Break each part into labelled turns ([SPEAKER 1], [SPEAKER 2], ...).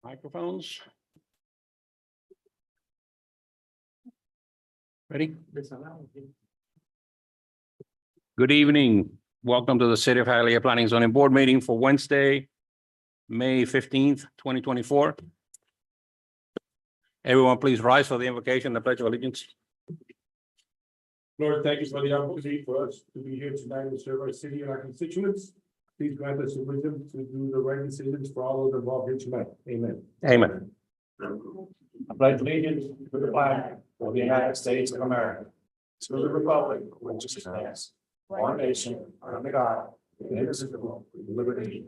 [SPEAKER 1] Microphones. Ready? Good evening. Welcome to the City of Hialeah Planning and Zoning Board meeting for Wednesday, May 15th, 2024. Everyone, please rise for the invocation, the Pledge of Allegiance.
[SPEAKER 2] Lord, thank you for the opportunity for us to be here tonight to serve our city and our constituents. Please grant us the wisdom to do the right decisions for all those involved here tonight. Amen.
[SPEAKER 1] Amen.
[SPEAKER 2] I pledge allegiance to the flag of the United States of America, to the republic which stands one nation under God, indivisible, with liberty.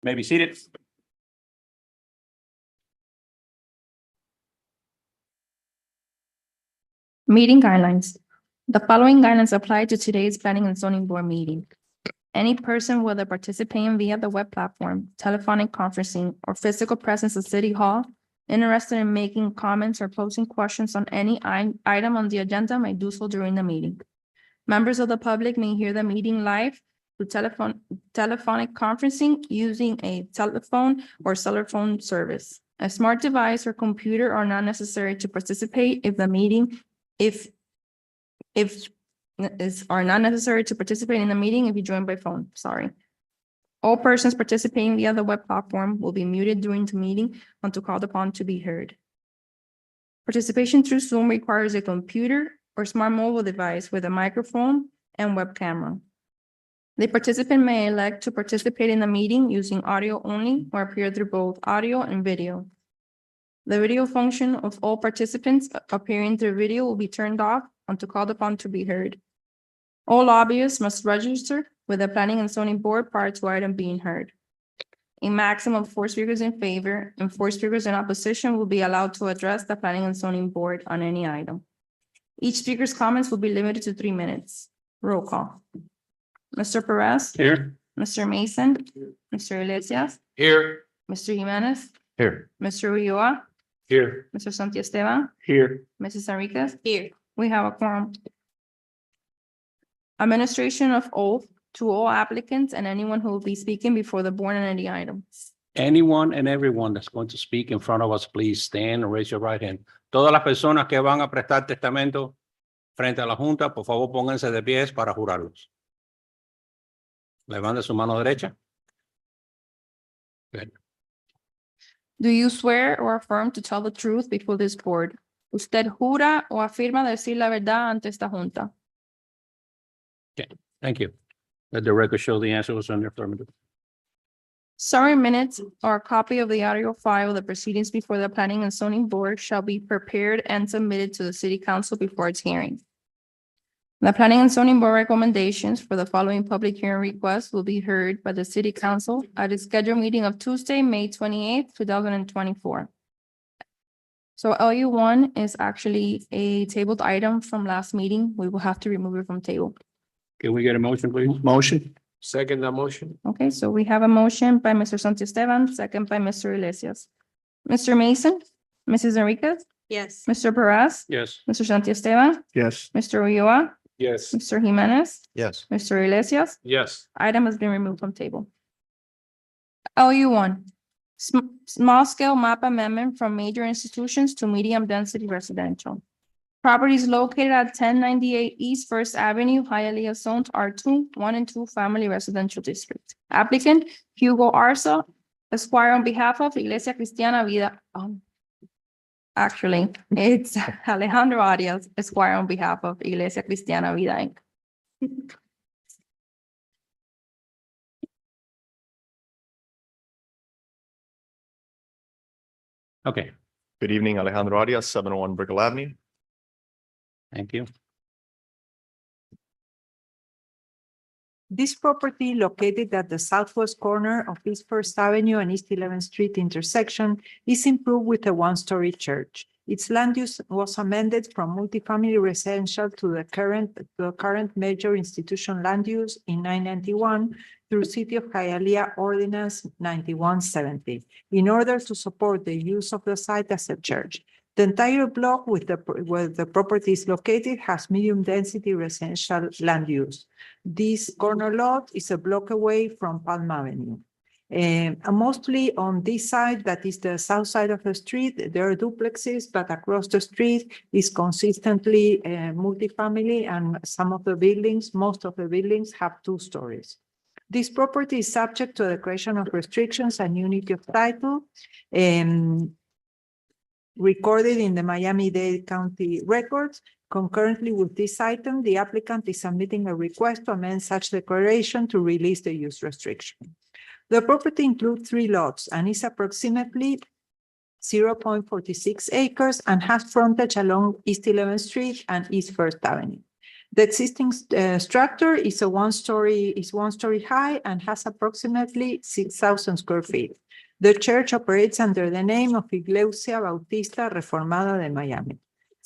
[SPEAKER 1] May be seated.
[SPEAKER 3] Meeting guidelines. The following guidelines apply to today's Planning and Zoning Board meeting. Any person, whether participating via the web platform, telephonic conferencing, or physical presence at City Hall, interested in making comments or posing questions on any item on the agenda may do so during the meeting. Members of the public may hear the meeting live through telephonic conferencing using a telephone or cellular phone service. A smart device or computer are not necessary to participate if the meeting are not necessary to participate in the meeting if you join by phone, sorry. All persons participating via the web platform will be muted during the meeting until called upon to be heard. Participation through Zoom requires a computer or smart mobile device with a microphone and web camera. The participant may elect to participate in the meeting using audio only or appear through both audio and video. The video function of all participants appearing through video will be turned off until called upon to be heard. All lobbyists must register with the Planning and Zoning Board prior to item being heard. A maximum of 4 speakers in favor and 4 speakers in opposition will be allowed to address the Planning and Zoning Board on any item. Each speaker's comments will be limited to 3 minutes. Roll call. Mr. Perez,
[SPEAKER 1] Here.
[SPEAKER 3] Mr. Mason, Mr. Iglesias,
[SPEAKER 1] Here.
[SPEAKER 3] Mr. Jimenez,
[SPEAKER 1] Here.
[SPEAKER 3] Mr. Ulloa,
[SPEAKER 1] Here.
[SPEAKER 3] Mr. Santiesteban,
[SPEAKER 1] Here.
[SPEAKER 3] Mrs. Enriquez. Here. We have a quorum. Administration of oath to all applicants and anyone who will be speaking before the board on any item.
[SPEAKER 1] Anyone and everyone that's going to speak in front of us, please stand and raise your right hand. Todas las personas que van a prestar testamento frente a la Junta, por favor, pónganse de pies para jurarlos. Levante su mano derecha. Good.
[SPEAKER 3] Do you swear or affirm to tell the truth before this board? ¿Usted jura o afirma decir la verdad ante esta junta?
[SPEAKER 1] Thank you. Let the record show the answer was in the affirmative.
[SPEAKER 3] Summary minutes or a copy of the audio file of the proceedings before the Planning and Zoning Board shall be prepared and submitted to the City Council before its hearing. The Planning and Zoning Board recommendations for the following public hearing requests will be heard by the City Council at its scheduled meeting of Tuesday, May 28th, 2024. So LU1 is actually a tabled item from last meeting. We will have to remove it from table.
[SPEAKER 1] Can we get a motion, please? Motion.
[SPEAKER 2] Second that motion.
[SPEAKER 3] Okay, so we have a motion by Mr. Santiesteban, second by Mr. Iglesias. Mr. Mason, Mrs. Enriquez,
[SPEAKER 4] Yes.
[SPEAKER 3] Mr. Perez,
[SPEAKER 1] Yes.
[SPEAKER 3] Mr. Santiesteban,
[SPEAKER 2] Yes.
[SPEAKER 3] Mr. Ulloa,
[SPEAKER 2] Yes.
[SPEAKER 3] Mr. Jimenez,
[SPEAKER 2] Yes.
[SPEAKER 3] Mr. Iglesias.
[SPEAKER 2] Yes.
[SPEAKER 3] Item has been removed from table. LU1, small scale map amendment from major institutions to medium density residential. Properties located at 1098 East First Avenue, Hialeah zoned R2, 1 and 2 family residential district. Applicant Hugo Arza, Esquire on behalf of Iglesia Cristiana Vida. Actually, it's Alejandro Arias, Esquire on behalf of Iglesia Cristiana Vida Inc.
[SPEAKER 1] Okay,
[SPEAKER 5] Good evening, Alejandro Arias, 701 Brickell Avenue.
[SPEAKER 1] thank you.
[SPEAKER 4] This property located at the southwest corner of East First Avenue and East 11th Street intersection is improved with a one-story church. Its land use was amended from multifamily residential to the current major institution land use in 991 through City of Hialeah Ordinance 9170 in order to support the use of the site as a church. The entire block where the property is located has medium density residential land use. This corner lot is a block away from Palm Avenue. And mostly on this side, that is the south side of the street, there are duplexes, but across the street is consistently multifamily, and some of the buildings, most of the buildings have 2 stories. This property is subject to the creation of restrictions and unity of title recorded in the Miami-Dade County records. Concurrently with this item, the applicant is submitting a request to amend such declaration to release the use restriction. The property includes 3 lots and is approximately 0.46 acres and has frontage along East 11th Street and East First Avenue. The existing structure is one story high and has approximately 6,000 square feet. The church operates under the name of Iglesia Bautista Reformada de Miami.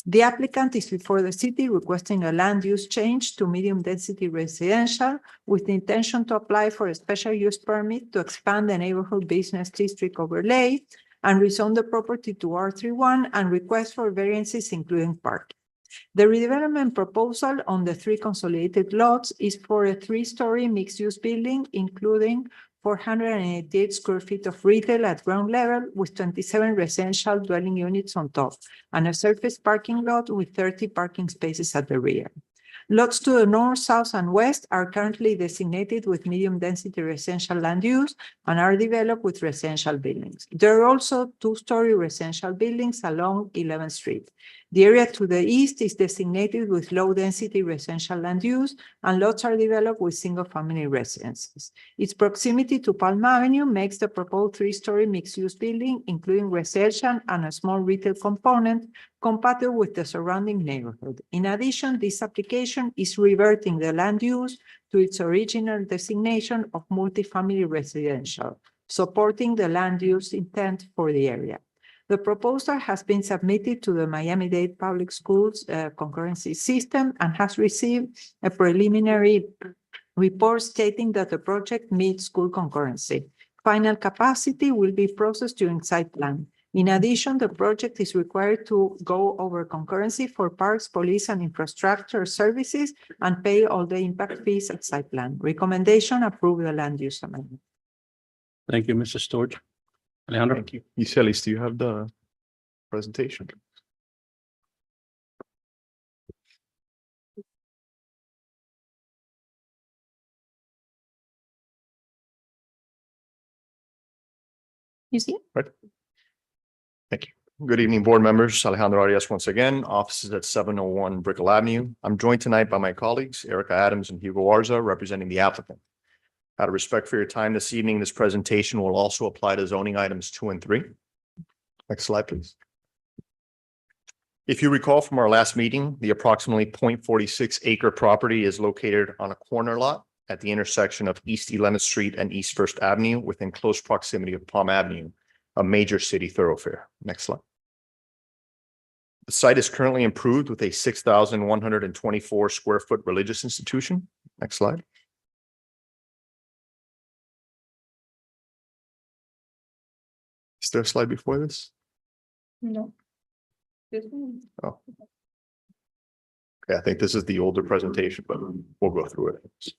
[SPEAKER 4] The applicant is before the city requesting a land use change to medium density residential with the intention to apply for a special use permit to expand the neighborhood business district overlay and rezone the property to R31 and request for variances including parking. The redevelopment proposal on the 3 consolidated lots is for a 3-story mixed-use building, including 488 square feet of retail at ground level with 27 residential dwelling units on top, and a surface parking lot with 30 parking spaces at the rear. Lots to the north, south, and west are currently designated with medium-density residential land use and are developed with residential buildings. There are also 2-story residential buildings along 11th Street. The area to the east is designated with low-density residential land use, and lots are developed with single-family residences. Its proximity to Palm Avenue makes the proposed 3-story mixed-use building, including residential and a small retail component, compatible with the surrounding neighborhood. In addition, this application is reverting the land use to its original designation of multifamily residential, supporting the land use intent for the area. The proposal has been submitted to the Miami-Dade Public Schools concurrency system and has received a preliminary report stating that the project meets school concurrency. Final capacity will be processed during site plan. In addition, the project is required to go over concurrency for parks, police, and infrastructure services and pay all the impact fees at site plan. Recommendation: approve the land use amendment.
[SPEAKER 1] Thank you, Mr. Storch. Alejandro?
[SPEAKER 5] Thank you. Iselis, do you have the presentation?
[SPEAKER 3] You see?
[SPEAKER 5] Thank you. Good evening, board members. Alejandro Arias once again, offices at 701 Brickell Avenue. I'm joined tonight by my colleagues, Erica Adams and Hugo Arza, representing the applicant. Out of respect for your time this evening, this presentation will also apply to zoning items 2 and 3. Next slide, please. If you recall from our last meeting, the approximately 0.46 acre property is located on a corner lot at the intersection of East 11th Street and East First Avenue within close proximity of Palm Avenue, a major city thoroughfare. Next slide. The site is currently improved with a 6,124 square foot religious institution. Next slide. Is there a slide before this?
[SPEAKER 3] No. This one.
[SPEAKER 5] Oh. Okay, I think this is the older presentation, but we'll go through it.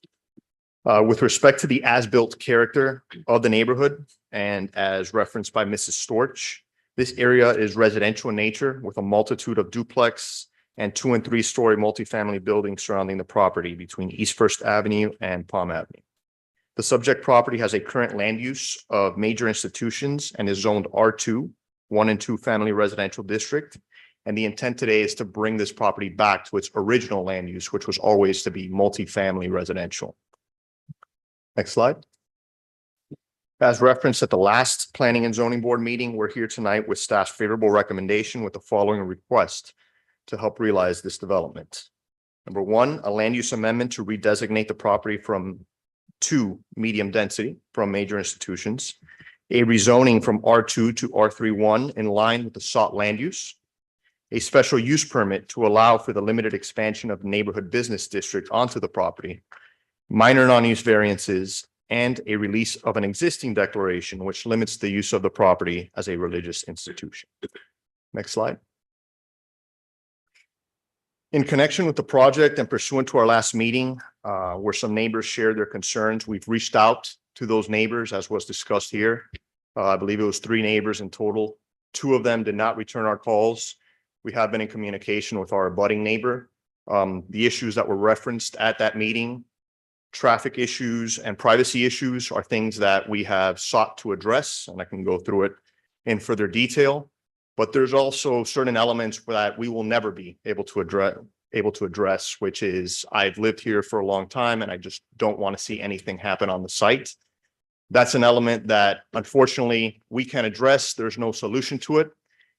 [SPEAKER 5] With respect to the as-built character of the neighborhood, and as referenced by Mrs. Storch, this area is residential in nature with a multitude of duplex and 2- and 3-story multifamily buildings surrounding the property between East First Avenue and Palm Avenue. The subject property has a current land use of major institutions and is zoned R2, 1 and 2 family residential district. And the intent today is to bring this property back to its original land use, which was always to be multifamily residential. Next slide. As referenced at the last Planning and Zoning Board meeting, we're here tonight with staff's favorable recommendation with the following request to help realize this development. Number 1, a land use amendment to redesignate the property from 2 medium density from major institutions, a rezoning from R2 to R31 in line with the sought land use, a special use permit to allow for the limited expansion of the neighborhood business district onto the property, minor non-use variances, and a release of an existing declaration which limits the use of the property as a religious institution. Next slide. In connection with the project and pursuant to our last meeting, where some neighbors shared their concerns, we've reached out to those neighbors, as was discussed here. I believe it was 3 neighbors in total. 2 of them did not return our calls. We have been in communication with our abutting neighbor. The issues that were referenced at that meeting, traffic issues and privacy issues, are things that we have sought to address, and I can go through it in further detail. But there's also certain elements that we will never be able to address, which is, I've lived here for a long time and I just don't want to see anything happen on the site. That's an element that unfortunately we can address. There's no solution to it.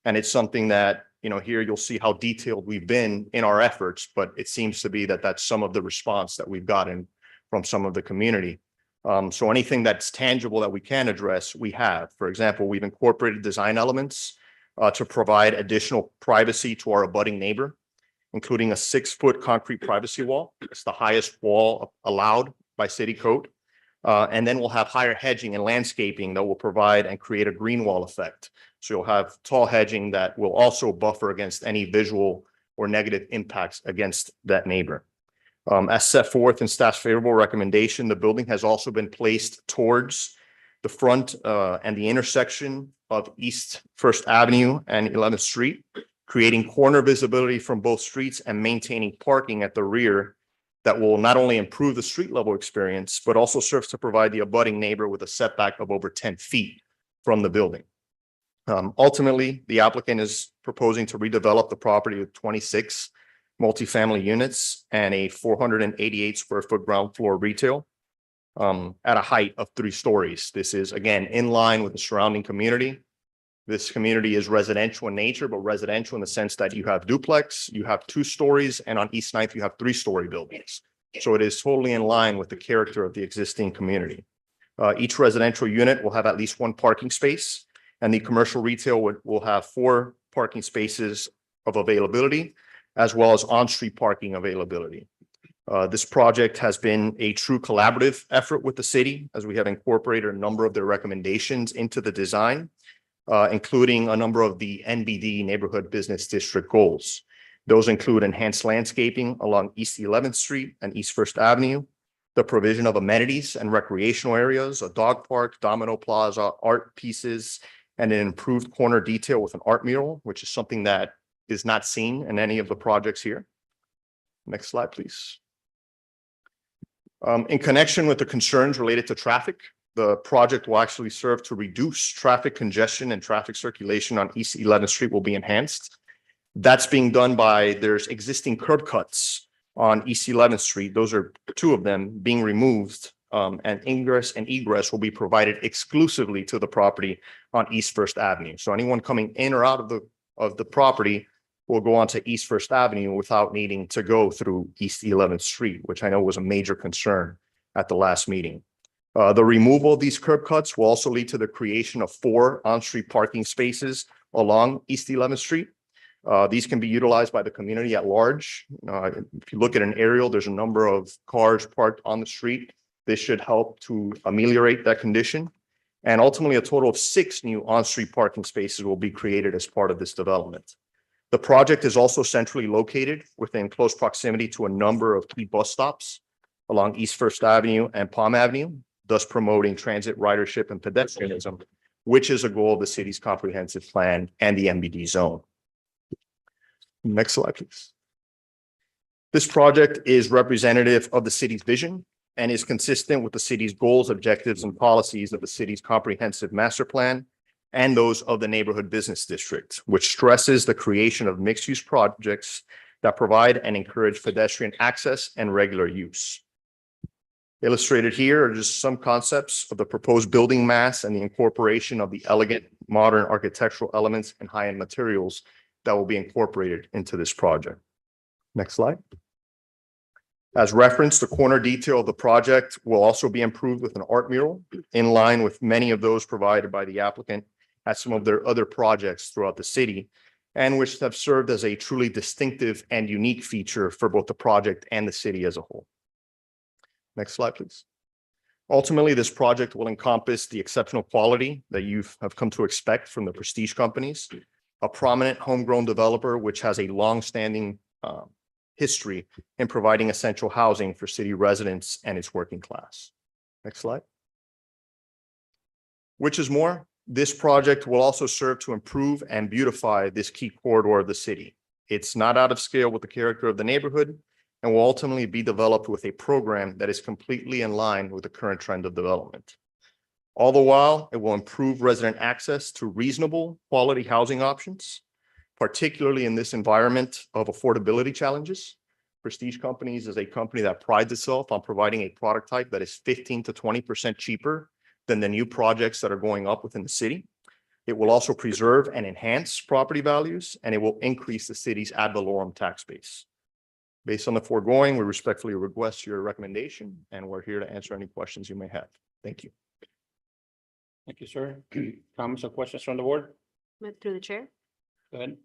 [SPEAKER 5] And it's something that, here you'll see how detailed we've been in our efforts, but it seems to be that that's some of the response that we've gotten from some of the community. So anything that's tangible that we can address, we have. For example, we've incorporated design elements to provide additional privacy to our abutting neighbor, including a 6-foot concrete privacy wall. It's the highest wall allowed by city code. And then we'll have higher hedging and landscaping that will provide and create a green wall effect. So you'll have tall hedging that will also buffer against any visual or negative impacts against that neighbor. As set forth in staff's favorable recommendation, the building has also been placed towards the front and the intersection of East First Avenue and 11th Street, creating corner visibility from both streets and maintaining parking at the rear that will not only improve the street level experience, but also serves to provide the abutting neighbor with a setback of over 10 feet from the building. Ultimately, the applicant is proposing to redevelop the property with 26 multifamily units and a 488 square foot ground floor retail at a height of 3 stories. This is, again, in line with the surrounding community. This community is residential in nature, but residential in the sense that you have duplex, you have 2 stories, and on East 9th, you have 3-story buildings. So it is totally in line with the character of the existing community. Each residential unit will have at least 1 parking space, and the commercial retail will have 4 parking spaces of availability, as well as on-street parking availability. This project has been a true collaborative effort with the city, as we have incorporated a number of their recommendations into the design, including a number of the NBD Neighborhood Business District goals. Those include enhanced landscaping along East 11th Street and East First Avenue, the provision of amenities and recreational areas, a dog park, Domino Plaza, art pieces, and an improved corner detail with an art mural, which is something that is not seen in any of the projects here. Next slide, please. In connection with the concerns related to traffic, the project will actually serve to reduce traffic congestion, and traffic circulation on East 11th Street will be enhanced. That's being done by, there's existing curb cuts on East 11th Street. Those are 2 of them being removed, and ingress and egress will be provided exclusively to the property on East First Avenue. So anyone coming in or out of the property will go on to East First Avenue without needing to go through East 11th Street, which I know was a major concern at the last meeting. The removal of these curb cuts will also lead to the creation of 4 on-street parking spaces along East 11th Street. These can be utilized by the community at large. If you look at an aerial, there's a number of cars parked on the street. This should help to ameliorate that condition. And ultimately, a total of 6 new on-street parking spaces will be created as part of this development. The project is also centrally located within close proximity to a number of key bus stops along East First Avenue and Palm Avenue, thus promoting transit ridership and pedestrianism, which is a goal of the city's comprehensive plan and the MBD zone. Next slide, please. This project is representative of the city's vision and is consistent with the city's goals, objectives, and policies of the city's comprehensive master plan and those of the neighborhood business district, which stresses the creation of mixed-use projects that provide and encourage pedestrian access and regular use. Illustrated here are just some concepts of the proposed building mass and the incorporation of the elegant modern architectural elements and high-end materials that will be incorporated into this project. Next slide. As referenced, the corner detail of the project will also be improved with an art mural in line with many of those provided by the applicant at some of their other projects throughout the city, and which have served as a truly distinctive and unique feature for both the project and the city as a whole. Next slide, please. Ultimately, this project will encompass the exceptional quality that you have come to expect from the prestige companies, a prominent homegrown developer which has a long-standing history in providing essential housing for city residents and its working class. Next slide. Which is more, this project will also serve to improve and beautify this key corridor of the city. It's not out of scale with the character of the neighborhood and will ultimately be developed with a program that is completely in line with the current trend of development. All the while, it will improve resident access to reasonable quality housing options, particularly in this environment of affordability challenges. Prestige Companies is a company that prides itself on providing a product type that is 15 to 20% cheaper than the new projects that are going up within the city. It will also preserve and enhance property values, and it will increase the city's ad valorem tax base. Based on the foregoing, we respectfully request your recommendation, and we're here to answer any questions you may have. Thank you.
[SPEAKER 1] Thank you, sir. Comments or questions from the board?
[SPEAKER 6] Through the chair.
[SPEAKER 1] Go ahead.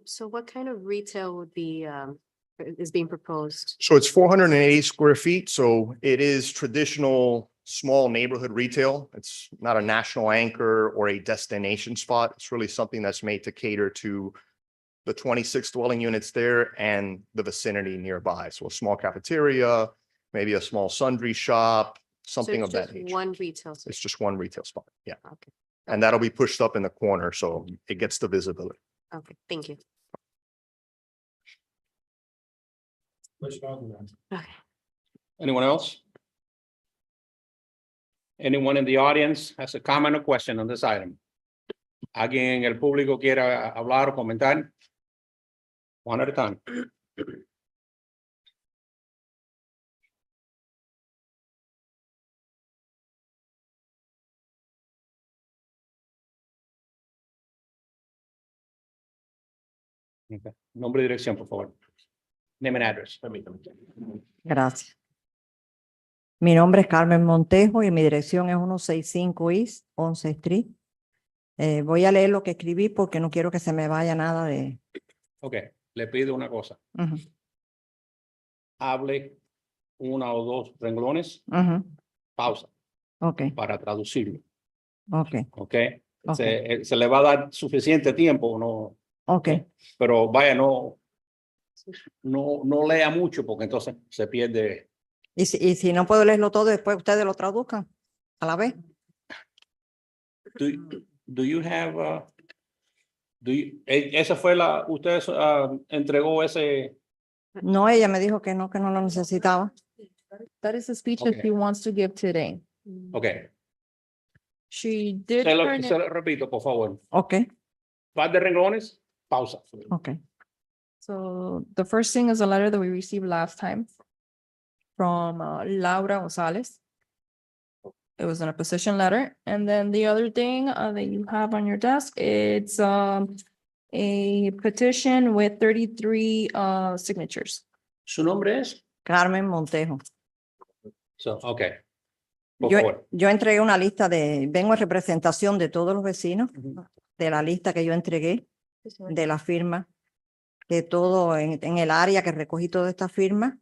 [SPEAKER 6] So what kind of retail would be, is being proposed?
[SPEAKER 5] So it's 480 square feet, so it is traditional small neighborhood retail. It's not a national anchor or a destination spot. It's really something that's made to cater to the 26 dwelling units there and the vicinity nearby. So a small cafeteria, maybe a small sundry shop, something
[SPEAKER 6] So
[SPEAKER 5] of
[SPEAKER 6] it's
[SPEAKER 5] that
[SPEAKER 6] just
[SPEAKER 5] nature.
[SPEAKER 6] one retail space.
[SPEAKER 5] It's just one retail spot, yeah.
[SPEAKER 6] Okay,
[SPEAKER 5] And that'll be pushed up in the corner, so it gets the visibility.
[SPEAKER 6] okay, thank you. Okay.
[SPEAKER 1] Anyone else? Anyone in the audience has a comment or question on this item? ¿Alguien en el público quiera hablar o comentar? One at a time. Okay. Nombre y dirección, por favor. Name and address.
[SPEAKER 7] Gracias. Mi nombre es Carmen Montejo y mi dirección es 165 East 11 Street. Voy a leer lo que escribí porque no quiero que se me vaya nada de...
[SPEAKER 1] Ok, le pido una cosa.
[SPEAKER 7] Ujú,
[SPEAKER 1] Hable una o dos renglones,
[SPEAKER 7] ujú.
[SPEAKER 1] pausa
[SPEAKER 7] Ok,
[SPEAKER 1] para traducirlo.
[SPEAKER 7] ok,
[SPEAKER 1] Ok.
[SPEAKER 7] ok,
[SPEAKER 1] Se le va a dar suficiente tiempo, ¿no?
[SPEAKER 7] ok.
[SPEAKER 1] Pero vaya, no lea mucho porque entonces se pierde.
[SPEAKER 7] Y si no puedo leerlo todo, después ustedes lo traduzcan a la vez.
[SPEAKER 1] Do you have, esa fue usted entregó ese,
[SPEAKER 7] No, ella me dijo que no lo necesitaba.
[SPEAKER 3] That is a speech
[SPEAKER 1] Okay.
[SPEAKER 3] that she wants to give today.
[SPEAKER 1] ok.
[SPEAKER 3] She did
[SPEAKER 1] Se
[SPEAKER 3] turn it-
[SPEAKER 1] lo repito, por favor.
[SPEAKER 7] Ok,
[SPEAKER 1] Par de renglones, pausa.
[SPEAKER 7] ok.
[SPEAKER 3] So the first thing is a letter that we received last time from Laura Gonzalez. It was an opposition letter. And then the other thing that you have on your desk, it's a petition with 33 signatures.
[SPEAKER 1] ¿Su nombre es?
[SPEAKER 7] Carmen Montejo.
[SPEAKER 1] So, ok. Por favor.
[SPEAKER 7] Yo entregué una lista vengo en representación de todos los vecinos, de la lista que yo entregué, de la firma, de todo en el área que recogí toda esta firma,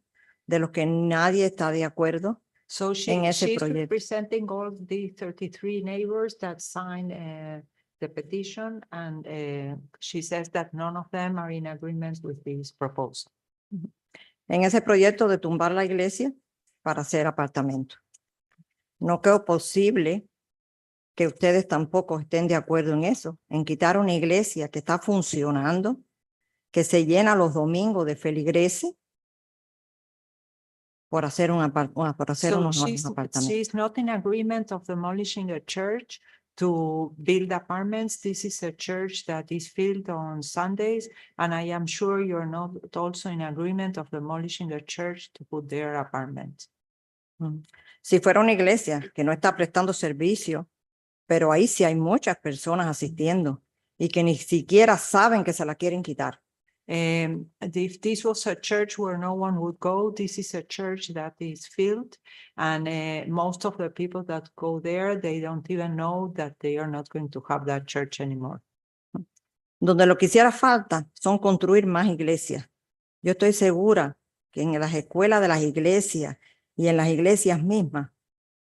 [SPEAKER 7] de los que nadie está de acuerdo.
[SPEAKER 4] So
[SPEAKER 7] En ese
[SPEAKER 4] she's
[SPEAKER 7] proyecto.
[SPEAKER 4] representing all the 33 neighbors that signed the petition, and she says that none of them are in agreement with this proposal.
[SPEAKER 7] En ese proyecto de tumbar la iglesia para hacer apartamento. No creo posible que ustedes tampoco estén de acuerdo en eso, en quitar una iglesia que está funcionando, que se llena los domingos de feligreses por hacer
[SPEAKER 4] So
[SPEAKER 7] unos nuevos apartamentos.
[SPEAKER 4] she's not in agreement of demolishing a church to build apartments. This is a church that is filled on Sundays, and I am sure you're not also in agreement of demolishing a church to put their apartments.
[SPEAKER 7] Si fuera una iglesia que no está prestando servicio, pero ahí sí hay muchas personas asistiendo y que ni siquiera saben que se la quieren quitar.
[SPEAKER 4] If this was a church where no one would go, this is a church that is filled, and most of the people that go there, they don't even know that they are not going to have that church anymore.
[SPEAKER 7] Donde lo que hiciera falta son construir más iglesias. Yo estoy segura que en las escuelas de las iglesias y en las iglesias mismas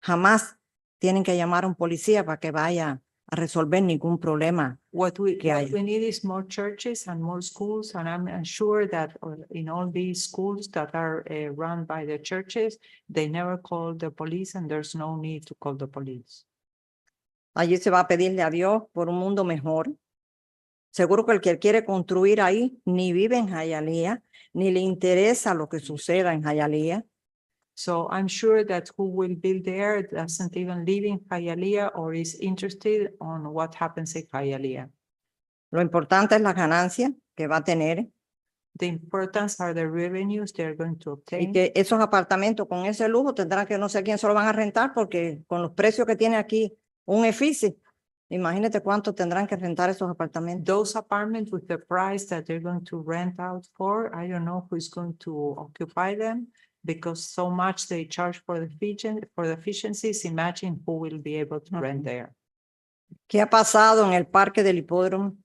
[SPEAKER 7] jamás tienen que llamar a un policía para que vaya a resolver ningún problema.
[SPEAKER 4] What we
[SPEAKER 7] hay.
[SPEAKER 4] need is more churches and more schools, and I'm sure that in all these schools that are run by the churches, they never call the police, and there's no need to call the police.
[SPEAKER 7] Allí se va a pedirle a Dios por un mundo mejor. Seguro que el que quiere construir ahí ni vive en Hialeah, ni le interesa lo que suceda en Hialeah.
[SPEAKER 4] So I'm sure that who will build there doesn't even live in Hialeah or is interested on what happens in Hialeah.
[SPEAKER 7] Lo importante es la ganancia que va a tener
[SPEAKER 4] The importance are the revenues they're going to
[SPEAKER 7] y
[SPEAKER 4] obtain.
[SPEAKER 7] que esos apartamentos con ese lujo tendrán que no sé quién se lo van a rentar porque con los precios que tiene aquí un edificio, imagínate cuánto tendrán que rentar esos apartamentos.
[SPEAKER 4] Those apartments with the price that they're going to rent out for, I don't know who is going to occupy them because so much they charge for the efficiencies. Imagine who will be able to rent there.
[SPEAKER 7] ¿Qué ha pasado en el parque del hipódromo?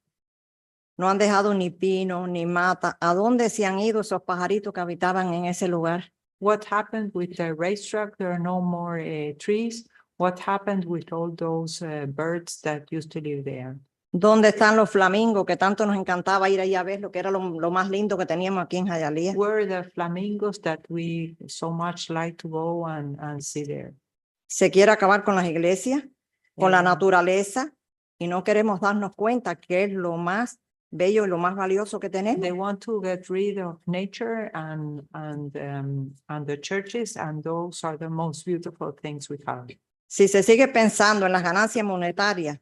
[SPEAKER 7] No han dejado ni pino, ni mata. ¿A dónde se han ido esos pajaritos que habitaban en ese lugar?
[SPEAKER 4] What happened with the racetrack? There are no more trees. What happened with all those birds that used to live there?
[SPEAKER 7] ¿Dónde están los flamingos que tanto nos encantaba ir ahí a ver lo que era lo más lindo que teníamos aquí en Hialeah?
[SPEAKER 4] Where are the flamingos that we so much like to go and see there?
[SPEAKER 7] Se quiere acabar con las iglesias, con la
[SPEAKER 4] Eh,
[SPEAKER 7] naturaleza y no queremos darnos cuenta que es lo más bello y lo más valioso que tenemos.
[SPEAKER 4] They want to get rid of nature and the churches, and those are the most beautiful things we have.
[SPEAKER 7] Si se sigue pensando en las ganancias monetarias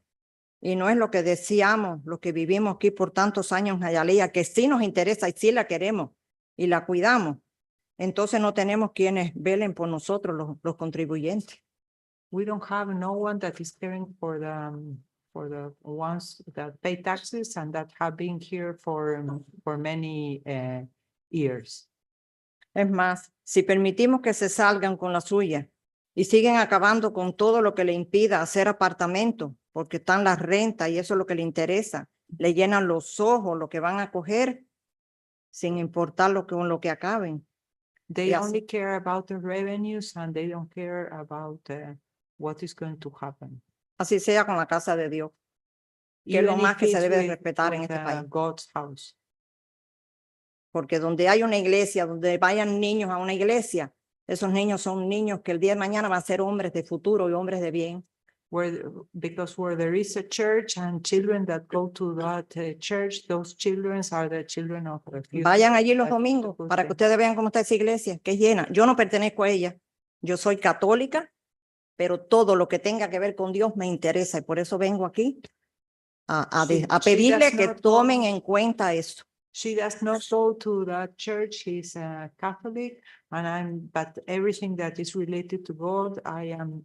[SPEAKER 7] y no es lo que deseamos, lo que vivimos aquí por tantos años en Hialeah, que sí nos interesa y sí la queremos y la cuidamos, entonces no tenemos quienes velen por nosotros, los contribuyentes.
[SPEAKER 4] We don't have no one that is caring for the ones that pay taxes and that have been here for many years.
[SPEAKER 7] Es más, si permitimos que se salgan con la suya y siguen acabando con todo lo que le impida hacer apartamentos, porque están las rentas y eso es lo que le interesa, le llenan los ojos lo que van a coger, sin importar con lo que acaben.
[SPEAKER 4] They
[SPEAKER 7] Yes.
[SPEAKER 4] only care about the revenues and they don't care about what is going to happen.
[SPEAKER 7] Así sea con la casa de Dios, que es lo
[SPEAKER 4] Even
[SPEAKER 7] más
[SPEAKER 4] if
[SPEAKER 7] que se
[SPEAKER 4] it's
[SPEAKER 7] debe de
[SPEAKER 4] with-
[SPEAKER 7] respetar en
[SPEAKER 4] with,
[SPEAKER 7] este país.
[SPEAKER 4] God's house.
[SPEAKER 7] Porque donde hay una iglesia, donde vayan niños a una iglesia, esos niños son niños que el día de mañana van a ser hombres de futuro y hombres de bien.
[SPEAKER 4] Because where there is a church and children that go to that church, those children are the children of the future.
[SPEAKER 7] Vayan allí los
[SPEAKER 4] That's
[SPEAKER 7] domingos
[SPEAKER 4] the good
[SPEAKER 7] para que
[SPEAKER 4] thing.
[SPEAKER 7] ustedes vean cómo está esa iglesia, que es llena. Yo no pertenezco a ella, yo soy católica, pero todo lo que tenga que ver con Dios me interesa y por eso vengo aquí a
[SPEAKER 4] She
[SPEAKER 7] pedirle
[SPEAKER 4] does
[SPEAKER 7] que
[SPEAKER 4] not
[SPEAKER 7] tomen
[SPEAKER 4] go-
[SPEAKER 7] en cuenta eso.
[SPEAKER 4] She does not go to that church. She's a Catholic but everything that is related to God,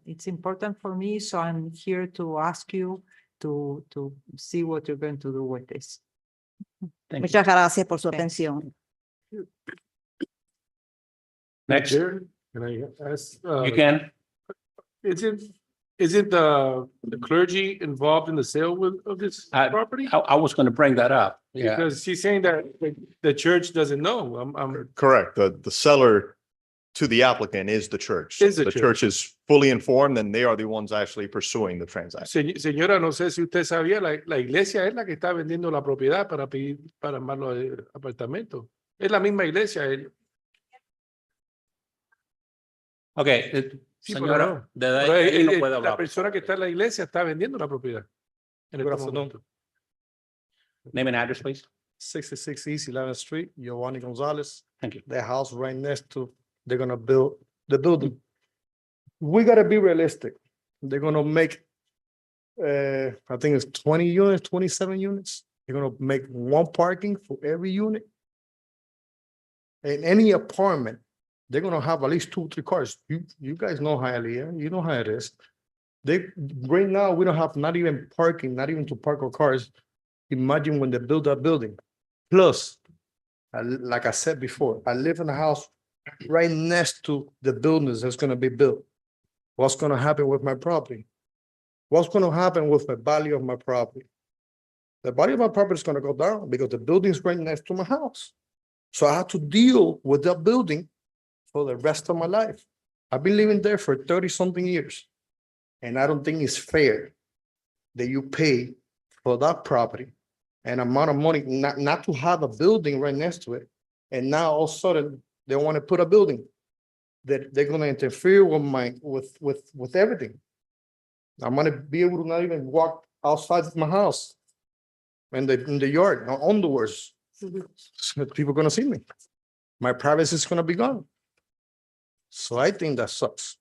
[SPEAKER 4] it's important for me. So I'm here to ask you to see what you're going to do with this.
[SPEAKER 1] Thank you.
[SPEAKER 7] Muchas gracias por su
[SPEAKER 4] Thanks.
[SPEAKER 7] atención.
[SPEAKER 1] Next,
[SPEAKER 2] Chair, can I ask,
[SPEAKER 1] you can.
[SPEAKER 2] isn't the clergy involved in the sale of this property?
[SPEAKER 1] I was going to bring that up. Yeah.
[SPEAKER 2] Because she's saying that the church doesn't know. I'm
[SPEAKER 5] Correct. The seller to the applicant is the church.
[SPEAKER 2] Is the
[SPEAKER 5] The
[SPEAKER 2] church.
[SPEAKER 5] church is fully informed and they are the ones actually pursuing the transaction.
[SPEAKER 2] Señora, no sé si usted sabía, la iglesia es la que está vendiendo la propiedad para pedir, para armar los apartamentos. Es la misma iglesia.
[SPEAKER 1] Ok,
[SPEAKER 2] Sí,
[SPEAKER 1] señora,
[SPEAKER 2] pero no.
[SPEAKER 1] desde
[SPEAKER 2] Pero,
[SPEAKER 1] ahí no puede
[SPEAKER 2] la
[SPEAKER 1] hablar.
[SPEAKER 2] persona que está en la iglesia está vendiendo la propiedad. En este
[SPEAKER 8] Good afternoon.
[SPEAKER 2] momento.
[SPEAKER 1] Name and address, please.
[SPEAKER 8] 66 East 11th Street, Giovanni Gonzalez.
[SPEAKER 1] Thank you.
[SPEAKER 8] Their house right next to, they're gonna build the building. We gotta be realistic. They're gonna make, I think it's 20 units, 27 units. They're gonna make one parking for every unit. In any apartment, they're gonna have at least 2-3 cars. You guys know Hialeah, you know how it is. Right now, we don't have not even parking, not even to park our cars. Imagine when they build that building. Plus, like I said before, I live in a house right next to the buildings that's gonna be built. What's gonna happen with my property? What's gonna happen with the value of my property? The value of my property is gonna go down because the building's right next to my house. So I have to deal with that building for the rest of my life. I've been living there for 30-something years. And I don't think it's fair that you pay for that property and amount of money not to have a building right next to it. And now all of a sudden, they want to put a building that they're gonna interfere with with everything. I'm gonna be able to not even walk outside of my house. In the yard, on the doors. People are gonna see me. My privacy is gonna be gone. So I think that sucks.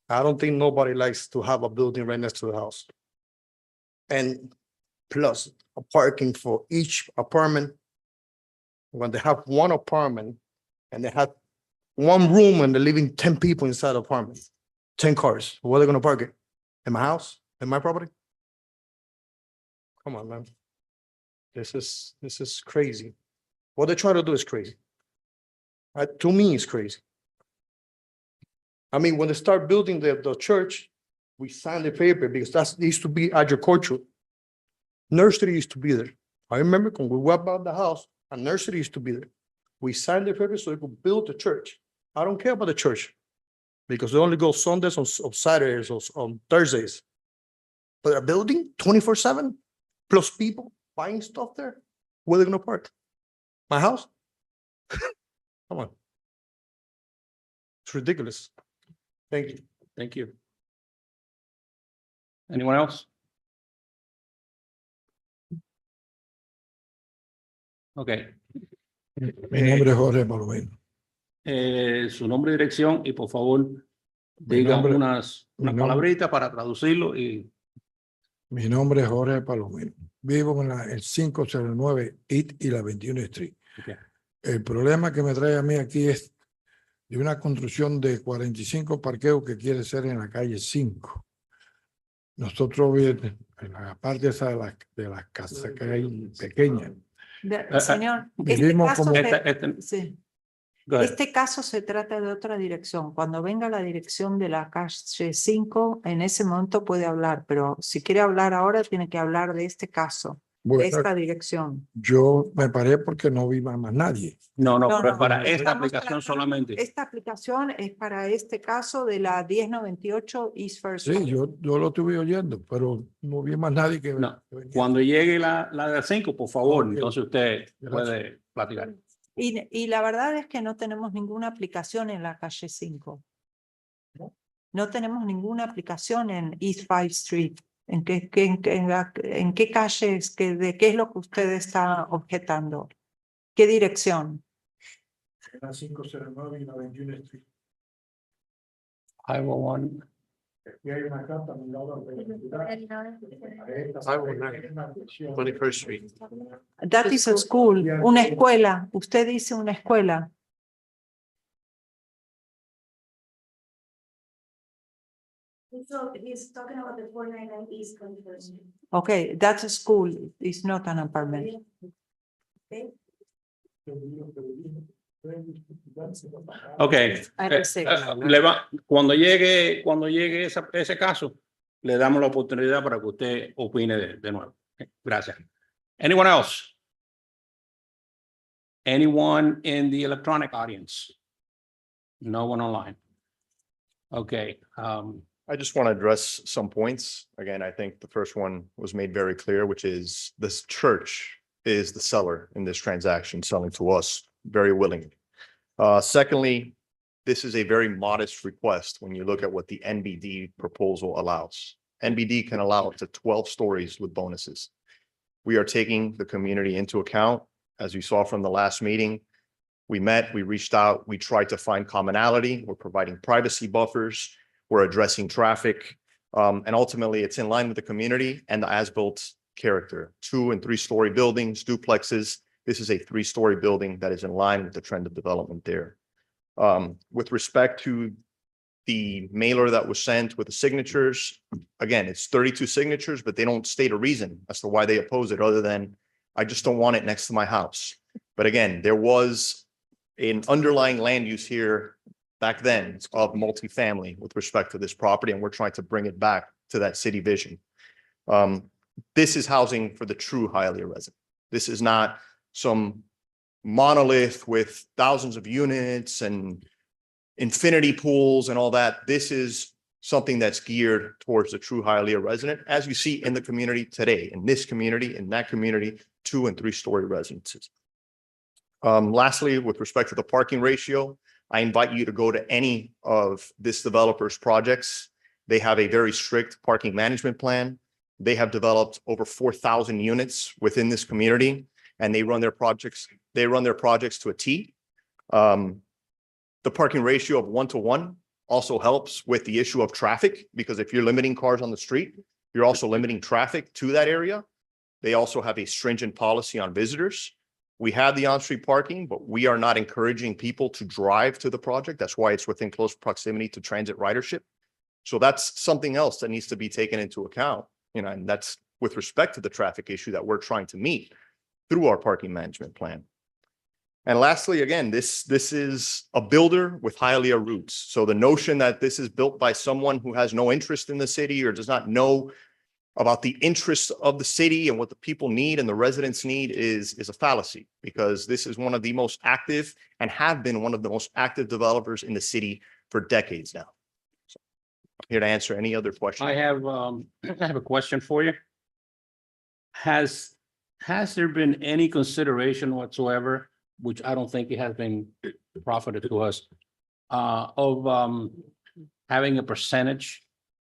[SPEAKER 8] I don't think nobody likes to have a building right next to the house. And plus a parking for each apartment. When they have one apartment and they have one room and they're living 10 people inside the apartment, 10 cars, where are they gonna park it? In my house, in my property? Come on, man. This is crazy. What they try to do is crazy. To me, it's crazy. I mean, when they start building the church, we signed the paper because that used to be agricultural. Nursery used to be there. I remember when we went about the house, a nursery used to be there. We signed the paper so we could build the church. I don't care about the church because they only go Sundays on Saturdays or on Thursdays. But a building 24/7 plus people buying stuff there, where are they gonna park? My house? Come on. It's ridiculous. Thank you.
[SPEAKER 1] Thank you. Anyone else? Okay.
[SPEAKER 9] Mi nombre es Jorge Palomino.
[SPEAKER 1] Su nombre y dirección y por favor diga
[SPEAKER 9] nombre-
[SPEAKER 1] unas
[SPEAKER 9] mi nombre-
[SPEAKER 1] palabritas para traducirlo y
[SPEAKER 9] Mi nombre es Jorge Palomino. Vivo en el 509 East y la 21 Street.
[SPEAKER 1] Ok.
[SPEAKER 9] El problema que me trae a mí aquí es de una construcción de 45 parqueos que quiere ser en la calle 5. Nosotros en la parte esa de las casas que hay pequeñas.
[SPEAKER 4] Señor, este
[SPEAKER 9] vivimos
[SPEAKER 4] caso,
[SPEAKER 9] como-
[SPEAKER 4] sí.
[SPEAKER 1] Go ahead.
[SPEAKER 4] Este caso se trata de otra dirección. Cuando venga la dirección de la calle 5, en ese momento puede hablar, pero si quiere hablar ahora, tiene que hablar de este caso, de
[SPEAKER 9] Bueno,
[SPEAKER 4] esta dirección.
[SPEAKER 9] yo me paré porque no viva más nadie.
[SPEAKER 1] No,
[SPEAKER 4] No,
[SPEAKER 1] pero es
[SPEAKER 4] no,
[SPEAKER 1] para
[SPEAKER 4] no,
[SPEAKER 1] esta
[SPEAKER 4] estamos
[SPEAKER 1] aplicación
[SPEAKER 4] tratando-
[SPEAKER 1] solamente.
[SPEAKER 4] Esta aplicación es para este caso de la 1098 East First.
[SPEAKER 9] Sí, yo lo estuve oyendo, pero no vi más nadie que
[SPEAKER 1] No,
[SPEAKER 9] que venía.
[SPEAKER 1] Cuando llegue la de 5, por favor,
[SPEAKER 9] Ok.
[SPEAKER 1] entonces usted
[SPEAKER 9] Gracias.
[SPEAKER 1] puede platicar.
[SPEAKER 4] Y la verdad es que no tenemos ninguna aplicación en la calle 5. No tenemos ninguna aplicación en East 5 Street. ¿En qué calle es, de qué es lo que usted está objetando? ¿Qué dirección?
[SPEAKER 9] La 509 y la 21 Street.
[SPEAKER 1] Iowa 1.
[SPEAKER 9] Aquí hay una carta a mi lado de
[SPEAKER 5] 21st Street.
[SPEAKER 4] That is a school, una escuela. Usted dice una escuela.
[SPEAKER 10] So he's talking about the 499 East 21st.
[SPEAKER 4] Okay, that's a school. It's not an apartment.
[SPEAKER 1] Ok.
[SPEAKER 4] I don't say no, no.
[SPEAKER 1] Cuando llegue ese caso, le damos la oportunidad para que usted opine de nuevo. Gracias. Anyone else? Anyone in the electronic audience? No one online. Okay.
[SPEAKER 5] I just want to address some points. Again, I think the first one was made very clear, which is this church is the seller in this transaction, selling to us very willingly. Secondly, this is a very modest request when you look at what the NBD proposal allows. NBD can allow up to 12 stories with bonuses. We are taking the community into account. As you saw from the last meeting, we met, we reached out, we tried to find commonality. We're providing privacy buffers. We're addressing traffic. And ultimately, it's in line with the community and the as-built character. 2- and 3-story buildings, duplexes. This is a 3-story building that is in line with the trend of development there. With respect to the mailer that was sent with the signatures, again, it's 32 signatures, but they don't state a reason as to why they oppose it other than I just don't want it next to my house. But again, there was an underlying land use here back then of multifamily with respect to this property, and we're trying to bring it back to that city vision. This is housing for the true Hialeah resident. This is not some monolith with thousands of units and infinity pools and all that. This is something that's geared towards the true Hialeah resident, as you see in the community today, in this community, in that community, 2- and 3-story residences. Lastly, with respect to the parking ratio, I invite you to go to any of this developer's projects They have a very strict parking management plan. They have developed over 4,000 units within this community, and they run their projects to a T. The parking ratio of 1-to-1 also helps with the issue of traffic, because if you're limiting cars on the street, you're also limiting traffic to that area. They also have a stringent policy on visitors. We have the on-street parking, but we are not encouraging people to drive to the project. That's why it's within close proximity to transit ridership. So that's something else that needs to be taken into account, and that's with respect to the traffic issue that we're trying to meet through our parking management plan. And lastly, again, this is a builder with Hialeah roots. So the notion that this is built by someone who has no interest in the city or does not know about the interests of the city and what the people need and the residents need is a fallacy, because this is one of the most active and have been one of the most active developers in the city for decades now. So I'm here to answer any other questions.
[SPEAKER 1] I have a question for you. Has there been any consideration whatsoever, which I don't think it has been profited to us, of having a percentage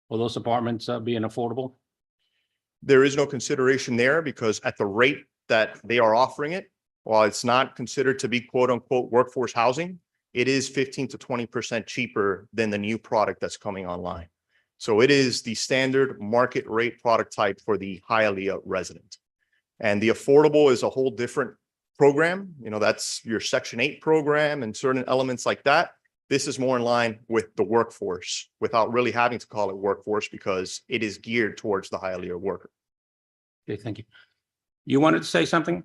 [SPEAKER 1] of those apartments being affordable?
[SPEAKER 5] There is no consideration there, because at the rate that they are offering it, while it's not considered to be quote unquote workforce housing, it is 15 to 20% cheaper than the new product that's coming online. So it is the standard market rate product type for the Hialeah resident. And the affordable is a whole different program. That's your Section 8 program and certain elements like that. This is more in line with the workforce without really having to call it workforce, because it is geared towards the Hialeah worker.
[SPEAKER 1] Okay, thank you. You wanted to say something?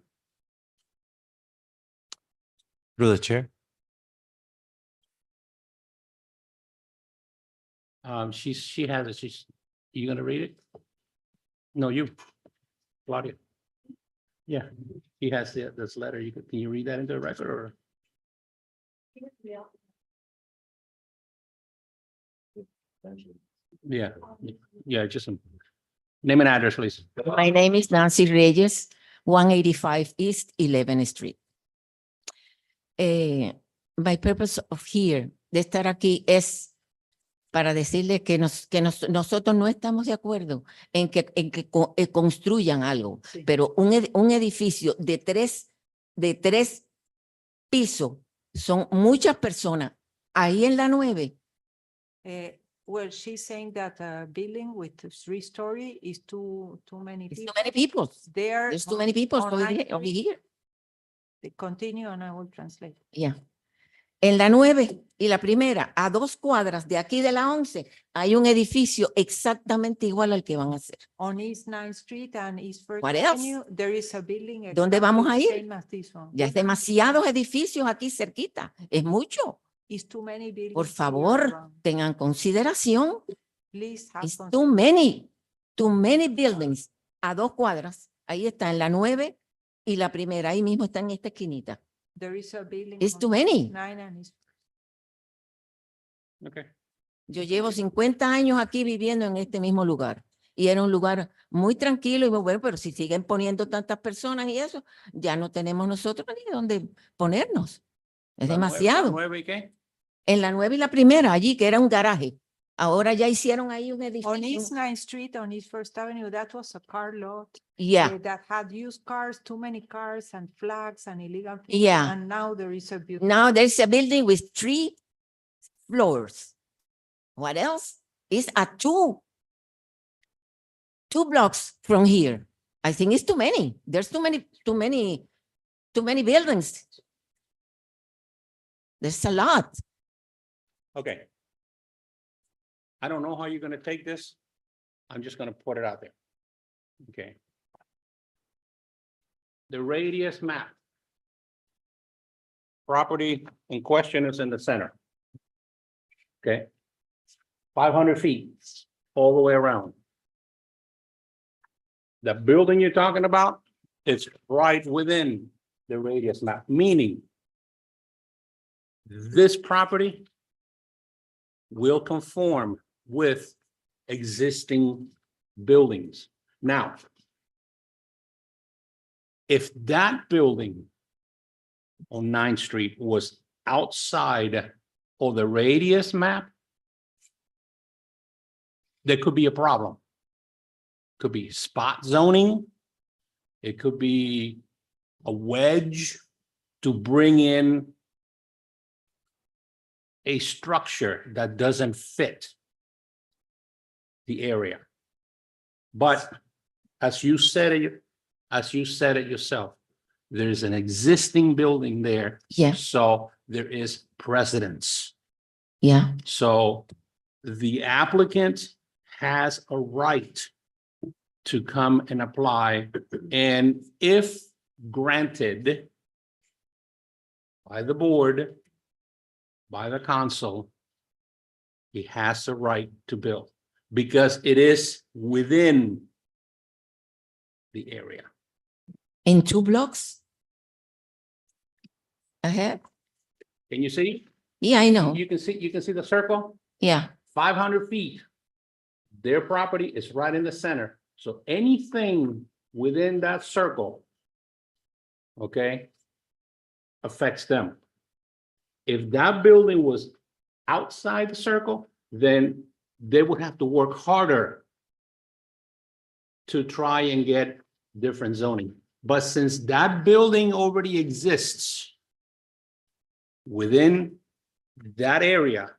[SPEAKER 11] Through the chair.
[SPEAKER 1] She has it. You gonna read it? No, you, Claudia. Yeah, he has this letter. Can you read that into the record, or? Yeah, just some name and address, please.
[SPEAKER 12] My name is Nancy Reyes, 185 East 11th Street. My purpose of here, de estar aquí, es para decirle que nosotros no estamos de acuerdo en que construyan algo,
[SPEAKER 4] Sí.
[SPEAKER 12] pero un edificio de tres pisos, son muchas personas. Ahí en la 9,
[SPEAKER 4] Well, she's saying that a building with 3-story is too many
[SPEAKER 12] it's
[SPEAKER 4] people.
[SPEAKER 12] too many people.
[SPEAKER 4] There.
[SPEAKER 12] There's too many people
[SPEAKER 4] on
[SPEAKER 12] over
[SPEAKER 4] Ninth
[SPEAKER 12] here.
[SPEAKER 4] Street. Continue and I will translate.
[SPEAKER 12] Yeah. En la 9 y la primera, a 2 cuadras de aquí de la 11, hay un edificio exactamente igual al que van a hacer.
[SPEAKER 4] On East 9th Street and East First
[SPEAKER 12] What else?
[SPEAKER 4] Avenue, there is a building.
[SPEAKER 12] ¿Dónde vamos a
[SPEAKER 4] exactly
[SPEAKER 12] ir?
[SPEAKER 4] same as this one.
[SPEAKER 12] Ya es demasiados edificios aquí cerquita. Es mucho.
[SPEAKER 4] It's too many buildings.
[SPEAKER 12] Por
[SPEAKER 4] here
[SPEAKER 12] favor,
[SPEAKER 4] around.
[SPEAKER 12] tengan consideración.
[SPEAKER 4] Please have
[SPEAKER 12] It's too many buildings. A 2 cuadras. Ahí está en la 9 y la primera. Ahí mismo está en esta esquinita.
[SPEAKER 4] There is a building.
[SPEAKER 12] It's
[SPEAKER 4] on
[SPEAKER 12] too many.
[SPEAKER 4] 9 and East.
[SPEAKER 1] Okay.
[SPEAKER 12] Yo llevo 50 años aquí viviendo en este mismo lugar. Y era un lugar muy tranquilo y muy bueno, pero si siguen poniendo tantas personas y eso, ya no tenemos nosotros ni dónde ponernos. Es demasiado.
[SPEAKER 1] ¿9 y qué?
[SPEAKER 12] En la 9 y la primera, allí, que era un garaje. Ahora ya hicieron ahí un
[SPEAKER 4] On
[SPEAKER 12] edificio.
[SPEAKER 4] East 9th Street, on East First Avenue, that was a car lot.
[SPEAKER 12] Yeah,
[SPEAKER 4] That had used cars, too many cars and flags and illegal things.
[SPEAKER 12] Yeah.
[SPEAKER 4] And now there is a building.
[SPEAKER 12] now there's a building with 3 floors. What else? It's a 2 blocks from here. I think it's too many. There's too many buildings. There's a lot.
[SPEAKER 1] Okay. I don't know how you're gonna take this. I'm just gonna put it out there. Okay. The radius map. Property in question is in the center. Okay. 500 feet all the way around. The building you're talking about, it's right within the radius map, meaning this property will conform with existing buildings. Now, if that building on 9th Street was outside of the radius map, there could be a problem. Could be spot zoning. It could be a wedge to bring in a structure that doesn't fit the area. But as you said it yourself, there's an existing building there.
[SPEAKER 12] Yeah.
[SPEAKER 1] So there is precedence.
[SPEAKER 12] Yeah,
[SPEAKER 1] So the applicant has a right to come and apply. And if granted by the board, by the council, he has a right to build because it is within the area.
[SPEAKER 12] in 2 blocks ahead.
[SPEAKER 1] Can you see?
[SPEAKER 12] Yeah, I know.
[SPEAKER 1] You can see the circle,
[SPEAKER 12] Yeah,
[SPEAKER 1] 500 feet. Their property is right in the center. So anything within that circle, okay, affects them. If that building was outside the circle, then they would have to work harder to try and get different zoning. But since that building already exists within that area,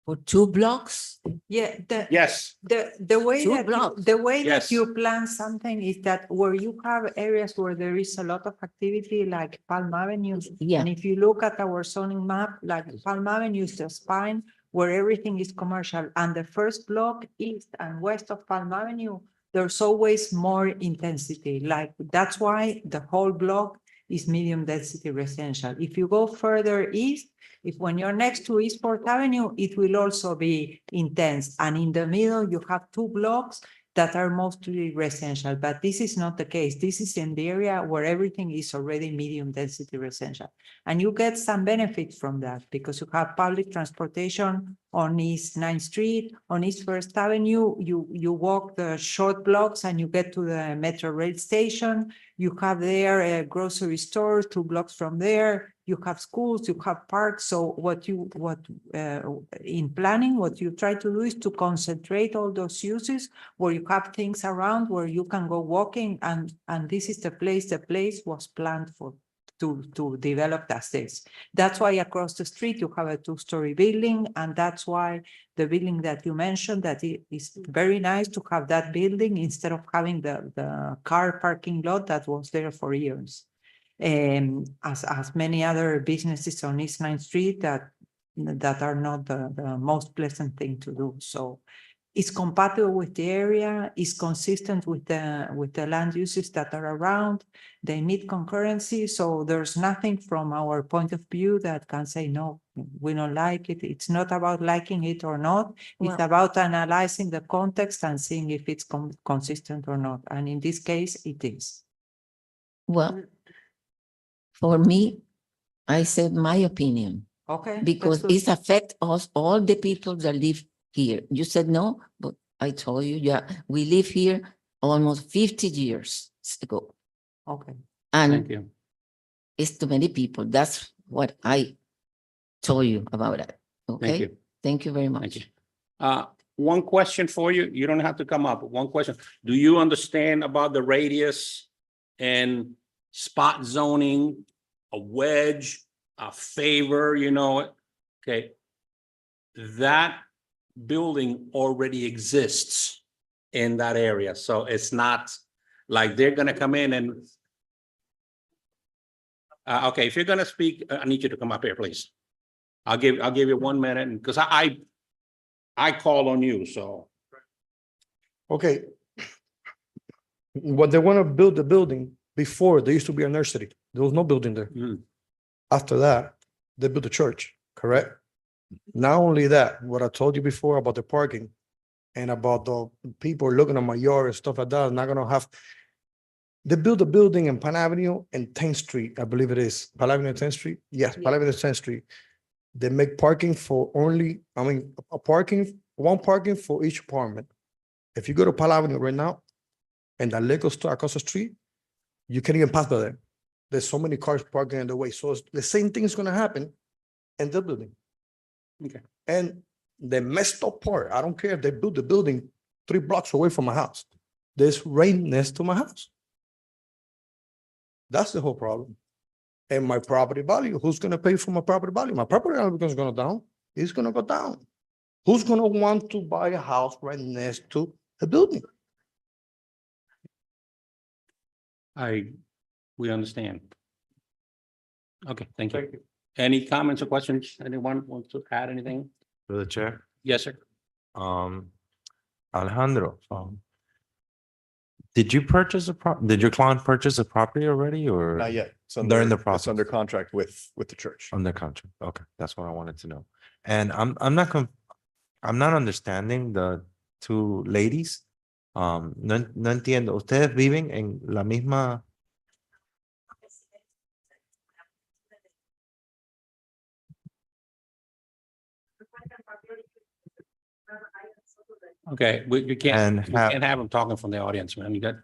[SPEAKER 12] for 2 blocks.
[SPEAKER 4] Yeah,
[SPEAKER 1] yes,
[SPEAKER 4] the way
[SPEAKER 12] Two
[SPEAKER 4] that
[SPEAKER 12] blocks.
[SPEAKER 4] the way that
[SPEAKER 1] Yes.
[SPEAKER 4] you plan something is that where you have areas where there is a lot of activity like Palm Avenue.
[SPEAKER 12] Yeah.
[SPEAKER 4] And if you look at our zoning map, like Palm Avenue is the spine where everything is commercial, and the first block east and west of Palm Avenue, there's always more intensity. Like that's why the whole block is medium density residential. If you go further east, if when you're next to Eastport Avenue, it will also be intense. And in the middle, you have 2 blocks that are mostly residential, but this is not the case. This is in the area where everything is already medium density residential. And you get some benefit from that because you have public transportation on East 9th Street, on East First Avenue, you walk the short blocks and you get to the Metro Rail station. You have there a grocery store 2 blocks from there. You have schools, you have parks. So in planning, what you try to do is to concentrate all those uses where you have things around where you can go walking, and this is the place was planned for to develop as this. That's why across the street you have a 2-story building, and that's why the building that you mentioned, that it is very nice to have that building instead of having the car parking lot that was there for years. As many other businesses on East 9th Street that are not the most pleasant thing to do. So it's compatible with the area, it's consistent with the land uses that are around, they meet concurrency. So there's nothing from our point of view that can say, no, we don't like it. It's not about liking it or not. It's
[SPEAKER 12] Well-
[SPEAKER 4] about analyzing the context and seeing if it's consistent or not. And in this case, it is.
[SPEAKER 12] Well, for me, I said my opinion
[SPEAKER 4] Okay.
[SPEAKER 12] because
[SPEAKER 4] that's good.
[SPEAKER 12] it affects us, all the people that live here. You said no, but I told you, yeah, we live here almost 50 years ago.
[SPEAKER 4] Okay.
[SPEAKER 1] thank
[SPEAKER 12] And
[SPEAKER 1] you.
[SPEAKER 12] it's too many people. That's what I told you about it.
[SPEAKER 1] Thank
[SPEAKER 12] Okay?
[SPEAKER 1] you.
[SPEAKER 12] Thank you very
[SPEAKER 1] Thank you.
[SPEAKER 12] much.
[SPEAKER 1] One question for you. You don't have to come up. One question. Do you understand about the radius and spot zoning, a wedge, a favor, you know? Okay. That building already exists in that area. So it's not like they're gonna come in and okay, if you're gonna speak, I need you to come up here, please. I'll give you 1 minute, and because I call on you, so.
[SPEAKER 8] Okay. What they want to build the building, before there used to be a nursery. There was no building there.
[SPEAKER 1] Mm.
[SPEAKER 8] After that, they built a church, correct? Not only that, what I told you before about the parking and about the people looking at my yard and stuff like that, I'm not gonna have. They built a building in Pan Avenue and 10th Street, I believe it is. Pan Avenue and 10th Street? Yes, Pan Avenue and 10th Street. They make parking for only, one parking for each apartment. If you go to Pan Avenue right now, and the liquor store across the street, you can't even pass by there. There's so many cars parking in the way. So the same thing is gonna happen in the building.
[SPEAKER 1] Okay.
[SPEAKER 8] And the messed up part, I don't care if they build the building 3 blocks away from my house. There's rain next to my house. That's the whole problem. And my property value, who's gonna pay for my property value? My property value is gonna go down. It's gonna go down. Who's gonna want to buy a house right next to a building?
[SPEAKER 1] We understand. Okay, thank you. Any comments or questions? Anyone want to add anything?
[SPEAKER 11] Through the chair.
[SPEAKER 1] Yes, sir.
[SPEAKER 11] Alejandro, did you purchase did your client purchase a property already or?
[SPEAKER 5] Not yet. It's
[SPEAKER 11] They're in the
[SPEAKER 5] it's
[SPEAKER 11] process.
[SPEAKER 5] under contract with the church.
[SPEAKER 11] Under contract. Okay, that's what I wanted to know. And I'm not understanding the two ladies. No entiendo. ¿Ustedes viven en la misma?
[SPEAKER 1] Okay, you can't,
[SPEAKER 11] And
[SPEAKER 1] you can't have them talking from the audience, man. You got,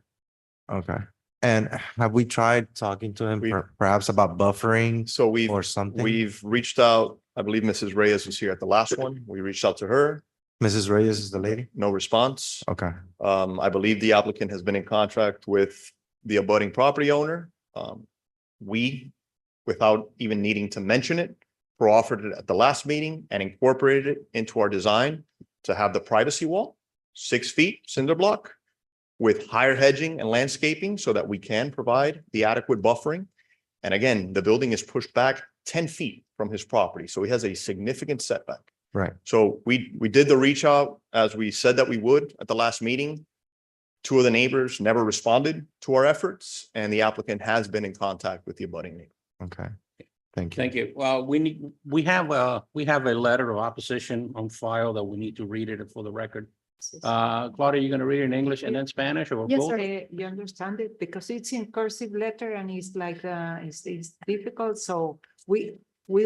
[SPEAKER 11] Okay. And have we tried talking to him perhaps about buffering
[SPEAKER 5] So
[SPEAKER 11] or something?
[SPEAKER 5] we've reached out, I believe Mrs. Reyes was here at the last one. We reached out to her,
[SPEAKER 11] Mrs. Reyes is the lady?
[SPEAKER 5] no response.
[SPEAKER 11] Okay.
[SPEAKER 5] I believe the applicant has been in contract with the abutting property owner. We, without even needing to mention it, offered it at the last meeting and incorporated it into our design to have the privacy wall, 6 feet cinder block with higher hedging and landscaping so that we can provide the adequate buffering. And again, the building is pushed back 10 feet from his property, so he has a significant setback.
[SPEAKER 11] Right.
[SPEAKER 5] So we did the reach out as we said that we would at the last meeting. 2 of the neighbors never responded to our efforts, and the applicant has been in contact with the abutting neighbor.
[SPEAKER 11] Okay. Thank you.
[SPEAKER 1] thank you. Well, we have a letter of opposition on file that we need to read it for the record. Claudia, you gonna read it in English and then Spanish or
[SPEAKER 3] Yes,
[SPEAKER 1] both?
[SPEAKER 3] sir.
[SPEAKER 4] You understand it because it's in cursive letter and it's like, it's difficult, so we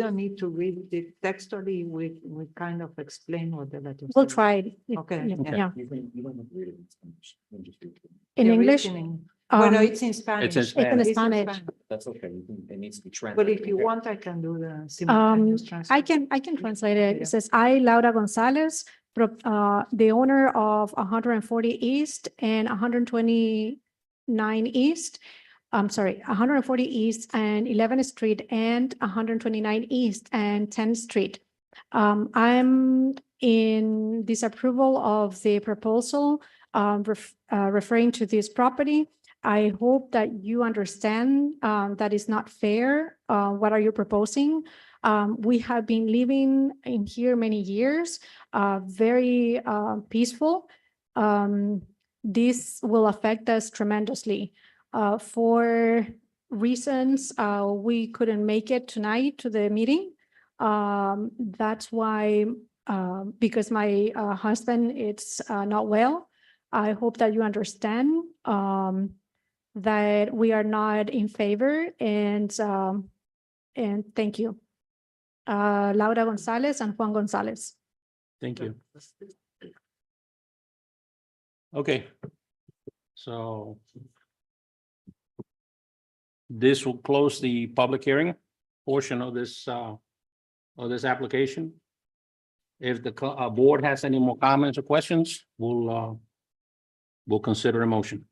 [SPEAKER 4] don't need to read it textually, we kind of explain what the letter.
[SPEAKER 3] We'll
[SPEAKER 4] says.
[SPEAKER 3] try it.
[SPEAKER 4] Okay.
[SPEAKER 3] Yeah.
[SPEAKER 2] You don't read it in Spanish. You just read it.
[SPEAKER 3] In
[SPEAKER 4] Yeah,
[SPEAKER 3] English,
[SPEAKER 4] Well, no,
[SPEAKER 3] um,
[SPEAKER 4] it's in Spanish.
[SPEAKER 1] in Spanish.
[SPEAKER 3] It's in Spanish.
[SPEAKER 2] That's okay. It needs to be
[SPEAKER 4] But
[SPEAKER 2] translated.
[SPEAKER 4] if you want, I can do the simultaneous translation.
[SPEAKER 3] I can translate it.
[SPEAKER 4] Yeah.
[SPEAKER 3] It says, I, Laura Gonzalez, the owner of 140 East and 129 East. I'm sorry, 140 East and 11th Street and 129 East and 10th Street. I'm in disapproval of the proposal referring to this property. I hope that you understand that is not fair. What are you proposing? We have been living in here many years, very peaceful. This will affect us tremendously. For reasons, we couldn't make it tonight to the meeting. That's why, because my husband is not well. I hope that you understand that we are not in favor and thank you. Laura Gonzalez and Juan Gonzalez.
[SPEAKER 1] Thank you. Okay. So this will close the public hearing portion of this application. If the board has any more comments or questions, we'll consider a motion.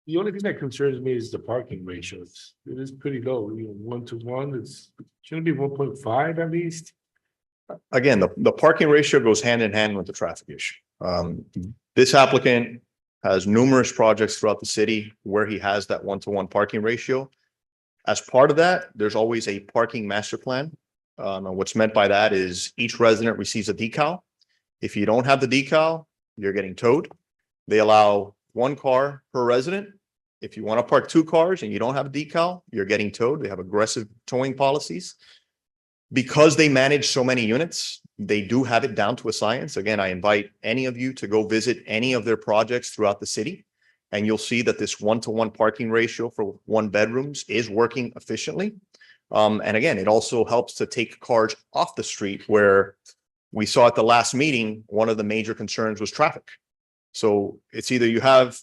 [SPEAKER 13] The only thing that concerns me is the parking ratios. It is pretty low, 1-to-1, shouldn't be 1.5 at least.
[SPEAKER 5] Again, the parking ratio goes hand in hand with the traffic issue. This applicant has numerous projects throughout the city where he has that 1-to-1 parking ratio. As part of that, there's always a parking master plan. And what's meant by that is each resident receives a decal. If you don't have the decal, you're getting towed. They allow 1 car per resident. If you want to park 2 cars and you don't have a decal, you're getting towed. They have aggressive towing policies. Because they manage so many units, they do have it down to a science. Again, I invite any of you to go visit any of their projects throughout the city. And you'll see that this 1-to-1 parking ratio for 1 bedrooms is working efficiently. And again, it also helps to take cars off the street where we saw at the last meeting, one of the major concerns was traffic. So it's either you have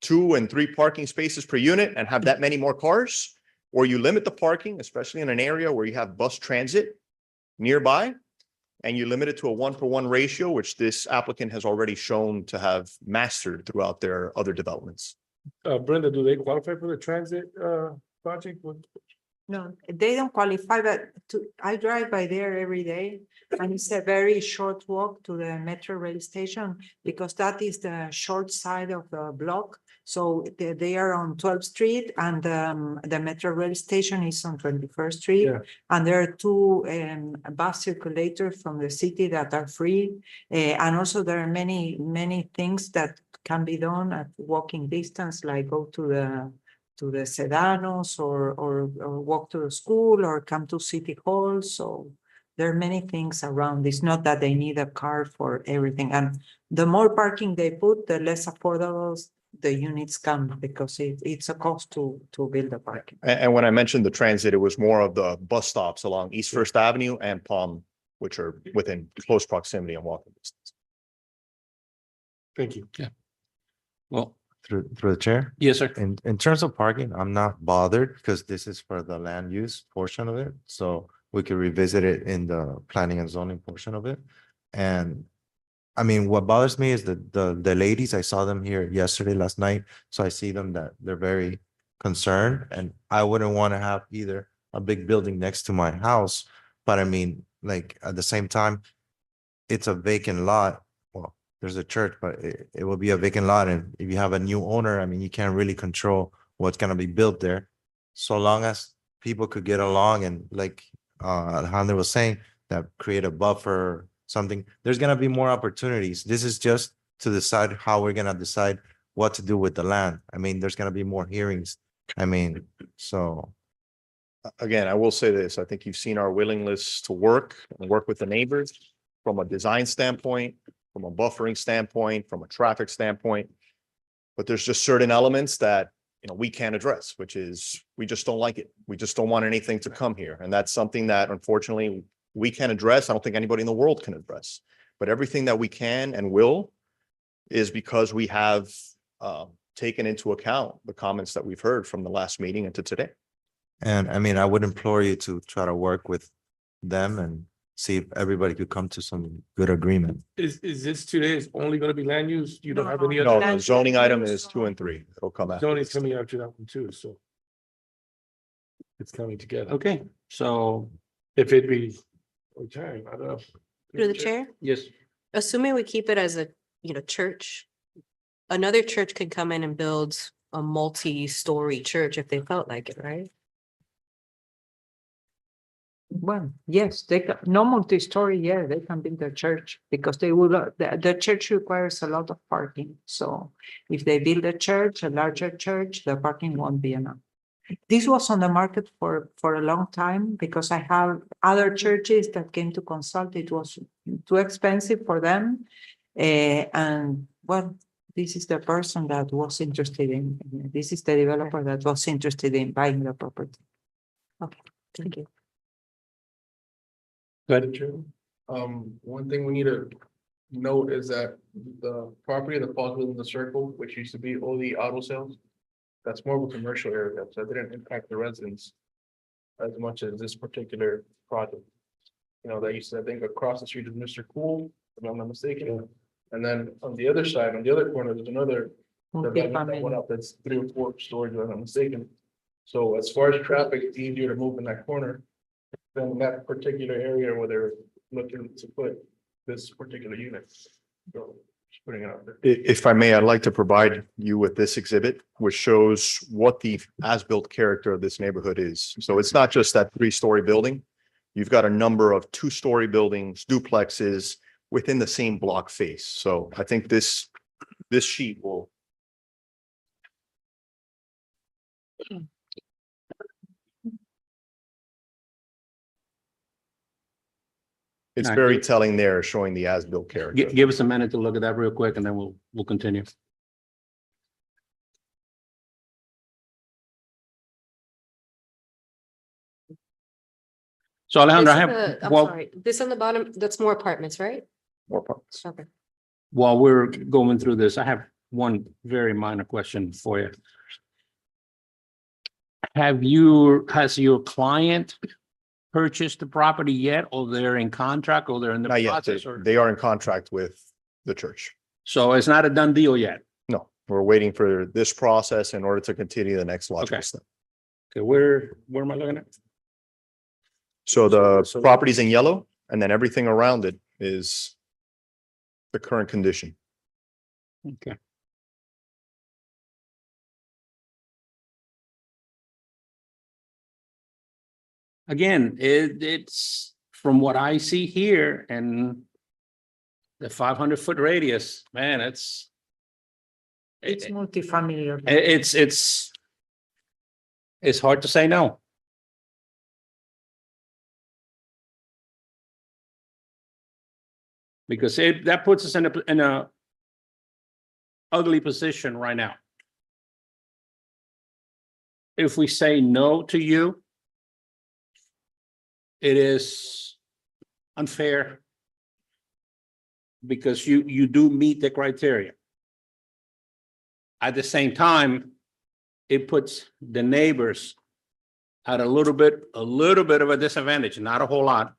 [SPEAKER 5] 2 and 3 parking spaces per unit and have that many more cars, or you limit the parking, especially in an area where you have bus transit nearby, and you limit it to a 1-for-1 ratio, which this applicant has already shown to have mastered throughout their other developments.
[SPEAKER 13] Brenda, do they qualify for the transit, project?
[SPEAKER 4] No, they don't qualify, but I drive by there every day. And it's a very short walk to the Metro Rail Station because that is the short side of the block. So they are on 12th Street and the Metro Rail Station is on 21st Street.
[SPEAKER 13] Yeah.
[SPEAKER 4] And there are two bus circulators from the city that are free. And also there are many things that can be done at walking distance, like go to the Sedanos or walk to the school or come to City Hall. So there are many things around. It's not that they need a car for everything. And the more parking they put, the less affordable the units come because it's a cost to build the parking.
[SPEAKER 5] And when I mentioned the transit, it was more of the bus stops along East First Avenue and Palm, which are within close proximity and walking distance.
[SPEAKER 13] Thank you.
[SPEAKER 1] Well,
[SPEAKER 11] Through the chair.
[SPEAKER 1] yes, sir.
[SPEAKER 11] In terms of parking, I'm not bothered because this is for the land use portion of it. So we could revisit it in the planning and zoning portion of it. And I mean, what bothers me is the ladies, I saw them here yesterday, last night. So I see them that they're very concerned and I wouldn't want to have either a big building next to my house. But I mean, like at the same time, it's a vacant lot. Well, there's a church, but it will be a vacant lot. And if you have a new owner, I mean, you can't really control what's gonna be built there. So long as people could get along and like Alejandro was saying, that create a buffer, something, there's gonna be more opportunities. This is just to decide how we're gonna decide what to do with the land. I mean, there's gonna be more hearings. I mean, so.
[SPEAKER 5] Again, I will say this, I think you've seen our willingness to work with the neighbors from a design standpoint, from a buffering standpoint, from a traffic standpoint. But there's just certain elements that, we can't address, which is, we just don't like it. We just don't want anything to come here. And that's something that unfortunately we can address. I don't think anybody in the world can address. But everything that we can and will is because we have taken into account the comments that we've heard from the last meeting into today.
[SPEAKER 11] And I mean, I would implore you to try to work with them and see if everybody could come to some good agreement.
[SPEAKER 13] Is this today is only gonna be land use? You don't have any
[SPEAKER 5] No,
[SPEAKER 13] other?
[SPEAKER 5] the zoning item is 2 and 3. It'll come after.
[SPEAKER 13] Zoning's coming after that one too, so. It's coming together.
[SPEAKER 1] Okay, so,
[SPEAKER 13] If it be, okay, I don't know.
[SPEAKER 6] Through the chair,
[SPEAKER 1] yes,
[SPEAKER 6] assuming we keep it as a, church, another church could come in and build a multi-story church if they felt like it, right?
[SPEAKER 4] Well, yes, no multi-story, yeah, they can build a church because they would, the church requires a lot of parking. So if they build a church, a larger church, the parking won't be enough. This was on the market for a long time because I have other churches that came to consult. It was too expensive for them. And well, this is the person that was interested this is the developer that was interested in buying the property.
[SPEAKER 6] Okay, thank you.
[SPEAKER 1] go ahead.
[SPEAKER 14] One thing we need to note is that the property that falls within the circle, which used to be all the auto sales, that's more of a commercial area, so it didn't impact the residents as much as this particular project. That used to, I think, across the street is Mr. Cool, if I'm not mistaken. And then on the other side, on the other corner, there's another development that went up that's 3 or 4 stories, if I'm not mistaken. So as far as traffic, it's easier to move in that corner than that particular area where they're looking to put this particular unit. So just putting it out there.
[SPEAKER 5] If I may, I'd like to provide you with this exhibit, which shows what the as-built character of this neighborhood is. So it's not just that 3-story building. You've got a number of 2-story buildings, duplexes within the same block face. So I think this sheet will. It's
[SPEAKER 1] All right.
[SPEAKER 5] very telling there, showing the as-built character.
[SPEAKER 1] Give us a minute to look at that real quick and then we'll continue. So Alejandro, I have,
[SPEAKER 6] I'm
[SPEAKER 1] well,
[SPEAKER 6] sorry, this on the bottom, that's more apartments, right?
[SPEAKER 5] More parts.
[SPEAKER 6] Okay.
[SPEAKER 1] while we're going through this, I have one very minor question for you. has your client purchased the property yet, or they're in contract, or they're in the
[SPEAKER 5] Not yet.
[SPEAKER 1] process, or?
[SPEAKER 5] They are in contract with the church.
[SPEAKER 1] So it's not a done deal yet.
[SPEAKER 5] No, we're waiting for this process in order to continue the next logical
[SPEAKER 1] Okay.
[SPEAKER 5] step.
[SPEAKER 1] Okay, where am I looking at?
[SPEAKER 5] So the
[SPEAKER 1] So-
[SPEAKER 5] property's in yellow, and then everything around it is the current condition.
[SPEAKER 1] Okay. Again, it's from what I see here and the 500-foot radius, man,
[SPEAKER 4] It's
[SPEAKER 1] it-
[SPEAKER 4] multifamily.
[SPEAKER 1] it's hard to say no. Because that puts us in a ugly position right now. If we say no to you, it is unfair because you do meet the criteria. At the same time, it puts the neighbors at a little bit of a disadvantage, not a whole lot.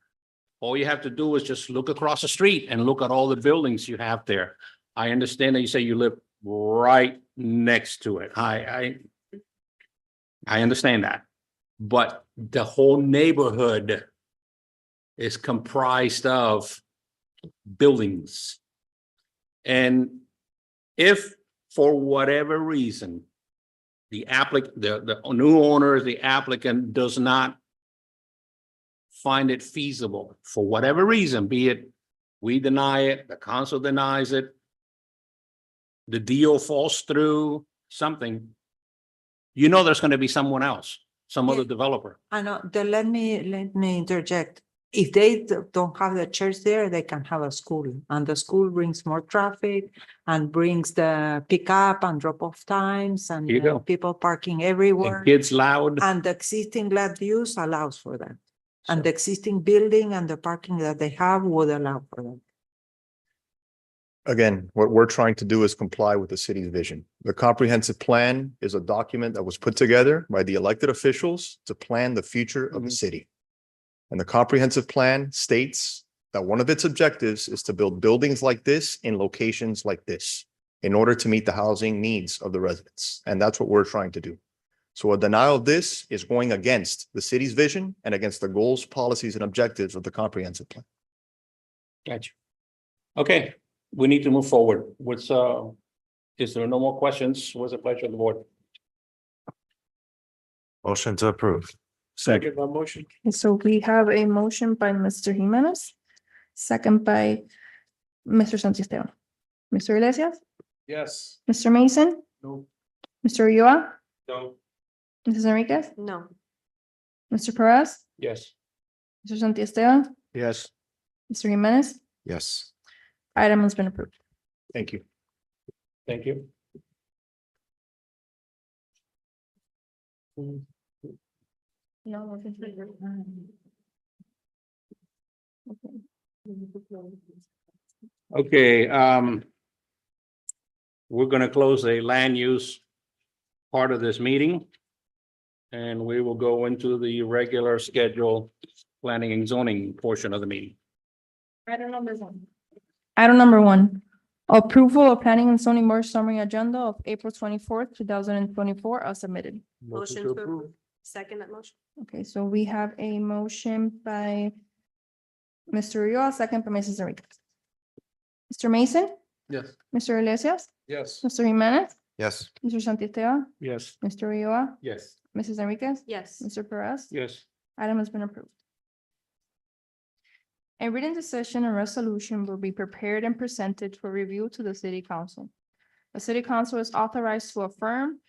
[SPEAKER 1] All you have to do is just look across the street and look at all the buildings you have there. I understand that you say you live right next to it. I understand that. But the whole neighborhood is comprised of buildings. And if for whatever reason, the new owner, the applicant does not find it feasible for whatever reason, be it we deny it, the council denies it, the deal falls through, something, you know there's going to be someone else, some other developer.
[SPEAKER 4] I know, let me interject. If they don't have the church there, they can have a school, and the school brings more traffic and brings the pickup and drop off times and
[SPEAKER 1] Here you go.
[SPEAKER 4] people parking
[SPEAKER 1] And
[SPEAKER 4] everywhere.
[SPEAKER 1] kids loud.
[SPEAKER 4] And the existing land use allows for that.
[SPEAKER 1] So-
[SPEAKER 4] And the existing building and the parking that they have would allow for that.
[SPEAKER 5] Again, what we're trying to do is comply with the city's vision. The comprehensive plan is a document that was put together by the elected officials to plan the future of the city. And the comprehensive plan states that one of its objectives is to build buildings like this in locations like this in order to meet the housing needs of the residents. And that's what we're trying to do. So a denial of this is going against the city's vision and against the goals, policies, and objectives of the comprehensive plan.
[SPEAKER 1] Gotcha. Okay, we need to move forward. Is there no more questions? What's the pleasure of the board?
[SPEAKER 11] Motion to approve.
[SPEAKER 1] Second.
[SPEAKER 13] My motion.
[SPEAKER 3] And so we have a motion by Mr. Jimenez, second by Mr. Santisteban. Mr. Iglesias,
[SPEAKER 13] Yes.
[SPEAKER 3] Mr. Mason,
[SPEAKER 13] No.
[SPEAKER 3] Mr. Ulloa,
[SPEAKER 13] No.
[SPEAKER 3] Mrs. Enriquez,
[SPEAKER 6] No.
[SPEAKER 3] Mr. Perez,
[SPEAKER 1] Yes.
[SPEAKER 3] Mr. Santisteban,
[SPEAKER 5] Yes.
[SPEAKER 3] Mr. Jimenez,
[SPEAKER 11] Yes.
[SPEAKER 3] item has been approved.
[SPEAKER 5] Thank you.
[SPEAKER 1] Thank you.
[SPEAKER 3] No.
[SPEAKER 1] Okay, we're gonna close the land use part of this meeting. And we will go into the regular schedule planning and zoning portion of the meeting.
[SPEAKER 3] Item number one, approval of planning and zoning board summary agenda of April 24th, 2024 as submitted.
[SPEAKER 6] Motion to approve. Second that motion.
[SPEAKER 3] Okay, so we have a motion by Mr. Ulloa, second by Mrs. Enriquez. Mr. Mason,
[SPEAKER 13] Yes.
[SPEAKER 3] Mr. Iglesias,
[SPEAKER 13] Yes.
[SPEAKER 3] Mr. Jimenez,
[SPEAKER 11] Yes.
[SPEAKER 3] Mr. Santisteban,
[SPEAKER 1] Yes.
[SPEAKER 3] Mr. Ulloa,
[SPEAKER 13] Yes.
[SPEAKER 3] Mrs. Enriquez,
[SPEAKER 6] Yes.
[SPEAKER 3] Mr. Perez.
[SPEAKER 1] Yes.
[SPEAKER 3] Item has been approved. A written decision and resolution will be prepared and presented for review to the city council. The city council is authorized to affirm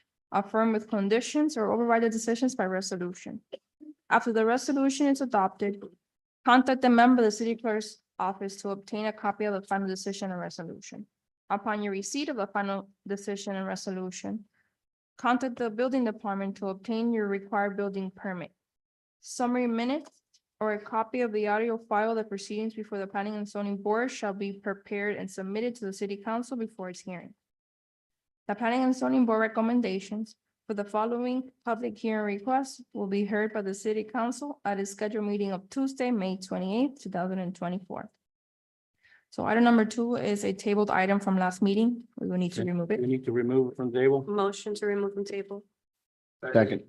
[SPEAKER 3] with conditions or override the decisions by resolution. After the resolution is adopted, contact the member of the city clerk's office to obtain a copy of the final decision and resolution. Upon your receipt of the final decision and resolution, contact the building department to obtain your required building permit. Summary minutes or a copy of the audio file of the proceedings before the planning and zoning board shall be prepared and submitted to the city council before its hearing. The planning and zoning board recommendations for the following public hearing request will be heard by the city council at its scheduled meeting of Tuesday, May 28th, 2024. So item number 2 is a tabled item from last meeting. We will need to remove
[SPEAKER 1] We
[SPEAKER 3] it.
[SPEAKER 1] need to remove it from the table.
[SPEAKER 6] Motion to remove from table.
[SPEAKER 1] Second.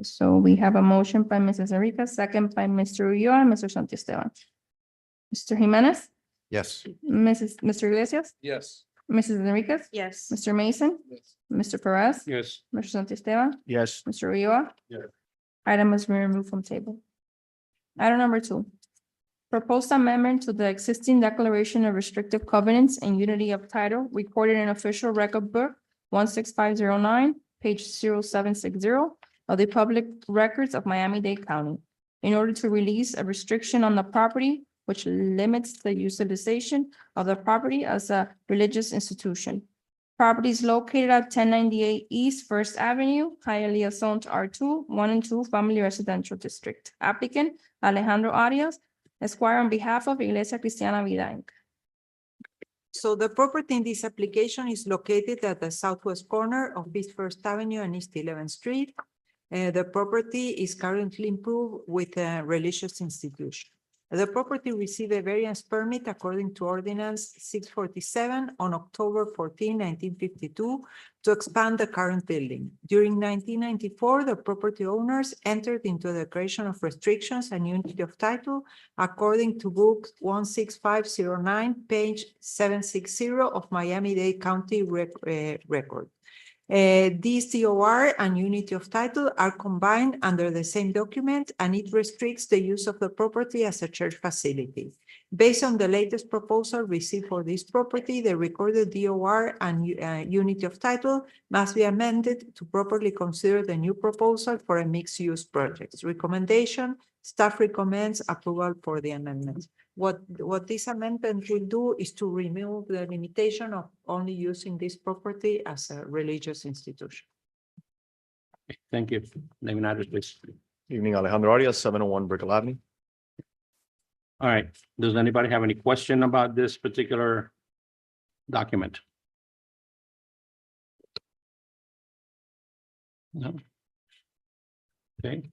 [SPEAKER 3] So we have a motion by Mrs. Enriquez, second by Mr. Ulloa and Mr. Santiesteban. Mr. Jimenez,
[SPEAKER 11] Yes.
[SPEAKER 3] Mr. Iglesias,
[SPEAKER 14] Yes.
[SPEAKER 3] Mrs. Enriquez,
[SPEAKER 6] Yes.
[SPEAKER 3] Mr. Mason,
[SPEAKER 14] Yes.
[SPEAKER 3] Mr. Perez,
[SPEAKER 1] Yes.
[SPEAKER 3] Mr. Santiesteban,
[SPEAKER 5] Yes.
[SPEAKER 3] Mr. Ulloa.
[SPEAKER 13] Yes.
[SPEAKER 3] Item must be removed from table. Item number 2. Proposed amendment to the existing declaration of restrictive covenants and unity of title recorded in official record book 16509, page 0760 of the public records of Miami-Dade County in order to release a restriction on the property which limits the utilization of the property as a religious institution. Property is located at 1098 East First Avenue, Hialeah zoned R2, 1 and 2 Family Residential District. Applicant Alejandro Arias, Esquire, on behalf of Iglesia Cristiana Vida Inc.
[SPEAKER 4] So the property in this application is located at the southwest corner of East First Avenue and East 11th Street. The property is currently improved with a religious institution. The property received a variance permit according to Ordinance 647 on October 14, 1952, to expand the current building. During 1994, the property owners entered into a declaration of restrictions and unity of title according to Book 16509, page 760 of Miami-Dade County record. This DOR and unity of title are combined under the same document, and it restricts the use of the property as a church facility. Based on the latest proposal received for this property, the recorded DOR and unity of title must be amended to properly consider the new proposal for a mixed-use project. Recommendation, staff recommends approval for the amendment. What this amendment will do is to remove the limitation of only using this property as a religious institution.
[SPEAKER 1] Thank you. Name and address, please.
[SPEAKER 5] Evening, Alejandro Arias, 701 Brickell Avenue.
[SPEAKER 1] All right. Does anybody have any question about this particular document? No? Okay.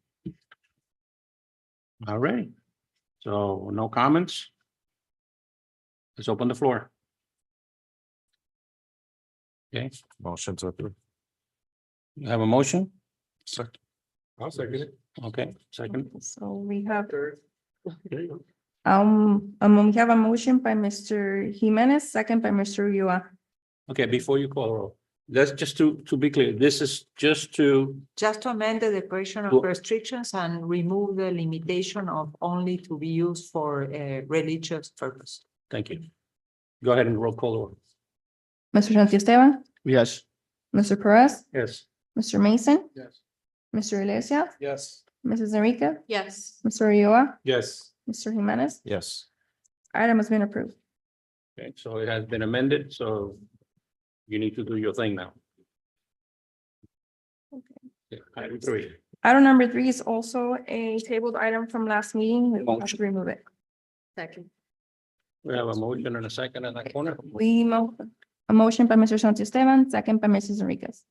[SPEAKER 1] All right. So no comments? Let's open the floor. Okay,
[SPEAKER 11] Motion to approve.
[SPEAKER 3] Mm-hmm.
[SPEAKER 1] you have a motion?
[SPEAKER 11] Second.
[SPEAKER 13] I'll second it.
[SPEAKER 1] Okay, second.
[SPEAKER 3] So we have,
[SPEAKER 13] There you go.
[SPEAKER 3] we have a motion by Mr. Jimenez, second by Mr. Ulloa.
[SPEAKER 1] Okay, before you call roll, that's just to be clear, this is just to,
[SPEAKER 4] Just to amend the declaration of
[SPEAKER 1] Well-
[SPEAKER 4] restrictions and remove the limitation of only to be used for a religious purpose.
[SPEAKER 1] thank you. Go ahead and roll call roll.
[SPEAKER 3] Mr. Santiesteban,
[SPEAKER 5] Yes.
[SPEAKER 3] Mr. Perez,
[SPEAKER 1] Yes.
[SPEAKER 3] Mr. Mason,
[SPEAKER 14] Yes.
[SPEAKER 3] Mr. Iglesias,
[SPEAKER 14] Yes.
[SPEAKER 3] Mrs. Enriquez,
[SPEAKER 6] Yes.
[SPEAKER 3] Mr. Ulloa,
[SPEAKER 13] Yes.
[SPEAKER 3] Mr. Jimenez.
[SPEAKER 11] Yes.
[SPEAKER 3] Item has been approved.
[SPEAKER 1] Okay, so it has been amended, so you need to do your thing now. Okay, item 3.
[SPEAKER 3] Item number 3 is also a tabled item from last meeting. We will have to remove it.
[SPEAKER 6] Second.
[SPEAKER 1] We have a motion and a second in that corner.
[SPEAKER 3] A motion by Mr. Santiesteban, second by Mrs. Enriquez.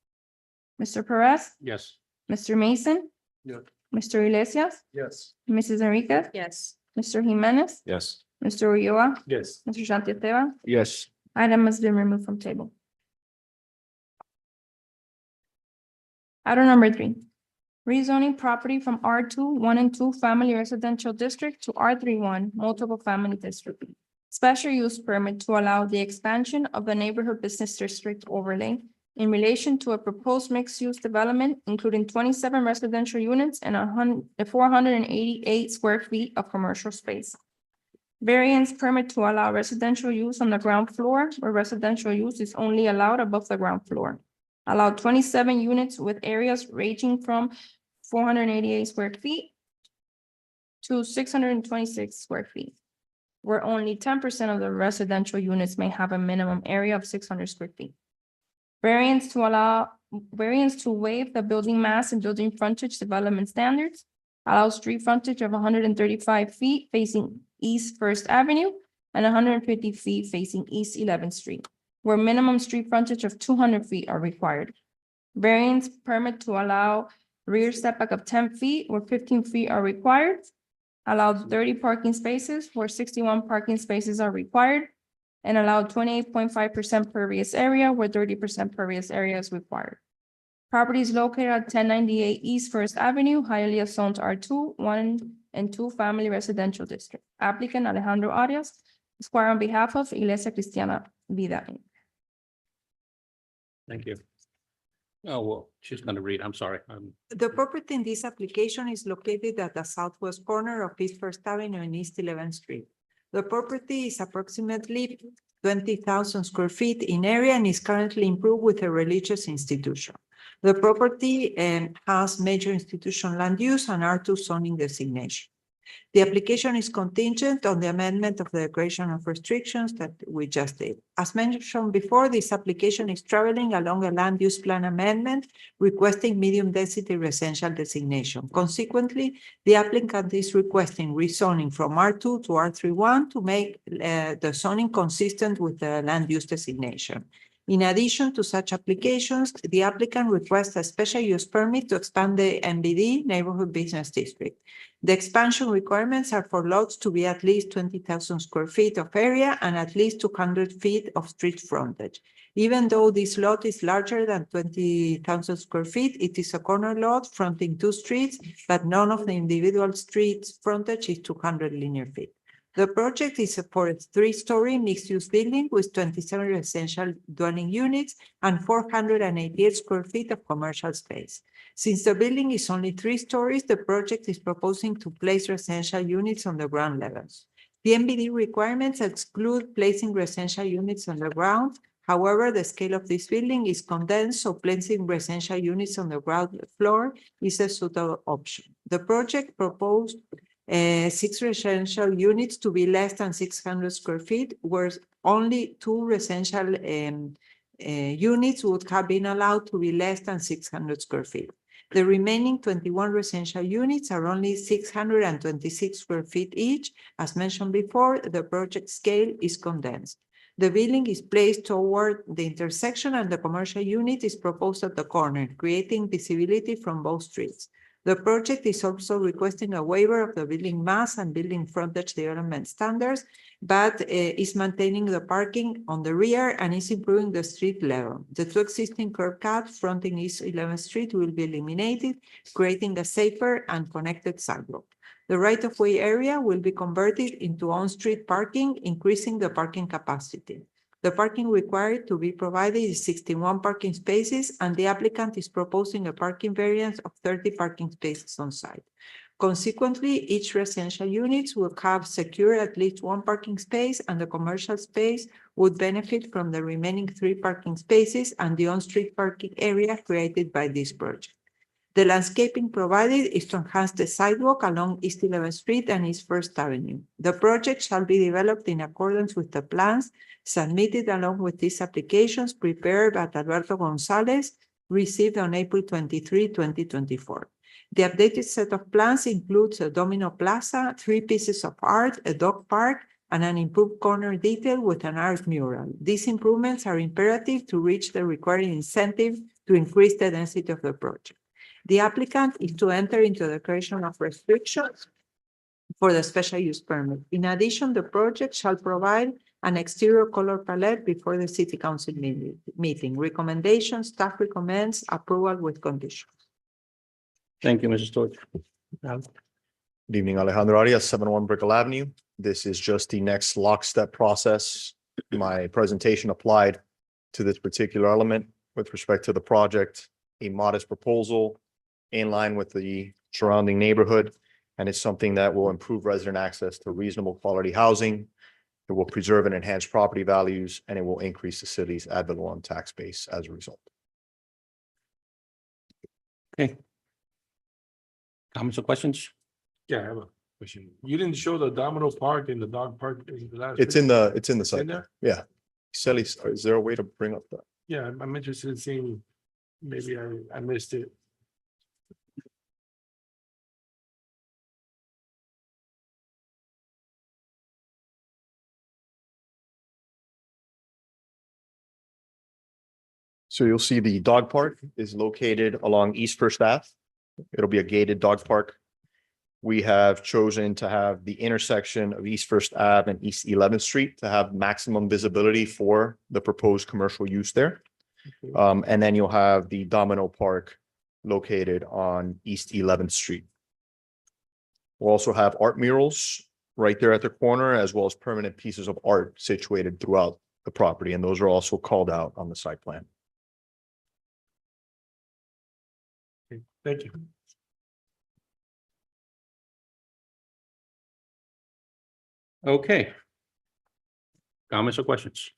[SPEAKER 3] Mr. Perez,
[SPEAKER 1] Yes.
[SPEAKER 3] Mr. Mason.
[SPEAKER 14] Yeah.
[SPEAKER 3] Mr. Iglesias,
[SPEAKER 14] Yes.
[SPEAKER 3] Mrs. Enriquez,
[SPEAKER 6] Yes.
[SPEAKER 3] Mr. Jimenez,
[SPEAKER 11] Yes.
[SPEAKER 3] Mr. Ulloa,
[SPEAKER 13] Yes.
[SPEAKER 3] Mr. Santiesteban.
[SPEAKER 5] Yes.
[SPEAKER 3] Item has been removed from table. Item number 3. Rezoning property from R2, 1 and 2 Family Residential District to R31 Multiple Family District. Special use permit to allow the expansion of the neighborhood business district overlay in relation to a proposed mixed-use development, including 27 residential units and 488 square feet of commercial space. Variance permit to allow residential use on the ground floor where residential use is only allowed above the ground floor. Allow 27 units with areas ranging from 488 square feet to 626 square feet, where only 10% of the residential units may have a minimum area of 600 square feet. Variance to waive the building mass and building frontage development standards. Allow street frontage of 135 feet facing East First Avenue and 150 feet facing East 11th Street, where minimum street frontage of 200 feet are required. Variance permit to allow rear setback of 10 feet where 15 feet are required. Allowed 30 parking spaces where 61 parking spaces are required. And allowed 28.5% pervious area where 30% pervious area is required. Property is located at 1098 East First Avenue, highly zoned R2, 1 and 2 Family Residential District. Applicant Alejandro Arias, Esquire on behalf of Iglesia Cristiana Vida. Inc.
[SPEAKER 1] Thank you. Oh, well, she's gonna read. I'm sorry.
[SPEAKER 4] The property in this application is located at the southwest corner of East First Avenue and East 11th Street. The property is approximately 20,000 square feet in area and is currently improved with a religious institution. The property has major institutional land use and R2 zoning designation. The application is contingent on the amendment of the Declaration of Restrictions that we just did. As mentioned before, this application is traveling along a land use plan amendment requesting medium density residential designation. Consequently, the applicant is requesting rezoning from R2 to R31 to make the zoning consistent with the land use designation. In addition to such applications, the applicant requests a special use permit to expand the NBD Neighborhood Business District. The expansion requirements are for lots to be at least 20,000 square feet of area and at least 200 feet of street frontage. Even though this lot is larger than 20,000 square feet, it is a corner lot fronting 2 streets, but none of the individual streets frontage is 200 linear feet. The project is for a 3-story mixed-use building with 27 residential dwelling units and 488 square feet of commercial space. Since the building is only 3 stories, the project is proposing to place residential units on the ground levels. The NBD requirements exclude placing residential units on the ground. However, the scale of this building is condensed, so placing residential units on the ground floor is a suitable option. The project proposed 6 residential units to be less than 600 square feet, whereas only 2 residential units would have been allowed to be less than 600 square feet. The remaining 21 residential units are only 626 square feet each. As mentioned before, the project scale is condensed. The building is placed toward the intersection and the commercial unit is proposed at the corner, creating visibility from both streets. The project is also requesting a waiver of the building mass and building frontage development standards, but is maintaining the parking on the rear and is improving the street level. The 2 existing curb cuts fronting East 11th Street will be eliminated, creating a safer and connected sidewalk. The right-of-way area will be converted into on-street parking, increasing the parking capacity. The parking required to be provided is 61 parking spaces, and the applicant is proposing a parking variance of 30 parking spaces on site. Consequently, each residential unit will have secured at least 1 parking space, and the commercial space would benefit from the remaining 3 parking spaces and the on-street parking area created by this project. The landscaping provided is to enhance the sidewalk along East 11th Street and East First Avenue. The project shall be developed in accordance with the plans submitted along with these applications prepared by Alberto Gonzalez, received on April 23, 2024. The updated set of plans includes a domino plaza, 3 pieces of art, a dog park, and an improved corner detail with an art mural. These improvements are imperative to reach the required incentive to increase the density of the project. The applicant is to enter into the declaration of restrictions for the special use permit. In addition, the project shall provide an exterior color palette before the city council meeting. Recommendation, staff recommends approval with conditions.
[SPEAKER 1] Thank you, Mrs. Torch.
[SPEAKER 5] Good evening, Alejandro Arias, 71 Brickell Avenue. This is just the next lockstep process. My presentation applied to this particular element with respect to the project, a modest proposal in line with the surrounding neighborhood, and it's something that will improve resident access to reasonable quality housing. It will preserve and enhance property values, and it will increase the city's ad valorem tax base as a result.
[SPEAKER 1] Okay. Comments or questions?
[SPEAKER 13] Yeah, I have a question. You didn't show the domino park and the dog park in the last.
[SPEAKER 5] It's in the site.
[SPEAKER 13] In there?
[SPEAKER 5] Yeah. Sally, is there a way to bring up that?
[SPEAKER 13] Yeah, I'm interested in seeing, maybe I missed it.
[SPEAKER 5] So you'll see the dog park is located along East First Ave. It'll be a gated dog park. We have chosen to have the intersection of East First Ave and East 11th Street to have maximum visibility for the proposed commercial use there. And then you'll have the Domino Park located on East 11th Street. We'll also have art murals right there at the corner, as well as permanent pieces of art situated throughout the property, and those are also called out on the site plan.
[SPEAKER 13] Thank you.
[SPEAKER 1] Okay. Comments or questions?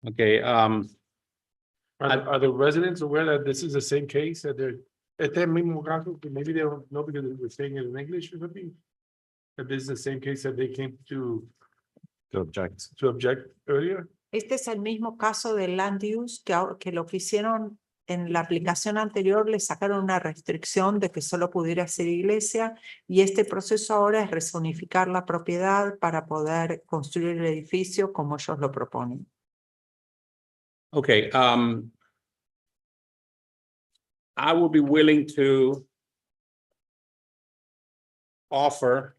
[SPEAKER 1] Okay,
[SPEAKER 13] Are the residents aware that this is the same case that they're, este mismo caso, que maybe they don't know because we're saying it in English or something? That this is the same case that they came to object earlier?
[SPEAKER 4] Este es el mismo caso del land use que lo que hicieron en la aplicación anterior, le sacaron una restricción de que solo pudiera ser iglesia y este proceso ahora es rezonificar la propiedad para poder construir el edificio como ellos lo proponen.
[SPEAKER 1] okay, I will be willing to offer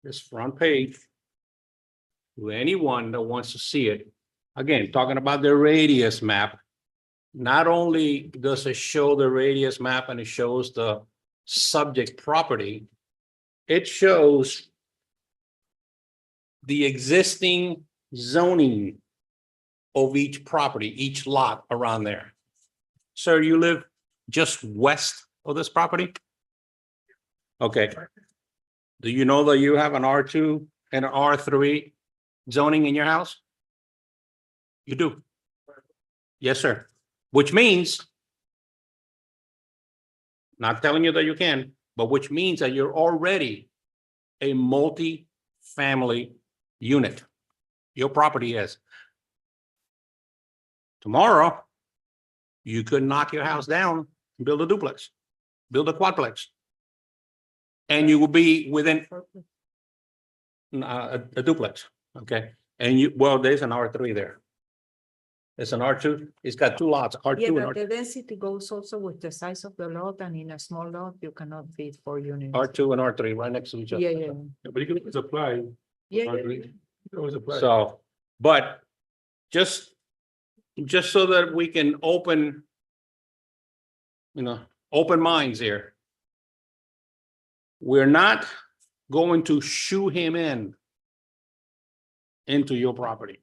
[SPEAKER 1] this front page to anyone that wants to see it. Again, talking about the radius map. Not only does it show the radius map and it shows the subject property, it shows the existing zoning of each property, each lot around there. Sir, you live just west of this property? Okay. Do you know that you have an R2 and an R3 zoning in your house? You do? Yes, sir. Which means, not telling you that you can, but which means that you're already a multi-family unit. Your property is. Tomorrow, you could knock your house down, and build a duplex, build a quadplex. And you will be within a duplex, okay? And you, well, there's an R3 there. It's an R2, it's got two lots, R2
[SPEAKER 4] Yeah,
[SPEAKER 1] and
[SPEAKER 4] but
[SPEAKER 1] R2.
[SPEAKER 4] the density goes also with the size of the lot, and in a small lot, you cannot fit 4 units.
[SPEAKER 1] R2 and R3 right next to each other.
[SPEAKER 4] Yeah, yeah.
[SPEAKER 13] Yeah, but you can always apply.
[SPEAKER 4] Yeah, yeah,
[SPEAKER 13] Agree.
[SPEAKER 4] yeah.
[SPEAKER 13] You can always apply.
[SPEAKER 1] So, but just so that we can open, open minds here. We're not going to shoo him into your property.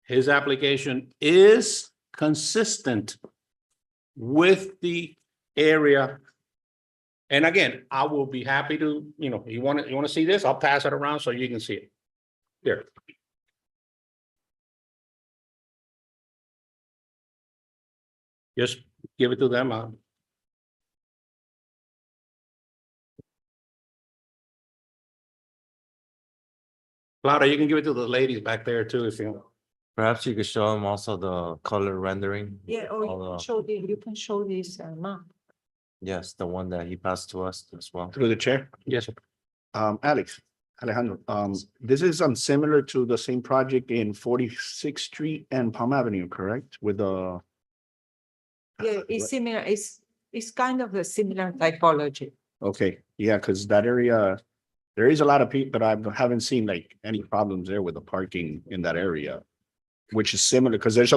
[SPEAKER 1] His application is consistent with the area. And again, I will be happy to, you want to see this? I'll pass it around so you can see it. Here. Just give it to them. Clara, you can give it to the ladies back there too, if you.
[SPEAKER 11] Perhaps you could show them also the color rendering.
[SPEAKER 4] Yeah, or
[SPEAKER 11] All
[SPEAKER 4] you can show this map.
[SPEAKER 11] Yes, the one that he passed to us as well.
[SPEAKER 2] Through the chair.
[SPEAKER 1] Yes, sir.
[SPEAKER 2] Alejandro, this is similar to the same project in 46th Street and Palm Avenue, correct? With the.
[SPEAKER 4] Yeah, it's similar, it's kind of a similar typology.
[SPEAKER 2] Okay, yeah, because that area, there is a lot of people, but I haven't seen like any problems there with the parking in that area. Which is similar, because there's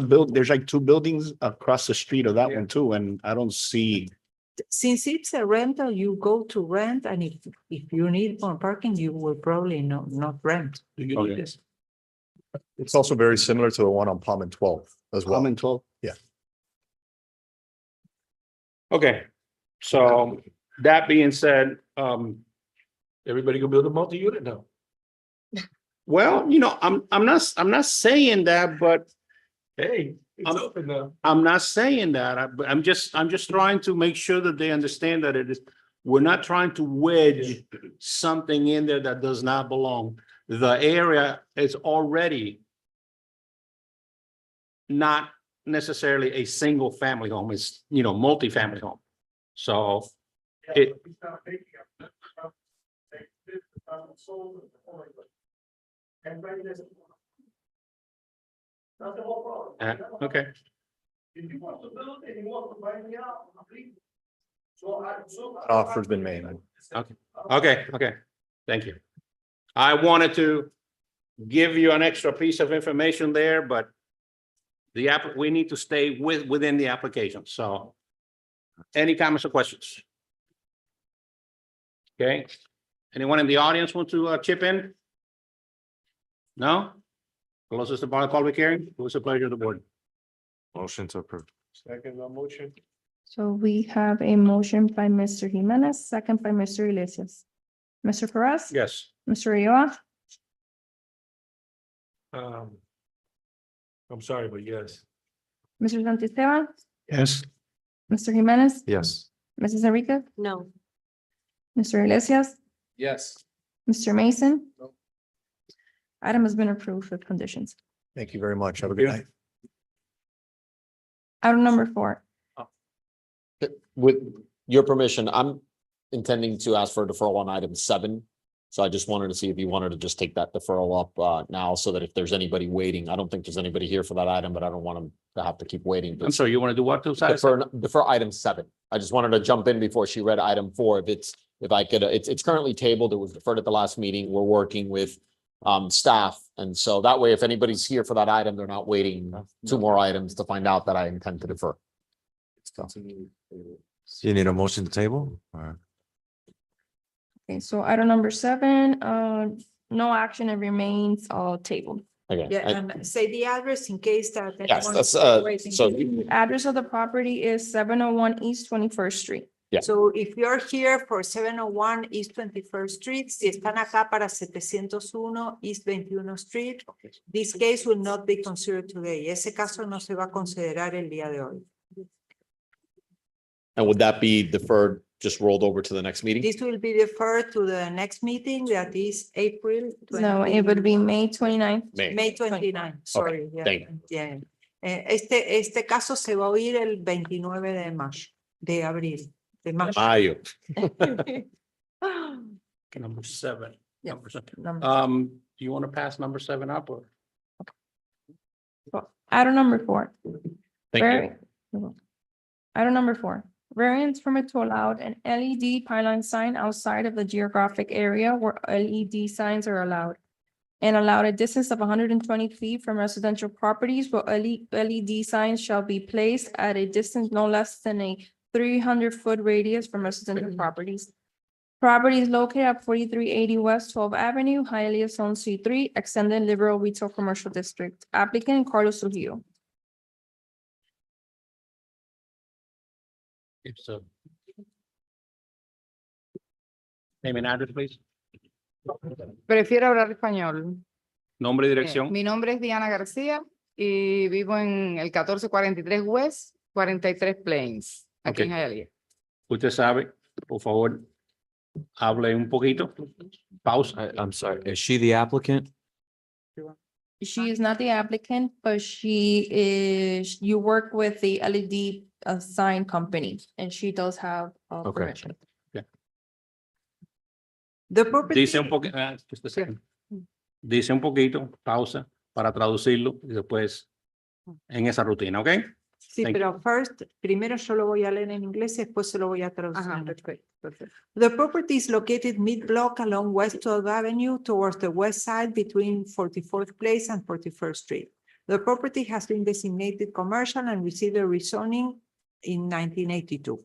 [SPEAKER 2] like 2 buildings across the street of that one too, and I don't see.
[SPEAKER 4] Since it's a rental, you go to rent, and if you need more parking, you will probably not rent.
[SPEAKER 1] Do you
[SPEAKER 2] Okay.
[SPEAKER 1] need this?
[SPEAKER 5] It's also very similar to the one on Palm and 12 as well.
[SPEAKER 2] Palm and 12?
[SPEAKER 1] Okay, so that being said,
[SPEAKER 13] Everybody can build a multi-unit now.
[SPEAKER 1] well, I'm not saying that, but
[SPEAKER 13] Hey, it's
[SPEAKER 1] I'm-
[SPEAKER 13] open now.
[SPEAKER 1] I'm not saying that. I'm just trying to make sure that they understand that we're not trying to wedge something in there that does not belong. The area is already not necessarily a single family home, it's, multi-family home. So it,
[SPEAKER 2] That's the whole problem.
[SPEAKER 1] Okay,
[SPEAKER 2] If you want to build it, you want to buy me out, I'm leaving. So
[SPEAKER 5] An offer's been made.
[SPEAKER 1] okay, thank you. I wanted to give you an extra piece of information there, but we need to stay within the application, so. Any comments or questions? Okay, anyone in the audience want to chip in? No? Closes the public hearing. It was a pleasure of the board.
[SPEAKER 11] Motion to approve.
[SPEAKER 13] Second motion.
[SPEAKER 3] So we have a motion by Mr. Jimenez, second by Mr. Iglesias. Mr. Perez?
[SPEAKER 1] Yes.
[SPEAKER 3] Mr. Ayala?
[SPEAKER 13] I'm sorry, but yes.
[SPEAKER 3] Mr. Santisteban?
[SPEAKER 8] Yes.
[SPEAKER 3] Mr. Jimenez?
[SPEAKER 11] Yes.
[SPEAKER 3] Mrs. Enriquez?
[SPEAKER 6] No.
[SPEAKER 3] Mr. Iglesias?
[SPEAKER 14] Yes.
[SPEAKER 3] Mr. Mason?
[SPEAKER 14] No.
[SPEAKER 3] Item has been approved with conditions.
[SPEAKER 5] Thank you very much. Have a good night.
[SPEAKER 3] Item number 4.
[SPEAKER 15] With your permission, I'm intending to ask for a deferral on item 7. So I just wanted to see if you wanted to just take that deferral up now so that if there's anybody waiting, I don't think there's anybody here for that item, but I don't want them to have to keep waiting.
[SPEAKER 1] I'm sorry, you want to do what to say?
[SPEAKER 15] Defer item 7. I just wanted to jump in before she read item 4. If I could, it's currently tabled. It was deferred at the last meeting. We're working with staff. And so that way, if anybody's here for that item, they're not waiting 2 more items to find out that I intend to defer.
[SPEAKER 11] You need a motion to table? Or-
[SPEAKER 3] Okay, so item number 7, no action, it remains tabled.
[SPEAKER 15] Okay.
[SPEAKER 4] Yeah, and say the address in case that.
[SPEAKER 15] Yes,
[SPEAKER 4] anyone
[SPEAKER 15] that's
[SPEAKER 4] is waiting.
[SPEAKER 15] so
[SPEAKER 3] Address of the property is 701 East 21st Street.
[SPEAKER 15] Yeah.
[SPEAKER 4] So if you're here for 701 East 21st Street, si están acá para 701 East 21 Street, this case will not be considered today. Ese caso no se va a considerar el día de hoy.
[SPEAKER 15] and would that be deferred, just rolled over to the next meeting?
[SPEAKER 4] This will be deferred to the next meeting, that is April.
[SPEAKER 3] No, it would be May 29th.
[SPEAKER 4] May 29, sorry. Yeah,
[SPEAKER 15] thank you.
[SPEAKER 4] yeah. Este caso se va a oír el 29 de mayo, de abril, de mayo.
[SPEAKER 15] Mayo.
[SPEAKER 1] Number 7.
[SPEAKER 3] Yeah.
[SPEAKER 1] Number 7.
[SPEAKER 3] Number-
[SPEAKER 1] Do you want to pass number 7 up or?
[SPEAKER 3] Item number 4.
[SPEAKER 15] Thank you.
[SPEAKER 3] Item number 4, variance permit to allow an LED pylon sign outside of the geographic area where LED signs are allowed. And allowed a distance of 120 feet from residential properties where LED signs shall be placed at a distance no less than a 300-foot radius from residential properties. Property is located at 4380 West 12th Avenue, Hialeah Zone C3, Extended Liberal Retail Commercial District. Applicant Carlos Trujillo.
[SPEAKER 1] If so. Name and address, please.
[SPEAKER 16] Prefiero hablar español.
[SPEAKER 1] Nombre y dirección.
[SPEAKER 16] Mi nombre es Diana García y vivo en el 1443 West, 43 Plains, aquí en
[SPEAKER 1] Ok.
[SPEAKER 16] Hialeah.
[SPEAKER 1] Usted sabe, por favor, hable un poquito. Pausa.
[SPEAKER 17] I'm sorry, is she the applicant?
[SPEAKER 3] She is not the applicant, but you work with the LED sign company, and she does have
[SPEAKER 17] Okay.
[SPEAKER 3] permission.
[SPEAKER 4] The property.
[SPEAKER 1] Dice un poquito, dice un poquito, pausa, para traducirlo y después en esa rutina, ¿ok?
[SPEAKER 4] Sí,
[SPEAKER 1] Thank
[SPEAKER 4] pero primero yo lo voy a leer en inglés y después se lo voy a traducir.
[SPEAKER 16] Ajá, perfecto.
[SPEAKER 4] The property is located mid-block along West 12th Avenue towards the west side between 44th Place and 41st Street. The property has been designated commercial and received a rezoning in 1982.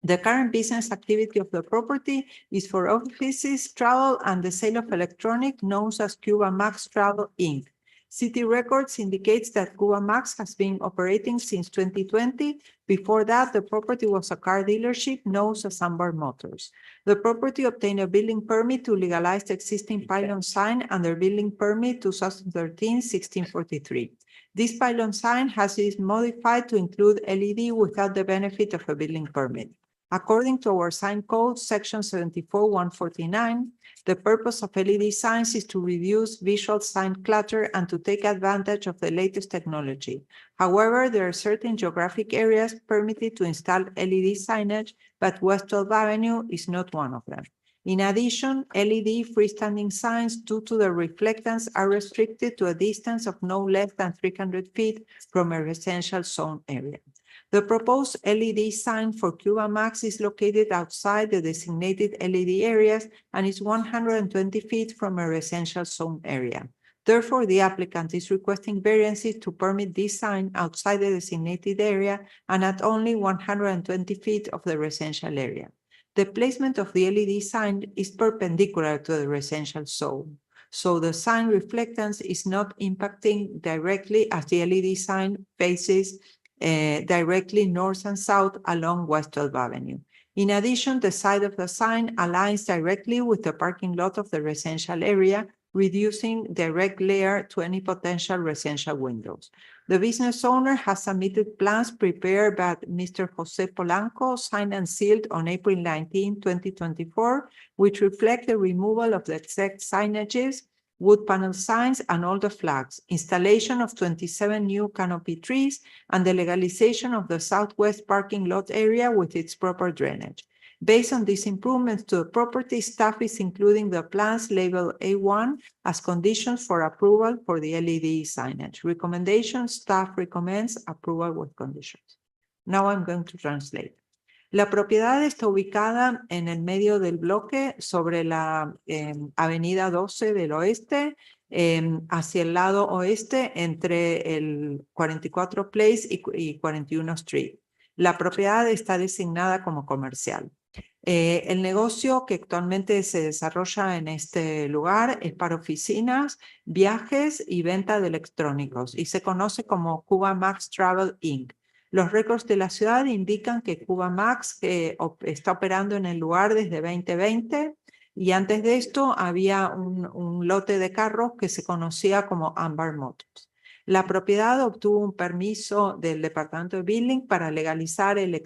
[SPEAKER 4] The current business activity of the property is for offices, travel, and the sale of electronic known as Cuba Max Travel, Inc. City records indicates that Cuba Max has been operating since 2020. Before that, the property was a car dealership known as Ambar Motors. The property obtained a building permit to legalize the existing pylon sign under building permit 2013-1643. This pylon sign has been modified to include LED without the benefit of a building permit. According to our sign code, section 74-149, the purpose of LED signs is to reduce visual sign clutter and to take advantage of the latest technology. However, there are certain geographic areas permitted to install LED signage, but West 12th Avenue is not one of them. In addition, LED freestanding signs due to the reflectance are restricted to a distance of no less than 300 feet from a residential zone area. The proposed LED sign for Cuba Max is located outside the designated LED areas and is 120 feet from a residential zone area. Therefore, the applicant is requesting variances to permit this sign outside the designated area and at only 120 feet of the residential area. The placement of the LED sign is perpendicular to the residential zone, so the sign reflectance is not impacting directly as the LED sign faces directly north and south along West 12th Avenue. In addition, the side of the sign aligns directly with the parking lot of the residential area, reducing direct glare to any potential residential windows. The business owner has submitted plans prepared by Mr. Jose Polanco, signed and sealed on April 19, 2024, which reflect the removal of the exact signages, wood panel signs, and all the flags, installation of 27 new canopy trees, and the legalization of the southwest parking lot area with its proper drainage. Based on these improvements to the property, staff is including the plans labeled A1 as conditions for approval for the LED signage. Recommendation, staff recommends approval with conditions. Now I'm going to translate. La propiedad está ubicada en el medio del bloque sobre la avenida 12 del oeste, hacia el lado oeste entre el 44 Place y 41 Street. La propiedad está designada como comercial. El negocio que actualmente se desarrolla en este lugar es para oficinas, viajes y venta de electrónicos y se conoce como Cuba Max Travel Inc. Los récords de la ciudad indican que Cuba Max está operando en el lugar desde 2020 y antes de esto había un lote de carros que se conocía como Ambar Motors. La propiedad obtuvo un permiso del Departamento de Billing para legalizar el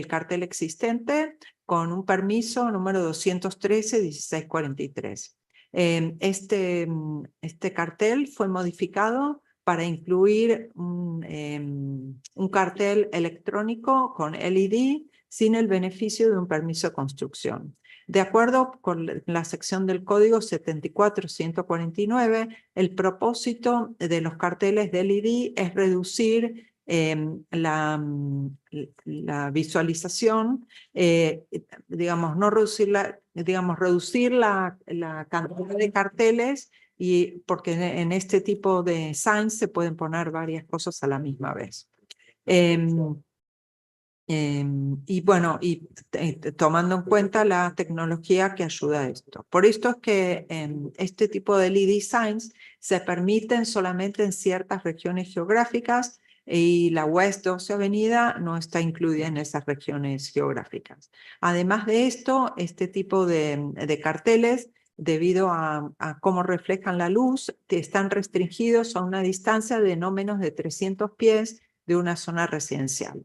[SPEAKER 4] cartel existente con un permiso número 213-1643. Este cartel fue modificado para incluir un cartel electrónico con LED sin el beneficio de un permiso de construcción. De acuerdo con la sección del Código 74-149, el propósito de los carteles de LED es reducir la visualización, digamos, no reducirla, digamos, reducir la cantidad de carteles y porque en este tipo de signs se pueden poner varias cosas a la misma vez. Y bueno, tomando en cuenta la tecnología que ayuda a esto. Por esto es que este tipo de LED signs se permiten solamente en ciertas regiones geográficas y la West 12 Avenida no está incluida en esas regiones geográficas. Además de esto, este tipo de carteles, debido a cómo reflejan la luz, están restringidos a una distancia de no menos de 300 pies de una zona residencial.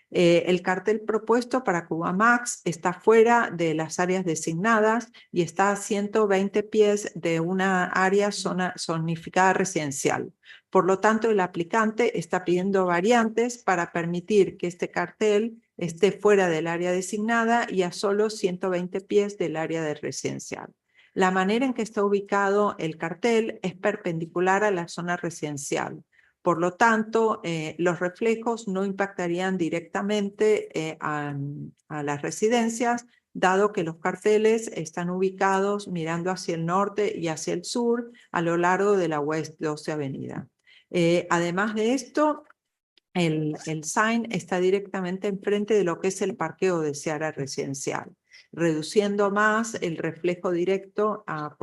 [SPEAKER 4] El cartel propuesto para Cuba Max está fuera de las áreas designadas y está a 120 pies de una área zonificada residencial. Por lo tanto, el aplicante está pidiendo variantes para permitir que este cartel esté fuera del área designada y a solo 120 pies del área de residencial. La manera en que está ubicado el cartel es perpendicular a la zona residencial. Por lo tanto, los reflejos no impactarían directamente a las residencias, dado que los carteles están ubicados mirando hacia el norte y hacia el sur a lo largo de la West 12 Avenida. Además de esto, el sign está directamente enfrente de lo que es el parqueo de esa área residencial, reduciendo más el reflejo directo a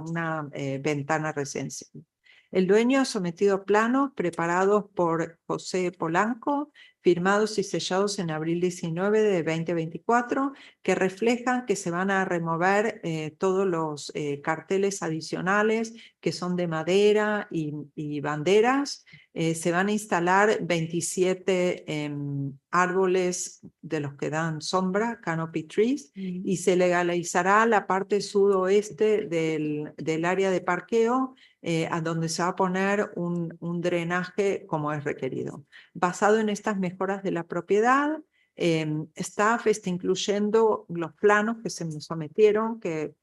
[SPEAKER 4] una ventana residencial. El dueño ha sometido planos preparados por José Polanco, firmados y sellados en abril 19 de 2024, que reflejan que se van a remover todos los carteles adicionales que son de madera y banderas. Se van a instalar 27 árboles de los que dan sombra, canopy trees, y se legalizará la parte sudoeste del área de parqueo, a donde se va a poner un drenaje como es requerido. Basado en estas mejoras de la propiedad, Staff está incluyendo los planos que se me sometieron, que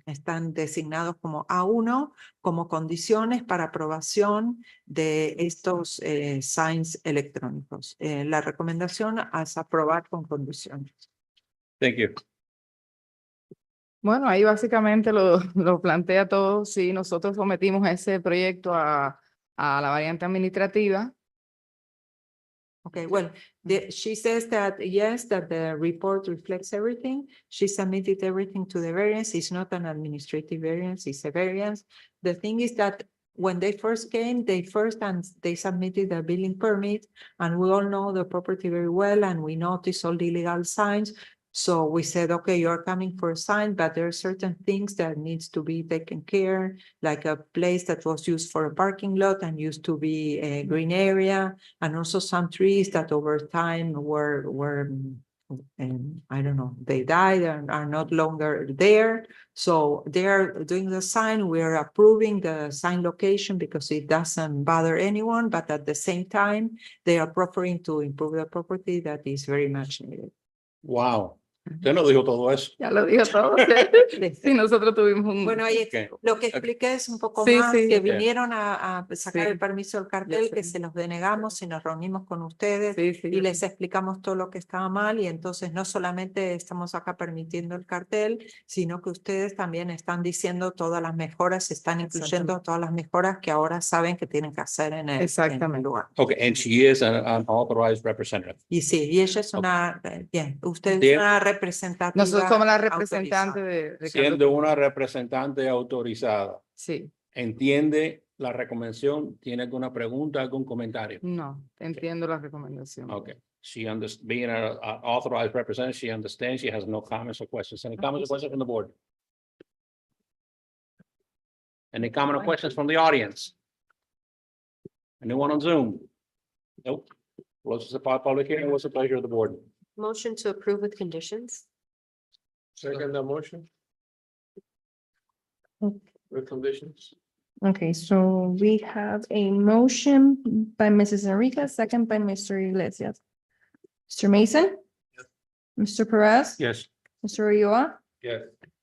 [SPEAKER 4] están designados como A1, como condiciones para aprobación de estos signs electrónicos. La recomendación es aprobar con condiciones.
[SPEAKER 1] Thank you.
[SPEAKER 16] Bueno, ahí básicamente lo plantea todo. Sí, nosotros sometimos ese proyecto a la variante administrativa.
[SPEAKER 4] Okay, well, she says that yes, that the report reflects everything. She submitted everything to the variance. It's not an administrative variance, it's a variance. The thing is that when they first came, they submitted a building permit, and we all know the property very well, and we noticed all the illegal signs. So we said, okay, you're coming for a sign, but there are certain things that needs to be taken care, like a place that was used for a parking lot and used to be a green area, and also some trees that over time were I don't know, they died and are not longer there. So they are doing the sign. We are approving the sign location because it doesn't bother anyone, but at the same time, they are proffering to improve the property that is very much needed.
[SPEAKER 1] Wow. Usted no dijo todo eso.
[SPEAKER 16] Ya lo dijo todo. Sí, nosotros tuvimos un...
[SPEAKER 4] Bueno, ahí
[SPEAKER 1] Okay.
[SPEAKER 4] lo que expliqué es un poco
[SPEAKER 16] Sí,
[SPEAKER 4] más,
[SPEAKER 16] sí.
[SPEAKER 4] que
[SPEAKER 1] Okay.
[SPEAKER 4] vinieron a sacar
[SPEAKER 16] Sí.
[SPEAKER 4] el permiso del cartel,
[SPEAKER 16] Ya
[SPEAKER 4] que
[SPEAKER 16] sé.
[SPEAKER 4] se los denegamos y nos reunimos con ustedes
[SPEAKER 16] Sí, sí,
[SPEAKER 4] y
[SPEAKER 16] yo
[SPEAKER 4] les
[SPEAKER 16] sé.
[SPEAKER 4] explicamos todo lo que estaba mal, y entonces no solamente estamos acá permitiendo el cartel, sino que ustedes también están diciendo todas las mejoras, están incluyendo todas las mejoras que ahora saben que tienen que hacer en el
[SPEAKER 16] Exactamente.
[SPEAKER 4] lugar.
[SPEAKER 1] Okay, and she is an authorized representative.
[SPEAKER 4] Y sí, y ella es una, bien, usted es
[SPEAKER 1] Bien.
[SPEAKER 4] una representativa.
[SPEAKER 16] Nosotros somos la
[SPEAKER 4] autorizada.
[SPEAKER 16] representante de Ricardo.
[SPEAKER 1] Siendo una representante autorizada,
[SPEAKER 16] Sí,
[SPEAKER 1] ¿entiende la recomendación? ¿Tiene alguna pregunta, algún comentario?
[SPEAKER 16] no, entiendo la recomendación.
[SPEAKER 1] Okay. She being an authorized representative, she understands, she has no comments or questions. Any comments or questions from the board? Any comment or questions from the audience? Anyone on Zoom? Nope. Closes the public hearing. What's the pleasure of the board?
[SPEAKER 6] Motion to approve with conditions.
[SPEAKER 13] Second the motion. With conditions.
[SPEAKER 3] Okay, so we have a motion by Mrs. Enriquez, second by Mr. Iglesias. Mr. Mason? Mr. Perez?
[SPEAKER 1] Yes.
[SPEAKER 3] Mr. Ulloa?
[SPEAKER 13] Yes.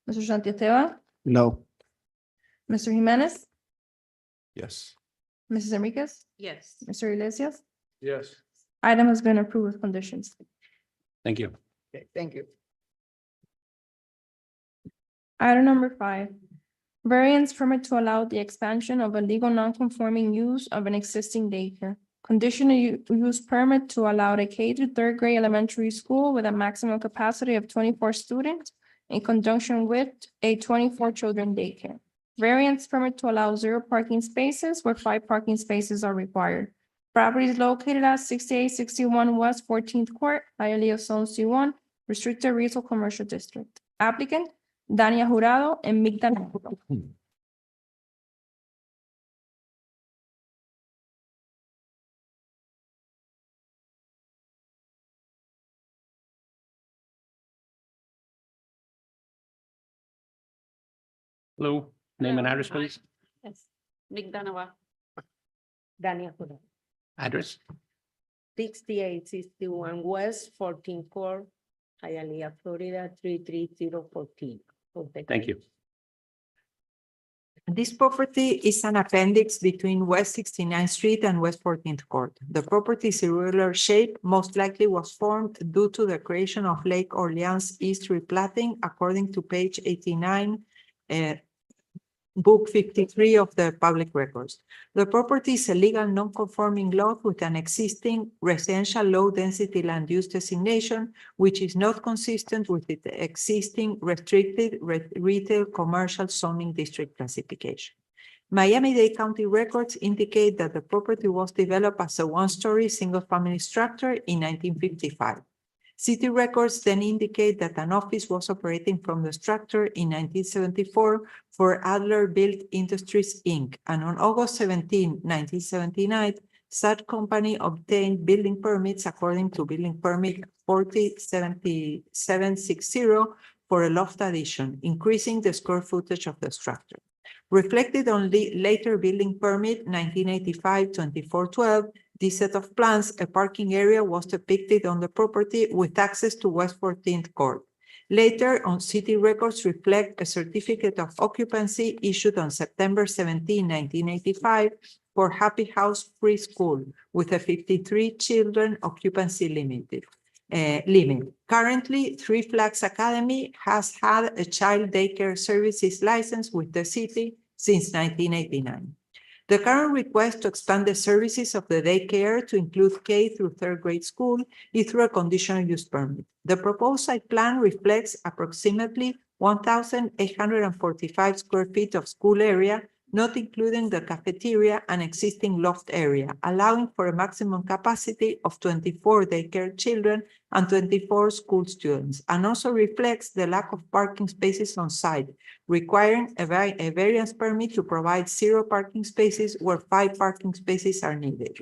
[SPEAKER 3] Mr. Santiesteban?
[SPEAKER 8] No.
[SPEAKER 3] Mr. Jimenez?
[SPEAKER 11] Yes.
[SPEAKER 3] Mrs. Enriquez?
[SPEAKER 6] Yes.
[SPEAKER 3] Mr. Iglesias?
[SPEAKER 13] Yes.
[SPEAKER 3] Item has been approved with conditions.
[SPEAKER 1] Thank you.
[SPEAKER 16] Okay, thank you.
[SPEAKER 3] Item number 5, variance permit to allow the expansion of a legal non-conforming use of an existing daycare. Conditional use permit to allow a K through 3rd grade elementary school with a maximum capacity of 24 students in conjunction with a 24 children daycare. Variance permit to allow 0 parking spaces where 5 parking spaces are required. Property is located at 6861 West 14th Court, Hialeah Zone C1, Restricted Retail Commercial District. Applicant, Dania Jurado and Migdal Jurado.
[SPEAKER 1] Lou, name and address, please.
[SPEAKER 10] Yes. Migdanawa. Dania Jurado.
[SPEAKER 1] Address.
[SPEAKER 10] 6861 West 14th Court, Hialeah, Florida 33014.
[SPEAKER 1] Thank you.
[SPEAKER 4] This property is an appendix between West 69th Street and West 14th Court. The property is irregular shape, most likely was formed due to the creation of Lake Orleans East replatting, according to page 89, Book 53 of the public records. The property is a legal non-conforming lot with an existing residential low-density land use designation, which is not consistent with the existing restricted retail commercial zoning district classification. Miami-Dade County records indicate that the property was developed as a one-story single-family structure in 1955. City records then indicate that an office was operating from the structure in 1974 for Adler Built Industries, Inc. And on August 17, 1979, such company obtained building permits according to building permit 407760 for a loft addition, increasing the square footage of the structure. Reflected on the later building permit 1985-2412, this set of plans, a parking area was depicted on the property with access to West 14th Court. Later on, city records reflect a certificate of occupancy issued on September 17, 1985 for Happy House Preschool with a 53 children occupancy limit. Currently, Three Flags Academy has had a child daycare services license with the city since 1989. The current request to expand the services of the daycare to include K through third grade school is through a conditional use permit. The proposed site plan reflects approximately 1,845 square feet of school area, not including the cafeteria and existing loft area, allowing for a maximum capacity of 24 daycare children and 24 school students, and also reflects the lack of parking spaces on site, requiring a variance permit to provide 0 parking spaces where 5 parking spaces are needed.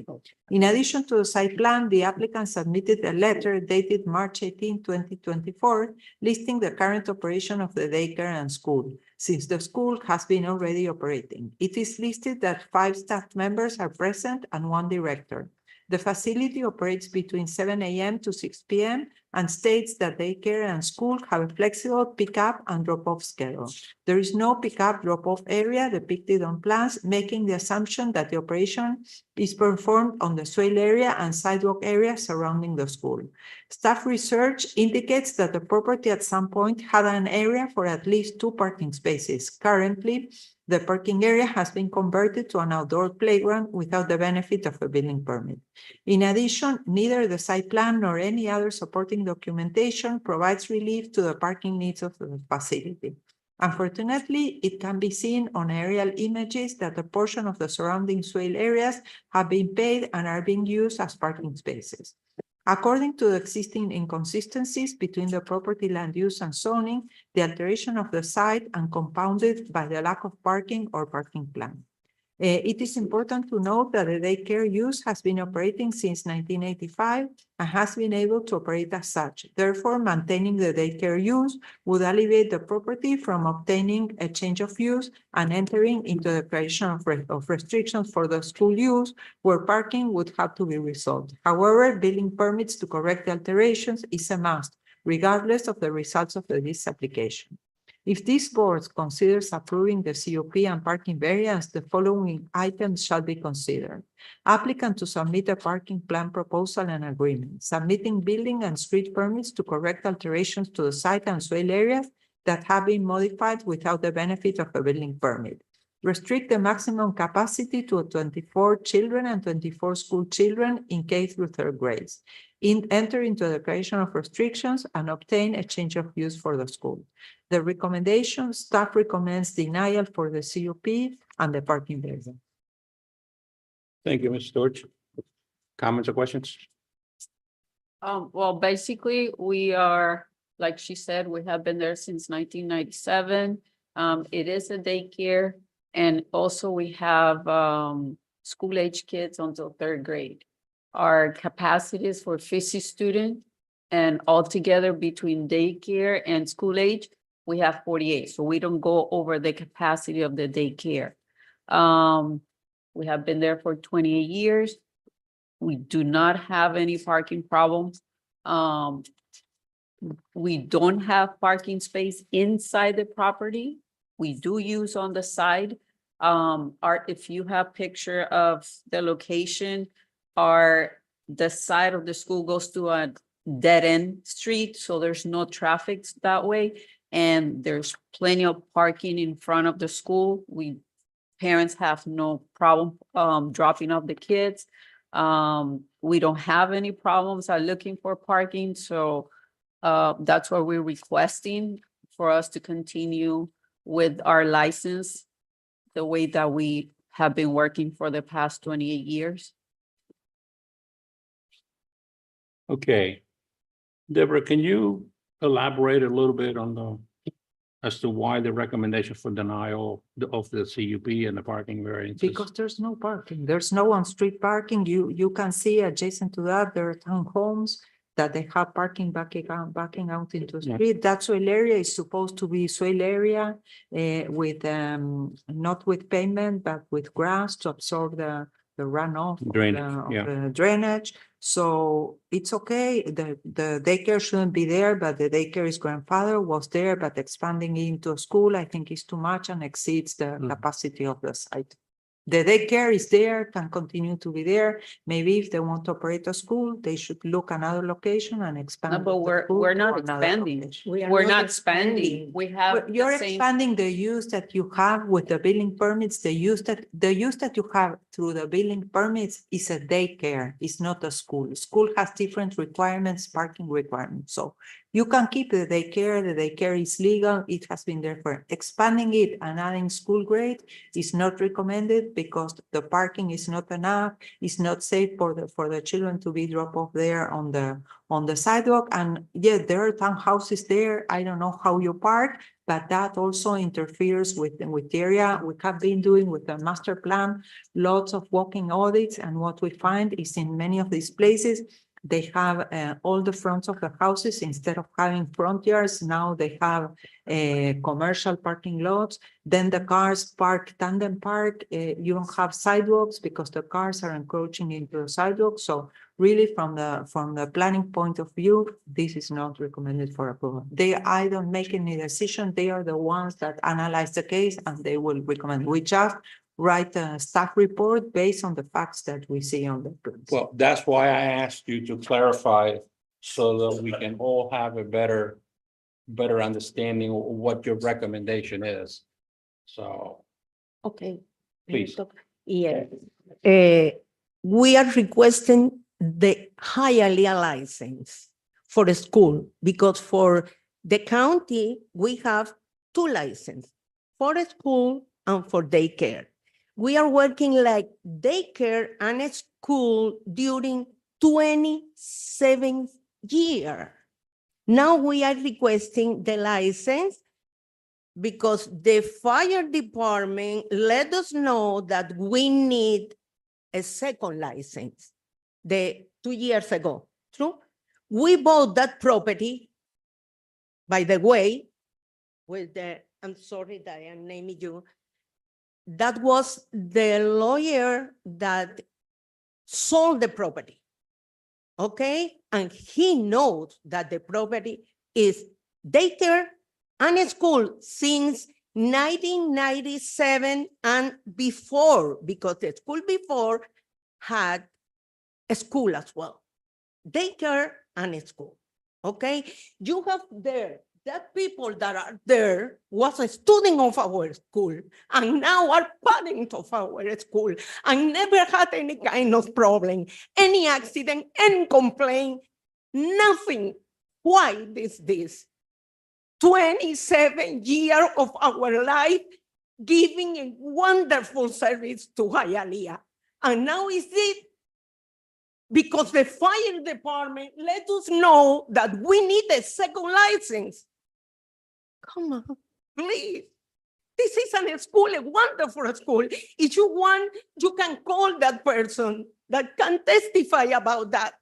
[SPEAKER 4] In addition to the site plan, the applicant submitted a letter dated March 18, 2024, listing the current operation of the daycare and school, since the school has been already operating. It is listed that 5 staff members are present and 1 director. The facility operates between 7 a.m. to 6 p.m. and states that daycare and school have a flexible pick-up and drop-off schedule. There is no pick-up drop-off area depicted on plans, making the assumption that the operation is performed on the swale area and sidewalk area surrounding the school. Staff research indicates that the property at some point had an area for at least 2 parking spaces. Currently, the parking area has been converted to an outdoor playground without the benefit of a building permit. In addition, neither the site plan nor any other supporting documentation provides relief to the parking needs of the facility. Unfortunately, it can be seen on aerial images that a portion of the surrounding swale areas have been paid and are being used as parking spaces. According to the existing inconsistencies between the property land use and zoning, the alteration of the site and compounded by the lack of parking or parking plan. It is important to note that the daycare use has been operating since 1985 and has been able to operate as such. Therefore, maintaining the daycare use would alleviate the property from obtaining a change of use and entering into the creation of restrictions for the school use, where parking would have to be resolved. However, building permits to correct the alterations is a must, regardless of the results of this application. If this board considers approving the COP and parking variance, the following items shall be considered. Applicant to submit a parking plan proposal and agreement, submitting building and street permits to correct alterations to the site and swale areas that have been modified without the benefit of a building permit. Restrict the maximum capacity to 24 children and 24 school children in K through third grades. Enter into the creation of restrictions and obtain a change of use for the school. The recommendation, staff recommends denial for the COP and the parking variance.
[SPEAKER 1] Thank you, Ms. Storch. Comments or questions?
[SPEAKER 16] Well, basically, we are, like she said, we have been there since 1997. It is a daycare, and also we have school-age kids until third grade. Our capacity is for 50 students, and altogether between daycare and school age, we have 48. So we don't go over the capacity of the daycare. We have been there for 28 years. We do not have any parking problems. We don't have parking space inside the property. We do use on the side. Art, if you have picture of the location, the side of the school goes to a dead-end street, so there's no traffic that way, and there's plenty of parking in front of the school. Parents have no problem dropping off the kids. We don't have any problems looking for parking, so that's what we're requesting, for us to continue with our license the way that we have been working for the past 28 years.
[SPEAKER 1] Okay. Deborah, can you elaborate a little bit on as to why the recommendation for denial of the CUP and the parking variances?
[SPEAKER 4] Because there's no parking. There's no on-street parking. You can see adjacent to that, there are townhomes that they have parking backing out into the street. That swale area is supposed to be swale area with not with pavement, but with grass to absorb the runoff. of
[SPEAKER 1] Drainage,
[SPEAKER 4] of
[SPEAKER 1] yeah.
[SPEAKER 4] the drainage. So it's okay. The daycare shouldn't be there, but the daycare's grandfather was there, but expanding into a school, I think is too much and exceeds the capacity of the site. The daycare is there, can continue to be there. Maybe if they want to operate a school, they should look another location and expand.
[SPEAKER 16] No, but
[SPEAKER 4] the
[SPEAKER 16] we're
[SPEAKER 4] school
[SPEAKER 16] not
[SPEAKER 4] to another
[SPEAKER 16] expanding.
[SPEAKER 4] location.
[SPEAKER 16] We're not expanding. We have
[SPEAKER 4] But you're
[SPEAKER 16] the same.
[SPEAKER 4] expanding the use that you have with the building permits, the use that you have through the building permits is a daycare, it's not a school. School has different requirements, parking requirements, so you can keep the daycare is legal, it has been there for expanding it and adding school grade is not recommended because the parking is not enough, it's not safe for the children to be dropped off there on the sidewalk. And yeah, there are townhouses there. I don't know how you park, but that also interferes with the area. We have been doing with the master plan, lots of walking audits. And what we find is in many of these places, they have all the fronts of the houses, instead of having front yards, now they have commercial parking lots. Then the cars park tandem park. You don't have sidewalks because the cars are encroaching into the sidewalk. So really from the planning point of view, this is not recommended for approval. I don't make any decision. They are the ones that analyze the case and they will recommend. We just write a staff report based on the facts that we see on the plans.
[SPEAKER 1] Well, that's why I asked you to clarify so that we can all have a better understanding of what your recommendation is. So,
[SPEAKER 18] Okay.
[SPEAKER 1] please.
[SPEAKER 18] Yeah. We are requesting the Hialeah license for the school because for the county, we have 2 licenses for the school and for daycare. We are working like daycare and a school during 27 years. Now we are requesting the license because the fire department let us know that we need a second license 2 years ago. True? We bought that property, by the way, I'm sorry that I am naming you. That was the lawyer that sold the property. Okay? And he knows that the property is daycare and a school since 1997 and before, because the school before had a school as well. Daycare and a school. Okay? You have there that people that are there was a student of our school and now are parents of our school and never had any kind of problem, any accident, any complaint, nothing. Why this? 27 years of our life giving a wonderful service to Hialeah. And now is it because the fire department let us know that we need a second license. Come on, please. This is a school, a wonderful school. If you want, you can call that person that can testify about that.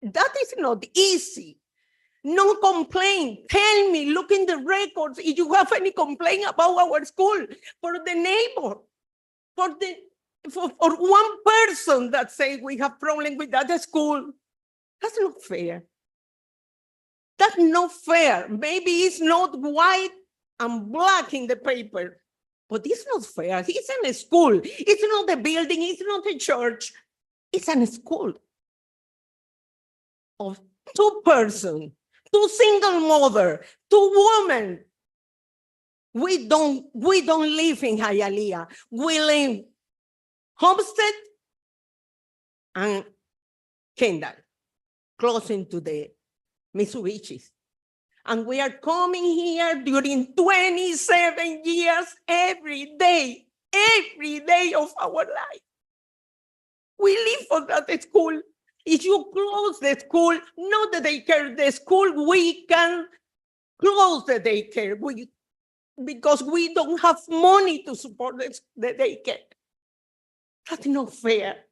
[SPEAKER 18] That is not easy. No complaint. Tell me, look in the records if you have any complaint about our school for the neighbor, for one person that says we have problem with that school. That's not fair. That's not fair. Maybe it's not white and black in the paper, but it's not fair. It's in a school. It's not a building. It's not a church. It's in a school of 2 persons, 2 single mother, 2 women. We don't live in Hialeah. We live Homestead and Kendall, closing to the Mitsubishis. And we are coming here during 27 years every day of our life. We live for that school. If you close the school, not the daycare, the school, we can close the daycare because we don't have money to support the daycare. That's not fair.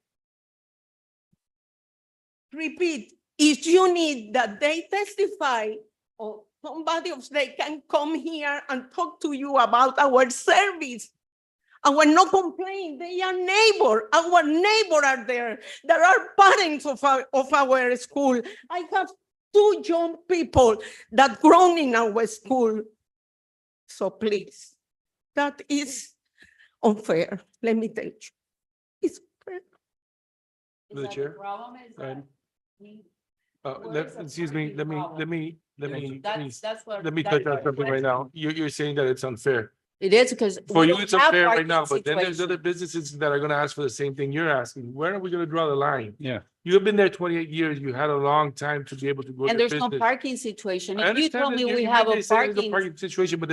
[SPEAKER 18] Repeat, if you need that they testify or somebody else, they can come here and talk to you about our service. Our no complaint, they are neighbor, our neighbor are there. There are parents of our school. I have 2 young people that grown in our school. So please, that is unfair, let me tell you. It's unfair.
[SPEAKER 13] Through the chair.
[SPEAKER 16] Problem is
[SPEAKER 13] Go ahead.
[SPEAKER 16] that
[SPEAKER 13] Excuse me, let me,
[SPEAKER 16] that's what.
[SPEAKER 13] let me touch on something right now. You're saying that it's unfair.
[SPEAKER 16] It is because.
[SPEAKER 13] For
[SPEAKER 16] we
[SPEAKER 13] you,
[SPEAKER 16] don't
[SPEAKER 13] it's
[SPEAKER 16] have
[SPEAKER 13] unfair right
[SPEAKER 16] parking
[SPEAKER 13] now, but then there's
[SPEAKER 16] situation.
[SPEAKER 13] other businesses that are gonna ask for the same thing you're asking. Where are we gonna draw the line?
[SPEAKER 1] Yeah.
[SPEAKER 13] You have been there 28 years. You had a long time to be able to go.
[SPEAKER 16] And
[SPEAKER 13] to
[SPEAKER 16] there's no
[SPEAKER 13] business.
[SPEAKER 16] parking situation.
[SPEAKER 13] I
[SPEAKER 16] If you
[SPEAKER 13] understand
[SPEAKER 16] told
[SPEAKER 13] that
[SPEAKER 16] me
[SPEAKER 13] you
[SPEAKER 16] we
[SPEAKER 13] might
[SPEAKER 16] have
[SPEAKER 13] be
[SPEAKER 16] a
[SPEAKER 13] saying there's
[SPEAKER 16] parking,
[SPEAKER 13] situation, but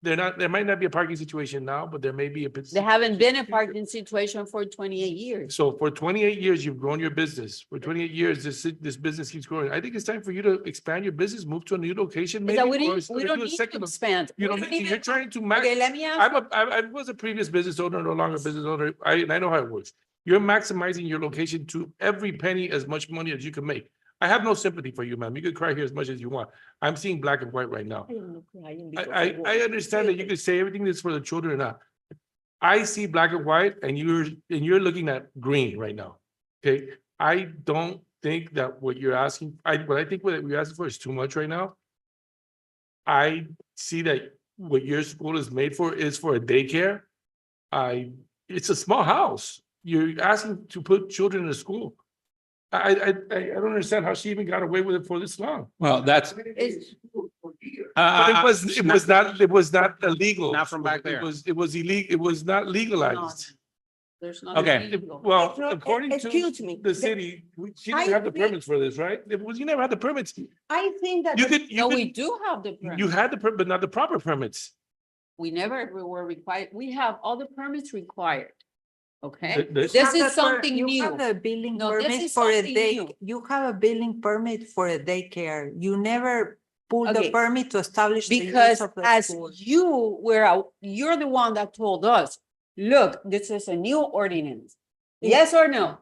[SPEAKER 13] they're not, there might not be a parking situation now, but there may be a.
[SPEAKER 16] there haven't been a parking situation for 28 years.
[SPEAKER 13] So for 28 years, you've grown your business. For 28 years, this business keeps growing. I think it's time for you to expand your business, move to a new location,
[SPEAKER 16] Is
[SPEAKER 13] maybe.
[SPEAKER 16] that we
[SPEAKER 13] or
[SPEAKER 16] don't, we
[SPEAKER 13] do
[SPEAKER 16] don't
[SPEAKER 13] a
[SPEAKER 16] need to
[SPEAKER 13] second-
[SPEAKER 16] expand.
[SPEAKER 13] You
[SPEAKER 16] We
[SPEAKER 13] don't,
[SPEAKER 16] don't
[SPEAKER 13] need to- you're
[SPEAKER 16] even-
[SPEAKER 13] trying to max.
[SPEAKER 16] Okay, let me ask.
[SPEAKER 13] I was a previous business owner, no longer a business owner. And I know how it works. You're maximizing your location to every penny as much money as you can make. I have no sympathy for you, ma'am. You could cry here as much as you want. I'm seeing black and white right now.
[SPEAKER 18] I am not crying because
[SPEAKER 13] I understand that you could say everything is for the children or not. I see black and white and you're looking at green right now. Okay, I don't think that what you're asking, what I think what you're asking for is too much right now. I see that what your school is made for is for a daycare. It's a small house. You're asking to put children in a school. I don't understand how she even got away with it for this long.
[SPEAKER 1] Well, that's.
[SPEAKER 16] It's-
[SPEAKER 13] But it was not illegal.
[SPEAKER 1] Not from back there.
[SPEAKER 13] It was illegal, it was not legalized.
[SPEAKER 16] There's not.
[SPEAKER 1] Okay.
[SPEAKER 13] Well,
[SPEAKER 18] It's not-
[SPEAKER 13] according
[SPEAKER 18] excuse
[SPEAKER 13] to
[SPEAKER 18] me,
[SPEAKER 13] the
[SPEAKER 18] the-
[SPEAKER 13] city, she didn't
[SPEAKER 18] I
[SPEAKER 13] have the
[SPEAKER 18] think-
[SPEAKER 13] permits for this, right? You never had the permits.
[SPEAKER 18] I think that.
[SPEAKER 13] You
[SPEAKER 18] the-
[SPEAKER 13] could,
[SPEAKER 16] No, we
[SPEAKER 13] you
[SPEAKER 16] do have the
[SPEAKER 13] could,
[SPEAKER 16] permit.
[SPEAKER 13] you had the permit, but not the proper permits.
[SPEAKER 16] We never were required. We have all the permits required. Okay,
[SPEAKER 13] This-
[SPEAKER 16] this
[SPEAKER 4] You
[SPEAKER 16] is
[SPEAKER 4] have
[SPEAKER 16] something
[SPEAKER 4] You have
[SPEAKER 16] new.
[SPEAKER 4] a building
[SPEAKER 16] No, this
[SPEAKER 4] permit
[SPEAKER 16] is
[SPEAKER 4] for a
[SPEAKER 16] something
[SPEAKER 4] day,
[SPEAKER 16] new.
[SPEAKER 4] you have a building permit for a daycare. You never pull the
[SPEAKER 16] Okay.
[SPEAKER 4] permit to establish the use
[SPEAKER 16] Because
[SPEAKER 4] of the
[SPEAKER 16] as
[SPEAKER 4] school.
[SPEAKER 16] you're the one that told us, look, this is a new ordinance.
[SPEAKER 4] Yeah.
[SPEAKER 16] Yes or no?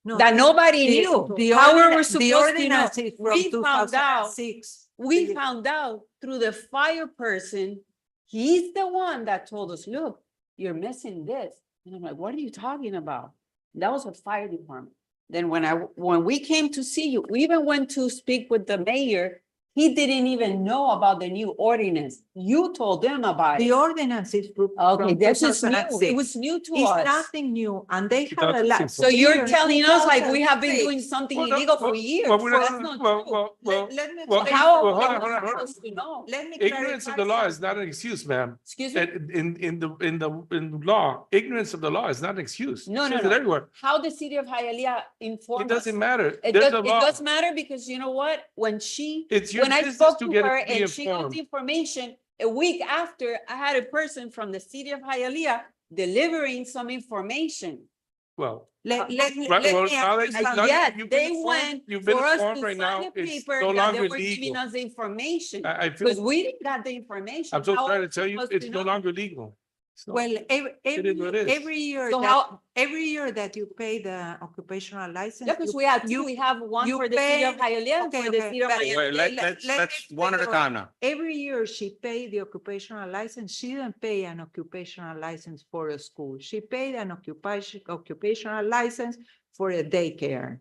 [SPEAKER 4] No,
[SPEAKER 16] That nobody
[SPEAKER 4] the-
[SPEAKER 16] knew.
[SPEAKER 4] the
[SPEAKER 16] How we
[SPEAKER 4] ordina-
[SPEAKER 16] were
[SPEAKER 4] the
[SPEAKER 16] supposed to know.
[SPEAKER 4] ordinance is from
[SPEAKER 16] We found out,
[SPEAKER 4] 2006.
[SPEAKER 16] we found out through the fire person, he's the one that told us, look, you're missing this. And I'm like, what are you talking about? That was a fire department. Then when we came to see you, we even went to speak with the mayor. He didn't even know about the new ordinance. You told them about
[SPEAKER 4] The
[SPEAKER 16] it.
[SPEAKER 4] ordinance is
[SPEAKER 16] Okay,
[SPEAKER 4] from
[SPEAKER 16] this is new.
[SPEAKER 4] 2006.
[SPEAKER 16] It was new to
[SPEAKER 4] It's
[SPEAKER 16] us.
[SPEAKER 4] nothing new, and they have a
[SPEAKER 13] 2006.
[SPEAKER 4] lot.
[SPEAKER 16] So you're
[SPEAKER 4] Here,
[SPEAKER 16] telling us like we have been
[SPEAKER 4] 2006.
[SPEAKER 16] doing something
[SPEAKER 13] Well, no,
[SPEAKER 16] illegal for
[SPEAKER 13] well,
[SPEAKER 16] years.
[SPEAKER 13] well, we're not-
[SPEAKER 16] That's not
[SPEAKER 13] well,
[SPEAKER 16] true.
[SPEAKER 13] well, well,
[SPEAKER 4] Let me
[SPEAKER 13] well,
[SPEAKER 4] explain.
[SPEAKER 16] How
[SPEAKER 13] well,
[SPEAKER 16] are
[SPEAKER 13] hold
[SPEAKER 16] we
[SPEAKER 13] on, hold on, hold on.
[SPEAKER 16] supposed to know?
[SPEAKER 4] Let me
[SPEAKER 13] Ignorance of the law is
[SPEAKER 4] clarify
[SPEAKER 13] not an excuse, ma'am.
[SPEAKER 16] Excuse me?
[SPEAKER 13] In the law, ignorance of the law is not an excuse.
[SPEAKER 16] No,
[SPEAKER 13] It
[SPEAKER 16] no,
[SPEAKER 13] says it
[SPEAKER 16] no.
[SPEAKER 13] everywhere.
[SPEAKER 16] How the city of Hialeah informed
[SPEAKER 13] It
[SPEAKER 16] us.
[SPEAKER 13] doesn't matter.
[SPEAKER 16] It
[SPEAKER 13] There's
[SPEAKER 16] does,
[SPEAKER 13] a
[SPEAKER 16] it
[SPEAKER 13] law.
[SPEAKER 16] does matter because you know what?
[SPEAKER 13] It's your
[SPEAKER 16] When I
[SPEAKER 13] business
[SPEAKER 16] spoke
[SPEAKER 13] to
[SPEAKER 16] to
[SPEAKER 13] get
[SPEAKER 16] her
[SPEAKER 13] it, be
[SPEAKER 16] and she got
[SPEAKER 13] informed.
[SPEAKER 16] the information, a week after, I had a person from the city of Hialeah delivering some information.
[SPEAKER 13] Well,
[SPEAKER 4] Let me
[SPEAKER 13] right, well,
[SPEAKER 4] ask
[SPEAKER 13] now
[SPEAKER 4] you
[SPEAKER 13] that
[SPEAKER 4] something.
[SPEAKER 16] And
[SPEAKER 13] now
[SPEAKER 16] yet
[SPEAKER 13] you've been
[SPEAKER 16] they
[SPEAKER 13] informed-
[SPEAKER 16] went
[SPEAKER 13] you've been
[SPEAKER 16] for us
[SPEAKER 13] informed
[SPEAKER 16] to
[SPEAKER 13] right now,
[SPEAKER 16] sign a
[SPEAKER 13] it's
[SPEAKER 16] paper
[SPEAKER 13] no
[SPEAKER 16] that they
[SPEAKER 13] longer
[SPEAKER 16] were giving
[SPEAKER 13] legal.
[SPEAKER 16] us the information.
[SPEAKER 13] I feel,
[SPEAKER 16] Because we didn't got the information.
[SPEAKER 13] I'm so
[SPEAKER 16] How
[SPEAKER 13] trying
[SPEAKER 16] are
[SPEAKER 13] to tell
[SPEAKER 16] we
[SPEAKER 13] you,
[SPEAKER 16] supposed
[SPEAKER 13] it's
[SPEAKER 16] to
[SPEAKER 13] no
[SPEAKER 16] know?
[SPEAKER 13] longer legal. It's not-
[SPEAKER 4] Well,
[SPEAKER 13] It is what it is.
[SPEAKER 4] every year
[SPEAKER 16] So
[SPEAKER 4] that,
[SPEAKER 16] how,
[SPEAKER 4] every year that you pay the occupational license.
[SPEAKER 16] yeah, because
[SPEAKER 4] you-
[SPEAKER 16] we had two,
[SPEAKER 4] you-
[SPEAKER 16] we have one
[SPEAKER 4] you
[SPEAKER 16] for the city of
[SPEAKER 4] pay-
[SPEAKER 16] Hialeah and
[SPEAKER 4] okay,
[SPEAKER 16] for the
[SPEAKER 4] okay,
[SPEAKER 16] city of
[SPEAKER 4] but-
[SPEAKER 16] Miami.
[SPEAKER 1] Wait,
[SPEAKER 4] let-
[SPEAKER 1] let's
[SPEAKER 4] let me
[SPEAKER 1] one at a
[SPEAKER 4] explain.
[SPEAKER 1] time now.
[SPEAKER 4] Every year she paid the occupational license. She didn't pay an occupational license for a school. She paid an occupational license for a daycare.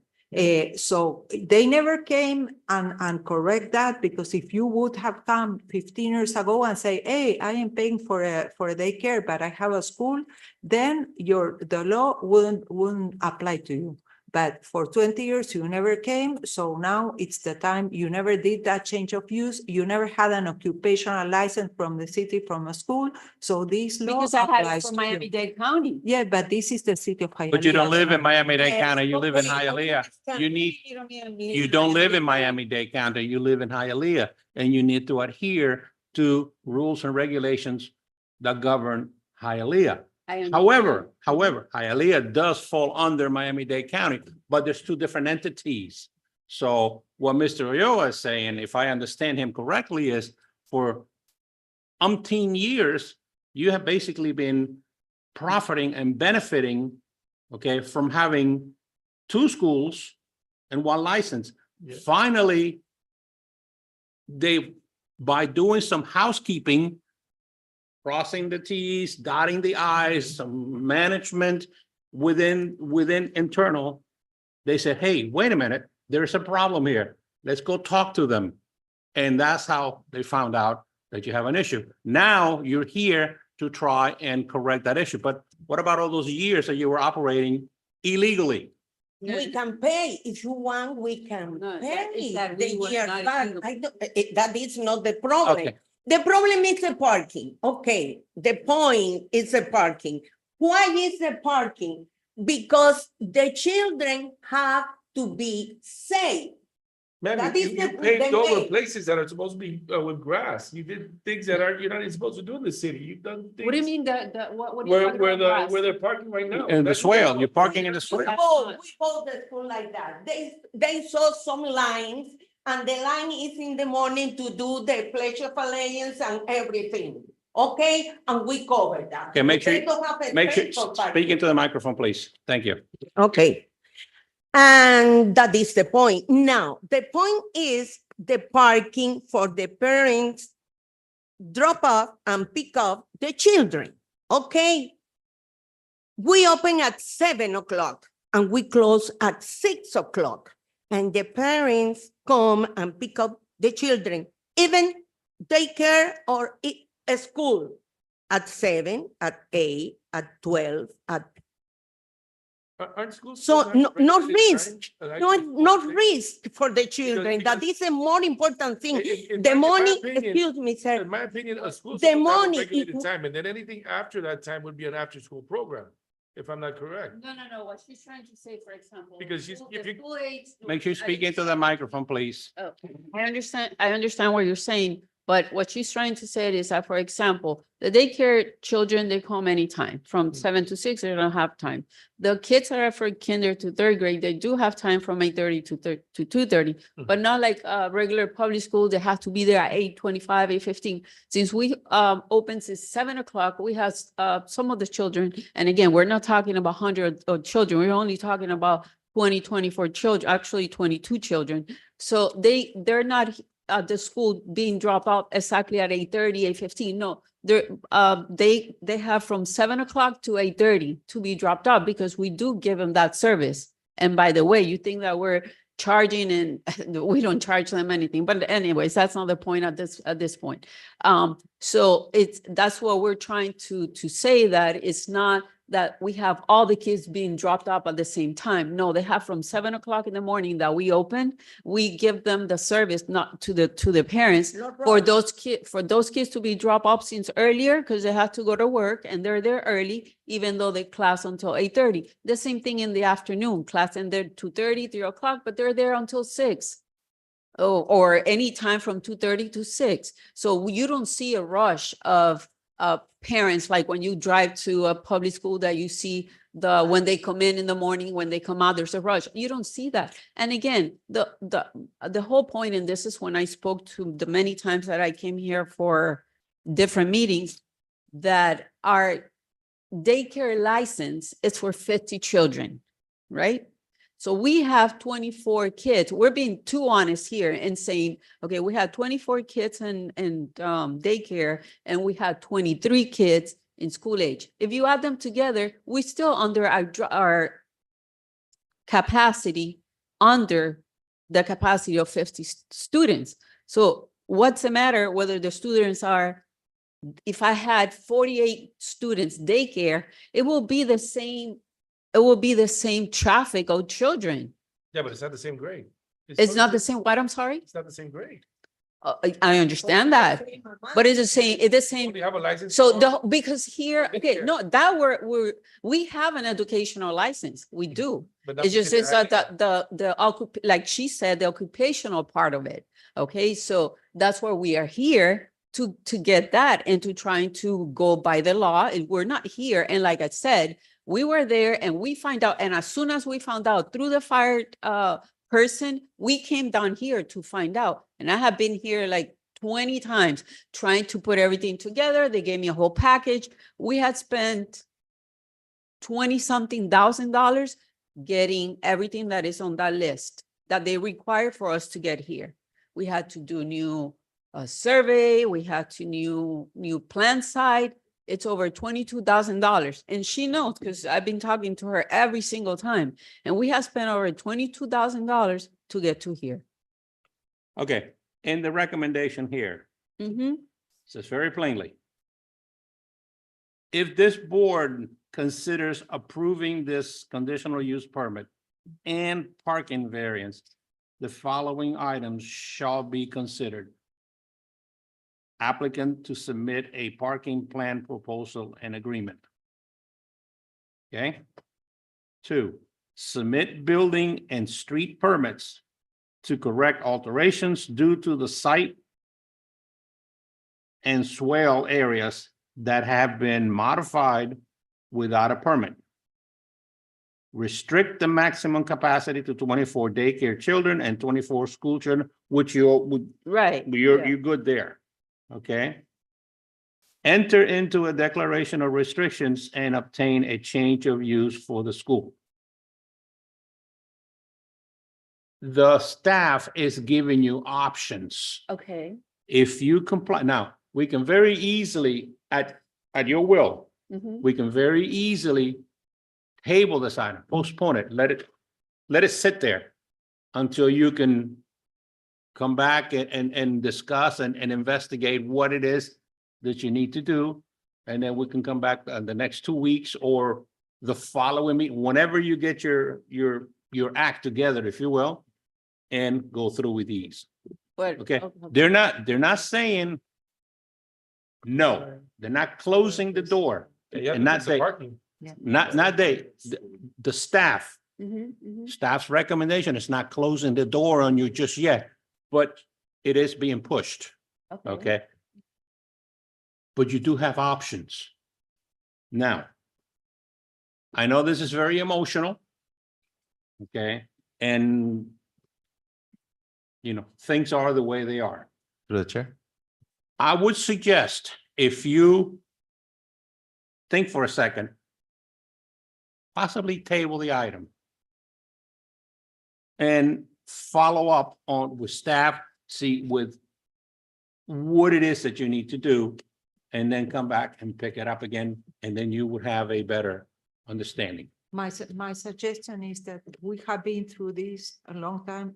[SPEAKER 4] So they never came and correct that, because if you would have come 15 years ago and say, hey, I am paying for a daycare, but I have a school, then the law wouldn't apply to you. But for 20 years, you never came. So now it's the time. You never did that change of use. You never had an occupational license from the city, from a school. So this law
[SPEAKER 16] Because I had it
[SPEAKER 4] applies
[SPEAKER 16] from
[SPEAKER 4] to you.
[SPEAKER 16] Miami-Dade County.
[SPEAKER 4] Yeah, but this is the city of Hialeah.
[SPEAKER 1] But you don't live in Miami-Dade
[SPEAKER 16] Yes,
[SPEAKER 1] County, you live in
[SPEAKER 16] okay,
[SPEAKER 1] Hialeah.
[SPEAKER 16] okay.
[SPEAKER 1] You need,
[SPEAKER 16] You don't mean-
[SPEAKER 1] you don't live in Miami-Dade County, you live in Hialeah, and you need to adhere to rules and regulations that govern Hialeah.
[SPEAKER 16] I understand.
[SPEAKER 1] However, Hialeah does fall under Miami-Dade County, but there's two different entities. So what Mr. Ulloa is saying, if I understand him correctly, is for umpteen years, you have basically been profiting and benefiting, okay, from having two schools and one license.
[SPEAKER 13] Yeah.
[SPEAKER 1] Finally, by doing some housekeeping, crossing the Ts, dotting the Is, some management within internal. They said, hey, wait a minute, there's a problem here. Let's go talk to them. And that's how they found out that you have an issue. Now you're here to try and correct that issue. But what about all those years that you were operating illegally?
[SPEAKER 18] We can pay. If you want, we can
[SPEAKER 16] No,
[SPEAKER 18] pay.
[SPEAKER 16] that is that we
[SPEAKER 18] the
[SPEAKER 16] were
[SPEAKER 18] year
[SPEAKER 16] not
[SPEAKER 18] back.
[SPEAKER 16] in the-
[SPEAKER 18] I don't, that is not the problem.
[SPEAKER 1] Okay.
[SPEAKER 18] The problem is the parking. Okay, the point is the parking. Why is the parking? Because the children have to be safe.
[SPEAKER 13] Man,
[SPEAKER 18] That
[SPEAKER 13] you
[SPEAKER 18] is the-
[SPEAKER 13] paved
[SPEAKER 18] the
[SPEAKER 13] over
[SPEAKER 18] way.
[SPEAKER 13] places that are supposed to be with grass. You did things that you're not even supposed to do in the city. You've done things.
[SPEAKER 16] What do you mean that, what are you talking
[SPEAKER 13] Where
[SPEAKER 16] about?
[SPEAKER 13] where they're parking right now.
[SPEAKER 1] In the
[SPEAKER 13] That's-
[SPEAKER 1] swale, you're parking in the swale.
[SPEAKER 18] We bought the school like that. They saw some lines and the line is in the morning to do the Pledge of Allegiance and everything. Okay, and we covered that.
[SPEAKER 1] Okay, make sure,
[SPEAKER 18] They don't have a
[SPEAKER 1] make sure,
[SPEAKER 18] space for parking.
[SPEAKER 1] speak into the microphone, please. Thank you.
[SPEAKER 18] Okay. And that is the point. Now, the point is the parking for the parents drop off and pick up the children, okay? We open at 7 o'clock and we close at 6 o'clock. And the parents come and pick up the children, even daycare or a school at 7, at 8, at 12, at
[SPEAKER 13] Aren't schools?
[SPEAKER 18] so
[SPEAKER 13] supposed to have
[SPEAKER 18] no
[SPEAKER 13] regulated
[SPEAKER 18] risk,
[SPEAKER 13] times? Like,
[SPEAKER 18] no risk for the children. That
[SPEAKER 13] because-
[SPEAKER 18] is a more important thing.
[SPEAKER 13] In
[SPEAKER 18] The
[SPEAKER 13] my
[SPEAKER 18] money,
[SPEAKER 13] opinion-
[SPEAKER 18] excuse me, sir.
[SPEAKER 13] In my opinion, a school.
[SPEAKER 18] The money,
[SPEAKER 13] Regulated
[SPEAKER 18] it-
[SPEAKER 13] time, and then anything after that time would be an after-school program, if I'm not correct.
[SPEAKER 16] No, what she's trying to say, for example.
[SPEAKER 13] Because she's- if you-
[SPEAKER 1] Make sure you speak into the microphone, please.
[SPEAKER 16] Oh, I understand what you're saying, but what she's trying to say is that, for example, the daycare children, they come anytime, from 7 to 6, they don't have time. The kids that are from kinder to third grade, they do have time from 8:30 to 2:30, but not like regular public school, they have to be there at 8:25, 8:15. Since we open since 7 o'clock, we have some of the children, and again, we're not talking about 100 of children, we're only talking about 20, 24 children, actually 22 children. So they're not at the school being dropped off exactly at 8:30, 8:15. No, they have from 7 o'clock to 8:30 to be dropped off because we do give them that service. And by the way, you think that we're charging and we don't charge them anything, but anyways, that's not the point at this point. So that's what we're trying to say, that it's not that we have all the kids being dropped off at the same time. No, they have from 7 o'clock in the morning that we open, we give them the service, not to the parents, for those kids to be dropped off since earlier, because they have to go to work and they're there early, even though they class until 8:30. The same thing in the afternoon, class in there 2:30, 3 o'clock, but they're there until 6. Oh, or any time from 2:30 to 6. So you don't see a rush of parents, like when you drive to a public school that you see when they come in the morning, when they come out, there's a rush. You don't see that. And again, the whole point in this is when I spoke to the many times that I came here for different meetings, that our daycare license is for 50 children, right? So we have 24 kids. We're being too honest here and saying, okay, we have 24 kids in daycare and we have 23 kids in school age. If you add them together, we still under our capacity, under the capacity of 50 students. So what's the matter whether the students are, if I had 48 students daycare, it will be the same. It will be the same traffic of children.
[SPEAKER 13] Yeah, but it's not the same grade.
[SPEAKER 16] It's not the same, what, I'm sorry?
[SPEAKER 13] It's not the same grade.
[SPEAKER 16] I understand that, but it's the same,
[SPEAKER 13] Do you have a license?
[SPEAKER 16] So because here, okay, no, that we have an educational license, we do.
[SPEAKER 13] But
[SPEAKER 16] It's just,
[SPEAKER 13] nothing
[SPEAKER 16] it's
[SPEAKER 13] to
[SPEAKER 16] that like she said, the occupational part of it, okay? So that's why we are here, to get that and to trying to go by the law. And we're not here, and like I said, we were there and we find out, and as soon as we found out through the fire person, we came down here to find out. And I have been here like 20 times trying to put everything together. They gave me a whole package. We had spent $20-something thousand getting everything that is on that list that they require for us to get here. We had to do new a survey, we had to new plant site. It's over $22,000. And she knows because I've been talking to her every single time. And we have spent over $22,000 to get to here.
[SPEAKER 1] Okay, in the recommendation here,
[SPEAKER 16] Mm-hmm.
[SPEAKER 1] says very plainly. If this board considers approving this conditional use permit and parking variance, the following items shall be considered. Applicant to submit a parking plan proposal and agreement. Okay? 2, submit building and street permits to correct alterations due to the site and swale areas that have been modified without a permit. Restrict the maximum capacity to 24 daycare children and 24 school children, which you're
[SPEAKER 16] Right. yeah.
[SPEAKER 1] you're good there. Okay? Enter into a declaration of restrictions and obtain a change of use for the school. The staff is giving you options.
[SPEAKER 16] Okay.
[SPEAKER 1] If you comply, now, we can very easily, at your will,
[SPEAKER 16] Mhm.
[SPEAKER 1] we can very easily table this item, postpone it, let it sit there until you can come back and discuss and investigate what it is that you need to do. And then we can come back the next 2 weeks or the following meeting, whenever you get your act together, if you will, and go through with these.
[SPEAKER 16] But,
[SPEAKER 1] Okay, they're not saying no, they're not closing the door.
[SPEAKER 13] Yeah,
[SPEAKER 1] And not
[SPEAKER 13] it's the
[SPEAKER 1] they,
[SPEAKER 13] parking.
[SPEAKER 1] not they, the staff,
[SPEAKER 16] Mhm, mhm.
[SPEAKER 1] staff's recommendation is not closing the door on you just yet, but it is being pushed, okay? But you do have options. Now, I know this is very emotional, okay? And things are the way they are.
[SPEAKER 11] Through the chair.
[SPEAKER 1] I would suggest if you think for a second, possibly table the item and follow up on with staff, see with what it is that you need to do, and then come back and pick it up again, and then you would have a better understanding.
[SPEAKER 4] My suggestion is that we have been through this a long time.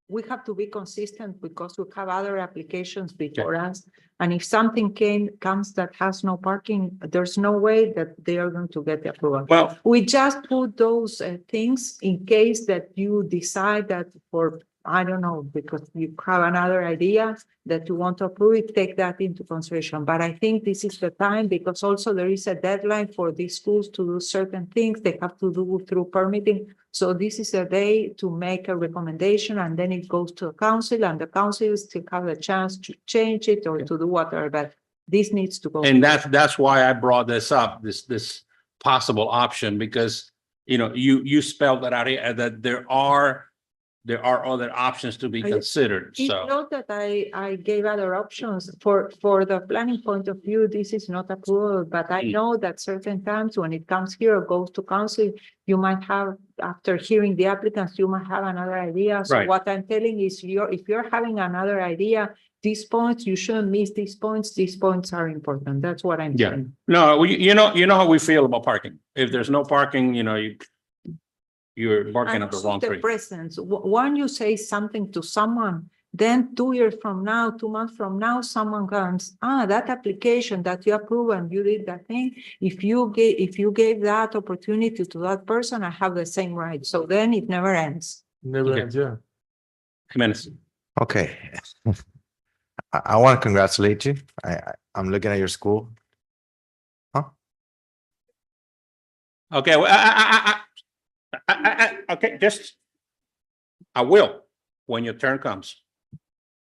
[SPEAKER 4] We have to be consistent because we have other applications before us. And if something comes that has no parking, there's no way that they are going to get the approval.
[SPEAKER 1] Well,
[SPEAKER 4] We just put those things in case that you decide that for, I don't know, because you have another idea that you want to approve it, take that into consideration. But I think this is the time because also there is a deadline for these schools to do certain things they have to do through permitting. So this is a day to make a recommendation and then it goes to the council and the council still have a chance to change it or to do whatever, but this needs to go.
[SPEAKER 1] And that's why I brought this up, this possible option, because, you spelled that out here, that there are other options to be considered,
[SPEAKER 4] It's
[SPEAKER 1] so.
[SPEAKER 4] not that I gave other options for the planning point of view, this is not approval, but I know that certain times when it comes here or goes to council, you might have, after hearing the applicants, you might have another idea. So
[SPEAKER 1] Right.
[SPEAKER 4] what I'm telling is if you're having another idea, these points, you shouldn't miss these points are important. That's what I'm
[SPEAKER 1] Yeah.
[SPEAKER 4] saying.
[SPEAKER 1] No, you know how we feel about parking. If there's no parking, you're barking
[SPEAKER 4] And
[SPEAKER 1] up the
[SPEAKER 4] also
[SPEAKER 1] wrong
[SPEAKER 4] the
[SPEAKER 1] tree.
[SPEAKER 4] presence, when you say something to someone, then 2 years from now, 2 months from now, someone comes, that application that you approved and you did that thing. If you gave that opportunity to that person, I have the same right. So then it never ends.
[SPEAKER 13] Never
[SPEAKER 1] Okay.
[SPEAKER 13] ends, yeah.
[SPEAKER 1] Jimenez.
[SPEAKER 11] Okay. I want to congratulate you. I'm looking at your school.
[SPEAKER 1] Okay, well, okay, I will, when your turn comes.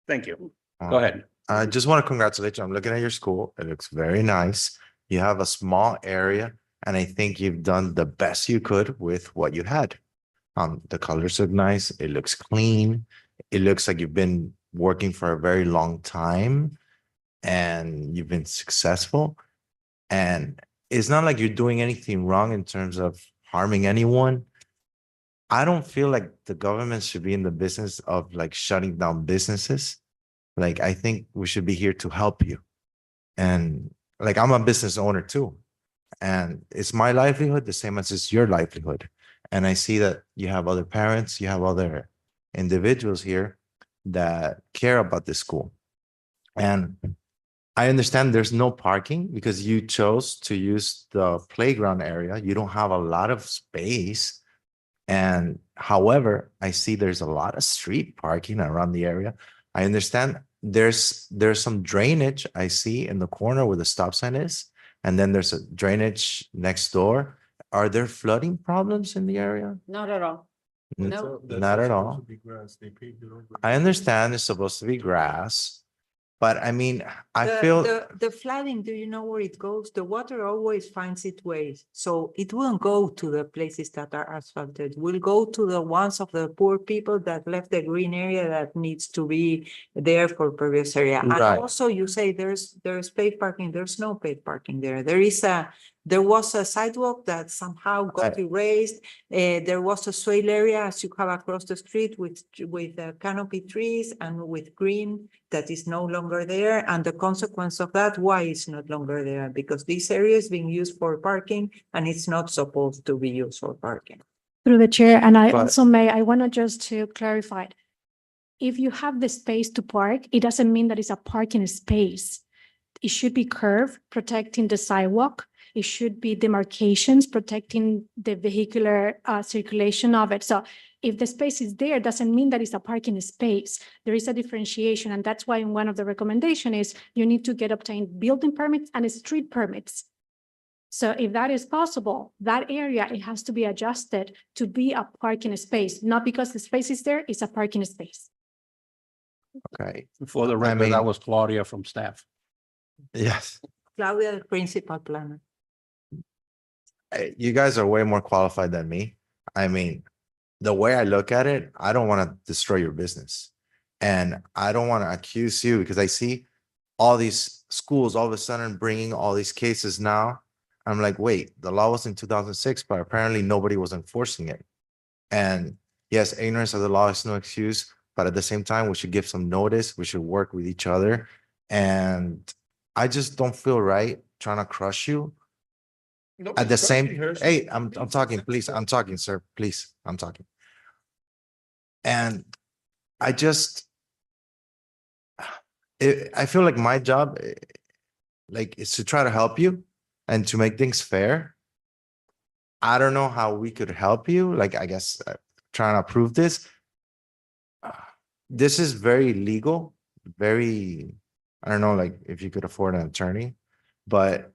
[SPEAKER 1] Thank you. Go ahead.
[SPEAKER 11] I just want to congratulate you. I'm looking at your school. It looks very nice. You have a small area, and I think you've done the best you could with what you had. The colors look nice. It looks clean. It looks like you've been working for a very long time and you've been successful. And it's not like you're doing anything wrong in terms of harming anyone. I don't feel like the government should be in the business of like shutting down businesses. Like, I think we should be here to help you. And like, I'm a business owner too. And it's my livelihood, the same as it's your livelihood. And I see that you have other parents, you have other individuals here that care about this school. And I understand there's no parking because you chose to use the playground area. You don't have a lot of space. And however, I see there's a lot of street parking around the area. I understand there's some drainage I see in the corner where the stop sign is. And then there's a drainage next door. Are there flooding problems in the area?
[SPEAKER 16] Not at all. No.
[SPEAKER 11] Not at all. I understand it's supposed to be grass, but I mean, I feel.
[SPEAKER 4] The flooding, do you know where it goes? The water always finds its way. So it won't go to the places that are asphalted. Will go to the ones of the poor people that left the green area that needs to be there for previous area. And
[SPEAKER 11] Right.
[SPEAKER 4] also you say there's paid parking. There's no paid parking there. There was a sidewalk that somehow got erased. There was a swale area as you have across the street with canopy trees and with green that is no longer there. And the consequence of that, why it's not longer there? Because this area is being used for parking and it's not supposed to be used for parking.
[SPEAKER 10] Through the chair, and I
[SPEAKER 11] But-
[SPEAKER 10] also I want to just to clarify. If you have the space to park, it doesn't mean that it's a parking space. It should be curved, protecting the sidewalk. It should be demarcations, protecting the vehicular circulation of it. So if the space is there, doesn't mean that it's a parking space. There is a differentiation, and that's why one of the recommendation is you need to obtain building permits and street permits. So if that is possible, that area, it has to be adjusted to be a parking space, not because the space is there, it's a parking space.
[SPEAKER 11] Okay,
[SPEAKER 1] For the record,
[SPEAKER 11] mean-
[SPEAKER 1] that was Claudia from staff.
[SPEAKER 11] yes.
[SPEAKER 4] Claudia, the principal planner.
[SPEAKER 11] You guys are way more qualified than me. I mean, the way I look at it, I don't want to destroy your business. And I don't want to accuse you because I see all these schools all of a sudden bringing all these cases now. I'm like, wait, the law was in 2006, but apparently nobody was enforcing it. And yes, ignorance of the law is no excuse, but at the same time, we should give some notice. We should work with each other. And I just don't feel right trying to crush you. At the same, hey, I'm talking, please, I'm talking, sir, please, I'm talking. And I just, I feel like my job, like, is to try to help you and to make things fair. I don't know how we could help you, like, I guess, trying to approve this. This is very legal, very, I don't know, like, if you could afford an attorney, but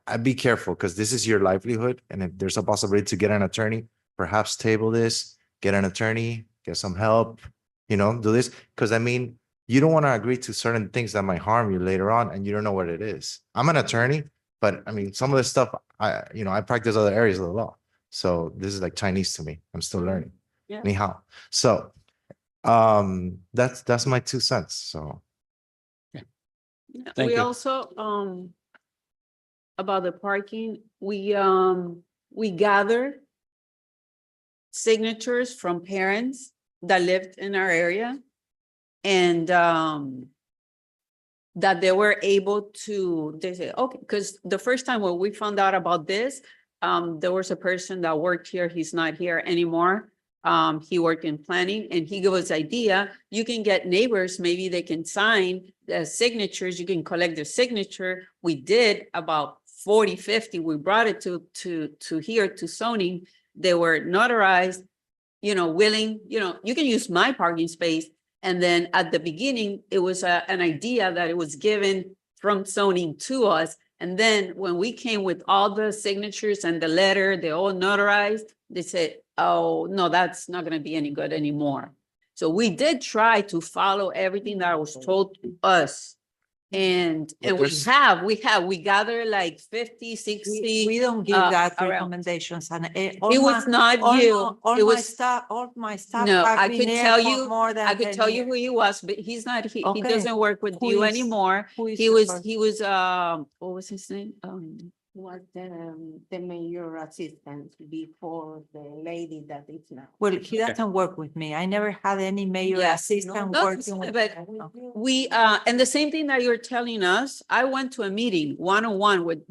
[SPEAKER 11] I'd be careful because this is your livelihood. And if there's a possibility to get an attorney, perhaps table this, get an attorney, get some help, do this. Because I mean, you don't want to agree to certain things that might harm you later on and you don't know what it is. I'm an attorney, but I mean, some of this stuff, I practice other areas of the law. So this is like Chinese to me. I'm still learning.
[SPEAKER 16] Yeah.
[SPEAKER 11] Ni hao. So that's my 2 cents. So
[SPEAKER 1] Thank
[SPEAKER 16] We
[SPEAKER 1] you.
[SPEAKER 16] also, about the parking, we gather signatures from parents that lived in our area and that they were able to, they say, okay, because the first time when we found out about this, there was a person that worked here, he's not here anymore. He worked in planning and he gave us idea, you can get neighbors, maybe they can sign the signatures, you can collect their signature. We did about 40, 50, we brought it to here, to zoning. They were notarized, willing, you can use my parking space. And then at the beginning, it was an idea that it was given from zoning to us. And then when we came with all the signatures and the letter, they all notarized, they said, oh, no, that's not gonna be any good anymore. So we did try to follow everything that was told to us. And
[SPEAKER 11] But
[SPEAKER 16] we gather like 50, 60.
[SPEAKER 4] We don't give that
[SPEAKER 16] around.
[SPEAKER 4] recommendations and
[SPEAKER 16] It was not you.
[SPEAKER 4] All
[SPEAKER 16] It
[SPEAKER 4] my
[SPEAKER 16] was,
[SPEAKER 4] staff, all my staff.
[SPEAKER 16] no,
[SPEAKER 4] have
[SPEAKER 16] I
[SPEAKER 4] been
[SPEAKER 16] could
[SPEAKER 4] there
[SPEAKER 16] tell
[SPEAKER 4] for
[SPEAKER 16] you,
[SPEAKER 4] more than
[SPEAKER 16] I could
[SPEAKER 4] 10
[SPEAKER 16] tell you
[SPEAKER 4] years.
[SPEAKER 16] who he was, but he's not, he
[SPEAKER 4] Okay.
[SPEAKER 16] doesn't work with
[SPEAKER 4] Who
[SPEAKER 16] you
[SPEAKER 4] is-
[SPEAKER 16] anymore.
[SPEAKER 4] who is
[SPEAKER 16] He
[SPEAKER 4] the
[SPEAKER 16] was,
[SPEAKER 4] person?
[SPEAKER 16] he was, what was his name?
[SPEAKER 18] was the mayor assistant before the lady that is now.
[SPEAKER 4] Well, he doesn't work with me. I never had any mayor
[SPEAKER 16] Yeah,
[SPEAKER 4] assistant
[SPEAKER 16] no,
[SPEAKER 4] working with.
[SPEAKER 16] but we, and the same thing that you're telling us, I went to a meeting one-on-one with,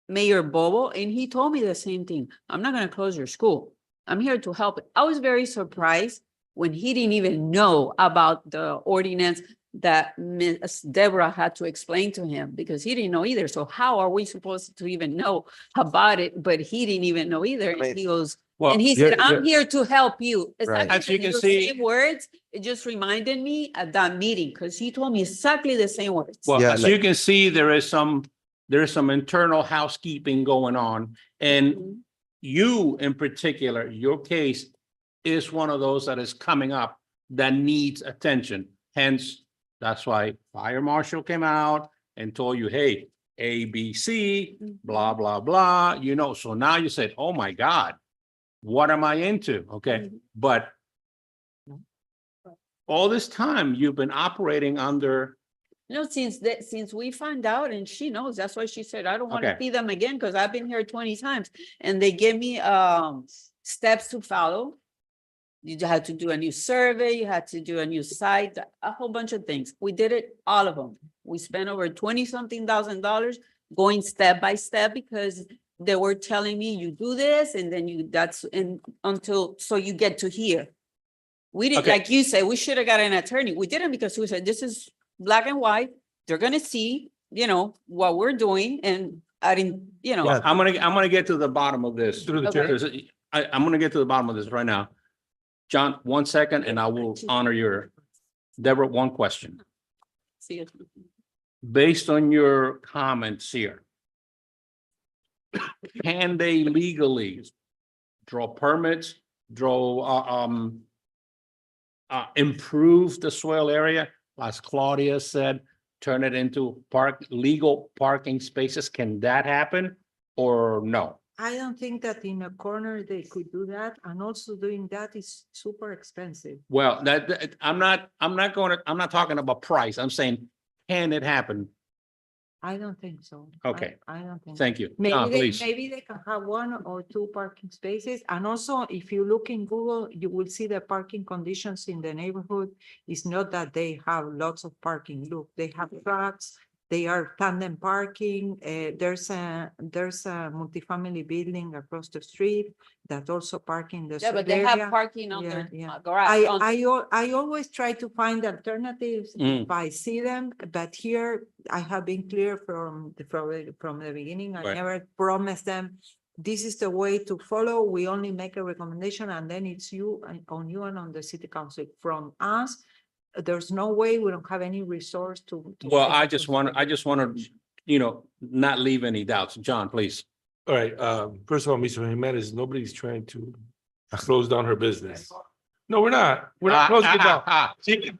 [SPEAKER 16] Mayor Bobo, and he told me the same thing. I'm not gonna close your school. I'm here to help. I was very surprised when he didn't even know about the ordinance that Ms. Deborah had to explain to him, because he didn't know either. So how are we supposed to even know about it? But he didn't even know either. And he goes,
[SPEAKER 1] Well,
[SPEAKER 16] and he said, I'm here to help you.
[SPEAKER 11] Right.
[SPEAKER 1] As you
[SPEAKER 16] Exactly
[SPEAKER 1] can
[SPEAKER 16] the
[SPEAKER 1] see-
[SPEAKER 16] same words, it just reminded me at that meeting, because he told me exactly the same words.
[SPEAKER 1] Well,
[SPEAKER 11] Yeah,
[SPEAKER 1] as
[SPEAKER 11] like-
[SPEAKER 1] you can see, there is some internal housekeeping going on. And you in particular, your case is one of those that is coming up that needs attention. Hence, that's why fire marshal came out and told you, hey, A, B, C, blah, blah, blah, you know, so now you said, oh my God, what am I into? Okay, but all this time you've been operating under,
[SPEAKER 16] No, since we found out, and she knows, that's why she said, I don't want to
[SPEAKER 1] Okay.
[SPEAKER 16] see them again, because I've been here 20 times. And they gave me steps to follow. You had to do a new survey, you had to do a new site, a whole bunch of things. We did it, all of them. We spent over $20-something thousand going step by step, because they were telling me, you do this, and then so you get to here. We didn't,
[SPEAKER 1] Okay.
[SPEAKER 16] like you said, we should have got an attorney. We didn't, because we said, this is black and white. They're gonna see, what we're doing, and I didn't,
[SPEAKER 1] well, I'm gonna get to the bottom of this.
[SPEAKER 13] Through the chair.
[SPEAKER 1] Because I'm gonna get to the bottom of this right now. John, 1 second, and I will honor your, Deborah, one question.
[SPEAKER 16] See it.
[SPEAKER 1] Based on your comments here, can they legally draw permits, improve the soil area, as Claudia said, turn it into legal parking spaces? Can that happen or no?
[SPEAKER 4] I don't think that in a corner they could do that, and also doing that is super expensive.
[SPEAKER 1] Well, I'm not talking about price. I'm saying, can it happen?
[SPEAKER 4] I don't think so.
[SPEAKER 1] Okay.
[SPEAKER 4] I don't think.
[SPEAKER 1] Thank you.
[SPEAKER 4] Maybe
[SPEAKER 1] John, please.
[SPEAKER 4] maybe they can have 1 or 2 parking spaces. And also, if you look in Google, you will see the parking conditions in the neighborhood. It's not that they have lots of parking. Look, they have trucks, they are tandem parking. There's a multifamily building across the street that also parking the.
[SPEAKER 16] Yeah, but they have parking on their
[SPEAKER 4] Yeah.
[SPEAKER 16] garage.
[SPEAKER 4] I always try to find alternatives if I see them, but here I have been clear from the beginning. I
[SPEAKER 1] Right.
[SPEAKER 4] never promised them, this is the way to follow. We only make a recommendation, and then it's on you and on the city council. From us, there's no way, we don't have any resource to.
[SPEAKER 1] Well,
[SPEAKER 4] make
[SPEAKER 1] I
[SPEAKER 4] a
[SPEAKER 1] just want to, not leave any doubts. John, please.
[SPEAKER 13] All right, first of all, Mr. Jimenez, nobody's trying to close down her business. No, we're not. We're not closing it down.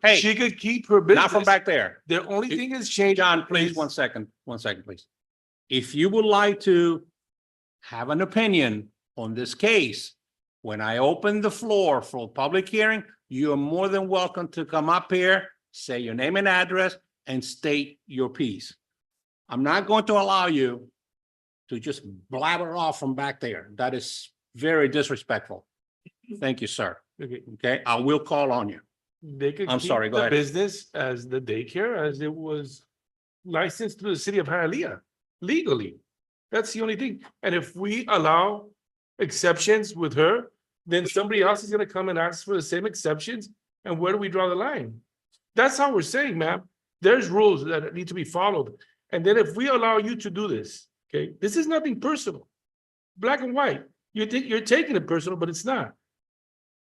[SPEAKER 1] Hey,
[SPEAKER 13] She could keep her business.
[SPEAKER 1] not from back there.
[SPEAKER 13] The only thing is changed.
[SPEAKER 1] John, please, 1 second, please. If you would like to have an opinion on this case, when I open the floor for public hearing, you are more than welcome to come up here, say your name and address, and state your piece. I'm not going to allow you to just blabber off from back there. That is very disrespectful. Thank you, sir.
[SPEAKER 13] Okay.
[SPEAKER 1] Okay, I will call on you.
[SPEAKER 13] They could
[SPEAKER 1] I'm
[SPEAKER 13] keep
[SPEAKER 1] sorry, go
[SPEAKER 13] the
[SPEAKER 1] ahead.
[SPEAKER 13] business as the daycare, as it was licensed through the city of Hialeah legally. That's the only thing. And if we allow exceptions with her, then somebody else is gonna come and ask for the same exceptions. And where do we draw the line? That's how we're saying, ma'am. There's rules that need to be followed. And then if we allow you to do this, okay, this is nothing personal. Black and white. You think you're taking it personal, but it's not.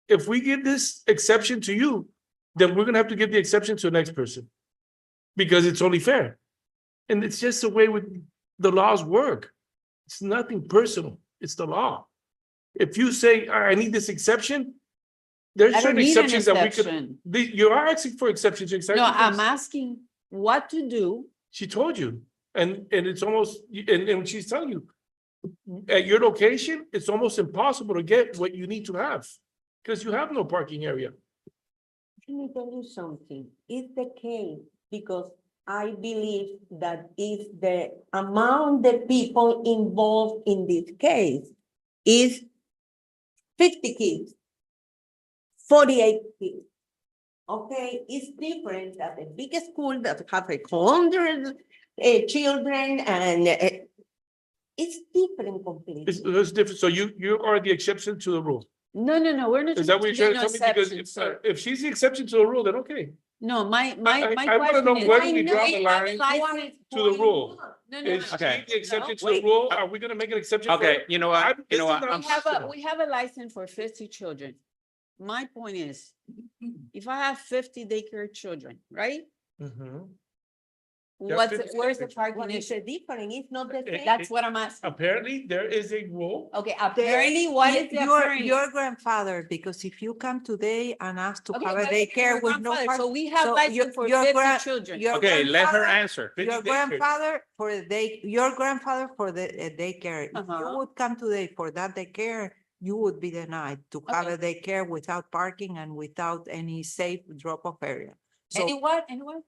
[SPEAKER 13] If we give this exception to you, then we're gonna have to give the exception to the next person. Because it's only fair. And it's just the way the laws work. It's nothing personal. It's the law. If you say, I need this exception, there's
[SPEAKER 16] I don't
[SPEAKER 13] certain
[SPEAKER 16] need an
[SPEAKER 13] exceptions that we
[SPEAKER 16] exception.
[SPEAKER 13] could. You are asking for exceptions. You're
[SPEAKER 16] No,
[SPEAKER 13] exactly
[SPEAKER 16] I'm
[SPEAKER 13] right.
[SPEAKER 16] asking what to do.
[SPEAKER 13] She told you, and it's almost, and she's telling you, at your location, it's almost impossible to get what you need to have, because you have no parking area.
[SPEAKER 18] Let me tell you something. It's the case because I believe that if the amount of people involved in this case is 50 kids, 48 kids. Okay, it's different than the biggest school that have 100 children and it's different completely.
[SPEAKER 13] It's different. So you are the exception to the rule.
[SPEAKER 16] No, we're not.
[SPEAKER 13] Is that what you're trying to tell me? Because
[SPEAKER 16] exception, sir.
[SPEAKER 13] if she's the exception to the rule, then okay.
[SPEAKER 16] No, my
[SPEAKER 13] I wanna know
[SPEAKER 16] question is.
[SPEAKER 13] where do we
[SPEAKER 16] I
[SPEAKER 13] draw
[SPEAKER 16] know
[SPEAKER 13] the
[SPEAKER 16] I
[SPEAKER 13] line
[SPEAKER 16] license
[SPEAKER 13] to the
[SPEAKER 16] for
[SPEAKER 13] rule?
[SPEAKER 16] No,
[SPEAKER 13] Is she
[SPEAKER 1] Okay.
[SPEAKER 13] the exception to the
[SPEAKER 18] wait.
[SPEAKER 13] rule? Are we gonna make an exception? for
[SPEAKER 1] Okay,
[SPEAKER 13] her?
[SPEAKER 1] you know what,
[SPEAKER 13] I'm-
[SPEAKER 1] you know
[SPEAKER 13] this
[SPEAKER 1] what,
[SPEAKER 13] is
[SPEAKER 1] I'm,
[SPEAKER 13] not-
[SPEAKER 16] We have a license for 50 children. My point is, if I have 50 daycare children, right?
[SPEAKER 13] Yeah,
[SPEAKER 16] Where's
[SPEAKER 13] 50
[SPEAKER 16] the
[SPEAKER 18] What
[SPEAKER 16] parking
[SPEAKER 18] is
[SPEAKER 16] issue?
[SPEAKER 18] the difference? It's not the same.
[SPEAKER 16] That's what I'm asking.
[SPEAKER 13] Apparently, there is a rule.
[SPEAKER 16] Okay, apparently, what is the
[SPEAKER 4] Your,
[SPEAKER 16] apparently?
[SPEAKER 4] your grandfather, because if you come today and ask to
[SPEAKER 16] Okay,
[SPEAKER 4] have a
[SPEAKER 16] but
[SPEAKER 4] daycare with no.
[SPEAKER 16] grandfather,
[SPEAKER 4] park-
[SPEAKER 16] So we have
[SPEAKER 4] so
[SPEAKER 16] license for
[SPEAKER 4] your
[SPEAKER 16] 50
[SPEAKER 4] grand-
[SPEAKER 16] children.
[SPEAKER 4] your
[SPEAKER 1] okay, let her
[SPEAKER 4] grandfather-
[SPEAKER 1] answer.
[SPEAKER 4] Your grandfather for the day, your grandfather for the daycare. If you
[SPEAKER 16] Uh-huh.
[SPEAKER 4] would come today for that daycare, you would be denied to have a daycare without parking and without any safe drop-off area. So
[SPEAKER 16] Anyone?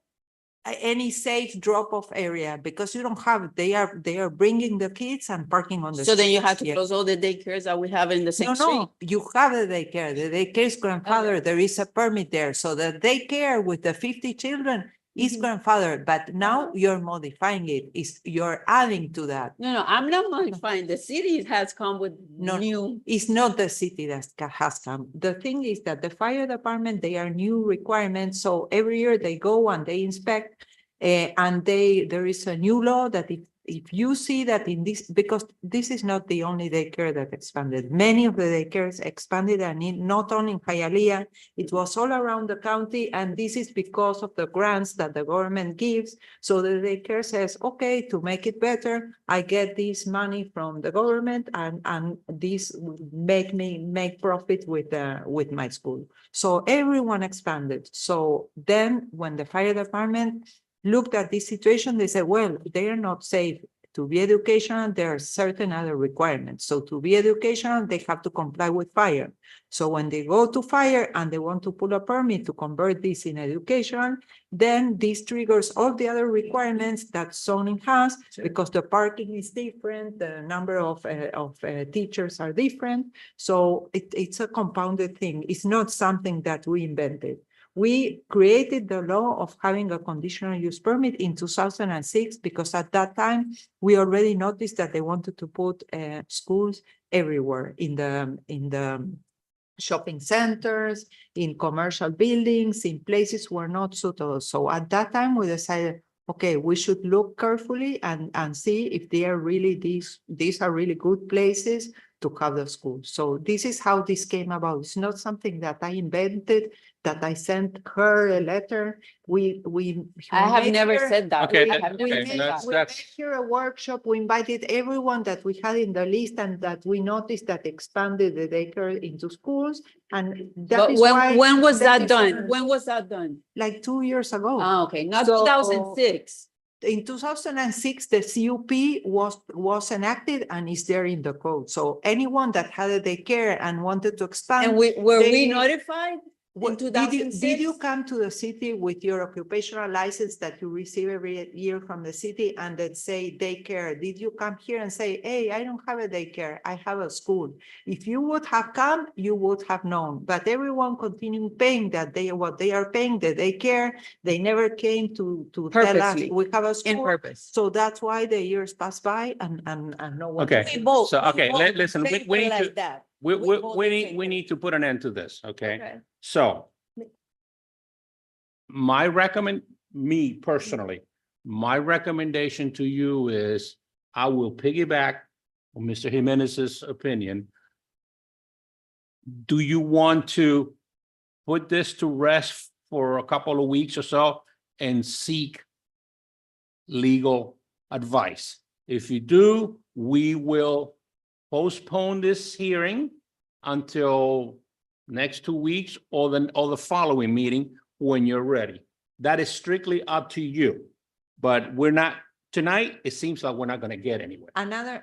[SPEAKER 4] any safe drop-off area, because you don't have, they are bringing the kids and parking on the.
[SPEAKER 16] So then you have
[SPEAKER 4] streets.
[SPEAKER 16] to
[SPEAKER 4] Yeah.
[SPEAKER 16] close all the daycares that we have in the same
[SPEAKER 4] No,
[SPEAKER 16] street?
[SPEAKER 4] no, you have a daycare. The daycare's grandfather, there is a permit there. So the daycare with the 50 children is
[SPEAKER 16] Mhm.
[SPEAKER 4] grandfather, but now you're modifying it. You're adding to that.
[SPEAKER 16] No, I'm not modifying. The city has come with
[SPEAKER 4] No,
[SPEAKER 16] new.
[SPEAKER 4] It's not the city that has come. The thing is that the fire department, they are new requirements. So every year they go and they inspect. And there is a new law that if you see that in this, because this is not the only daycare that expanded. Many of the daycares expanded and not only in Hialeah, it was all around the county. And this is because of the grants that the government gives. So the daycare says, okay, to make it better, I get this money from the government and this will make me make profit with my school. So everyone expanded. So then when the fire department looked at this situation, they said, well, they are not safe. To be educational, there are certain other requirements. So to be educational, they have to comply with fire. So when they go to fire and they want to pull a permit to convert this in education, then this triggers all the other requirements that zoning has, because the parking is different, the number of teachers are different. So it's a compounded thing. It's not something that we invented. We created the law of having a conditional use permit in 2006 because at that time we already noticed that they wanted to put schools everywhere in the shopping centers, in commercial buildings, in places were not suitable. So at that time we decided, okay, we should look carefully and see if they are really these are really good places to have the school. So this is how this came about. It's not something that I invented, that I sent her a letter.
[SPEAKER 16] I have
[SPEAKER 4] made
[SPEAKER 16] never
[SPEAKER 4] her-
[SPEAKER 16] said that.
[SPEAKER 1] Okay,
[SPEAKER 16] I
[SPEAKER 1] that-
[SPEAKER 16] have never
[SPEAKER 1] okay,
[SPEAKER 16] said
[SPEAKER 1] that's-
[SPEAKER 16] that.
[SPEAKER 4] we made here a workshop. We invited everyone that we had in the list and that we noticed that expanded the daycare into schools. And that
[SPEAKER 16] But
[SPEAKER 4] is why.
[SPEAKER 16] when was that
[SPEAKER 4] is
[SPEAKER 16] done? When was that done?
[SPEAKER 4] Like 2 years ago.
[SPEAKER 16] Ah, okay, not
[SPEAKER 4] So-
[SPEAKER 16] 2006.
[SPEAKER 4] In 2006, the CUP was enacted and is there in the code. So anyone that had a daycare and wanted to expand.
[SPEAKER 16] And were we
[SPEAKER 4] they-
[SPEAKER 16] notified in
[SPEAKER 4] Did
[SPEAKER 16] 2006?
[SPEAKER 4] you come to the city with your occupational license that you receive every year from the city and that say daycare? Did you come here and say, hey, I don't have a daycare, I have a school? If you would have come, you would have known, but everyone continued paying what they are paying, the daycare. They never came to tell us
[SPEAKER 16] Purposely,
[SPEAKER 4] we have a
[SPEAKER 16] in
[SPEAKER 4] school.
[SPEAKER 16] purpose.
[SPEAKER 4] So that's why the years pass by and no one.
[SPEAKER 1] Okay.
[SPEAKER 18] We both-
[SPEAKER 1] So,
[SPEAKER 18] we
[SPEAKER 1] okay,
[SPEAKER 18] both
[SPEAKER 1] listen, we
[SPEAKER 18] paper
[SPEAKER 1] need
[SPEAKER 18] like
[SPEAKER 1] to,
[SPEAKER 18] that.
[SPEAKER 1] we
[SPEAKER 18] both
[SPEAKER 1] need, we
[SPEAKER 18] think-
[SPEAKER 1] need to put an end to this, okay?
[SPEAKER 3] Okay.
[SPEAKER 1] So me personally, my recommendation to you is I will piggyback on Mr. Jimenez's opinion. Do you want to put this to rest for a couple of weeks or so and seek legal advice? If you do, we will postpone this hearing until next 2 weeks or the following meeting when you're ready. That is strictly up to you. But we're not, tonight, it seems like we're not gonna get anywhere.
[SPEAKER 4] Another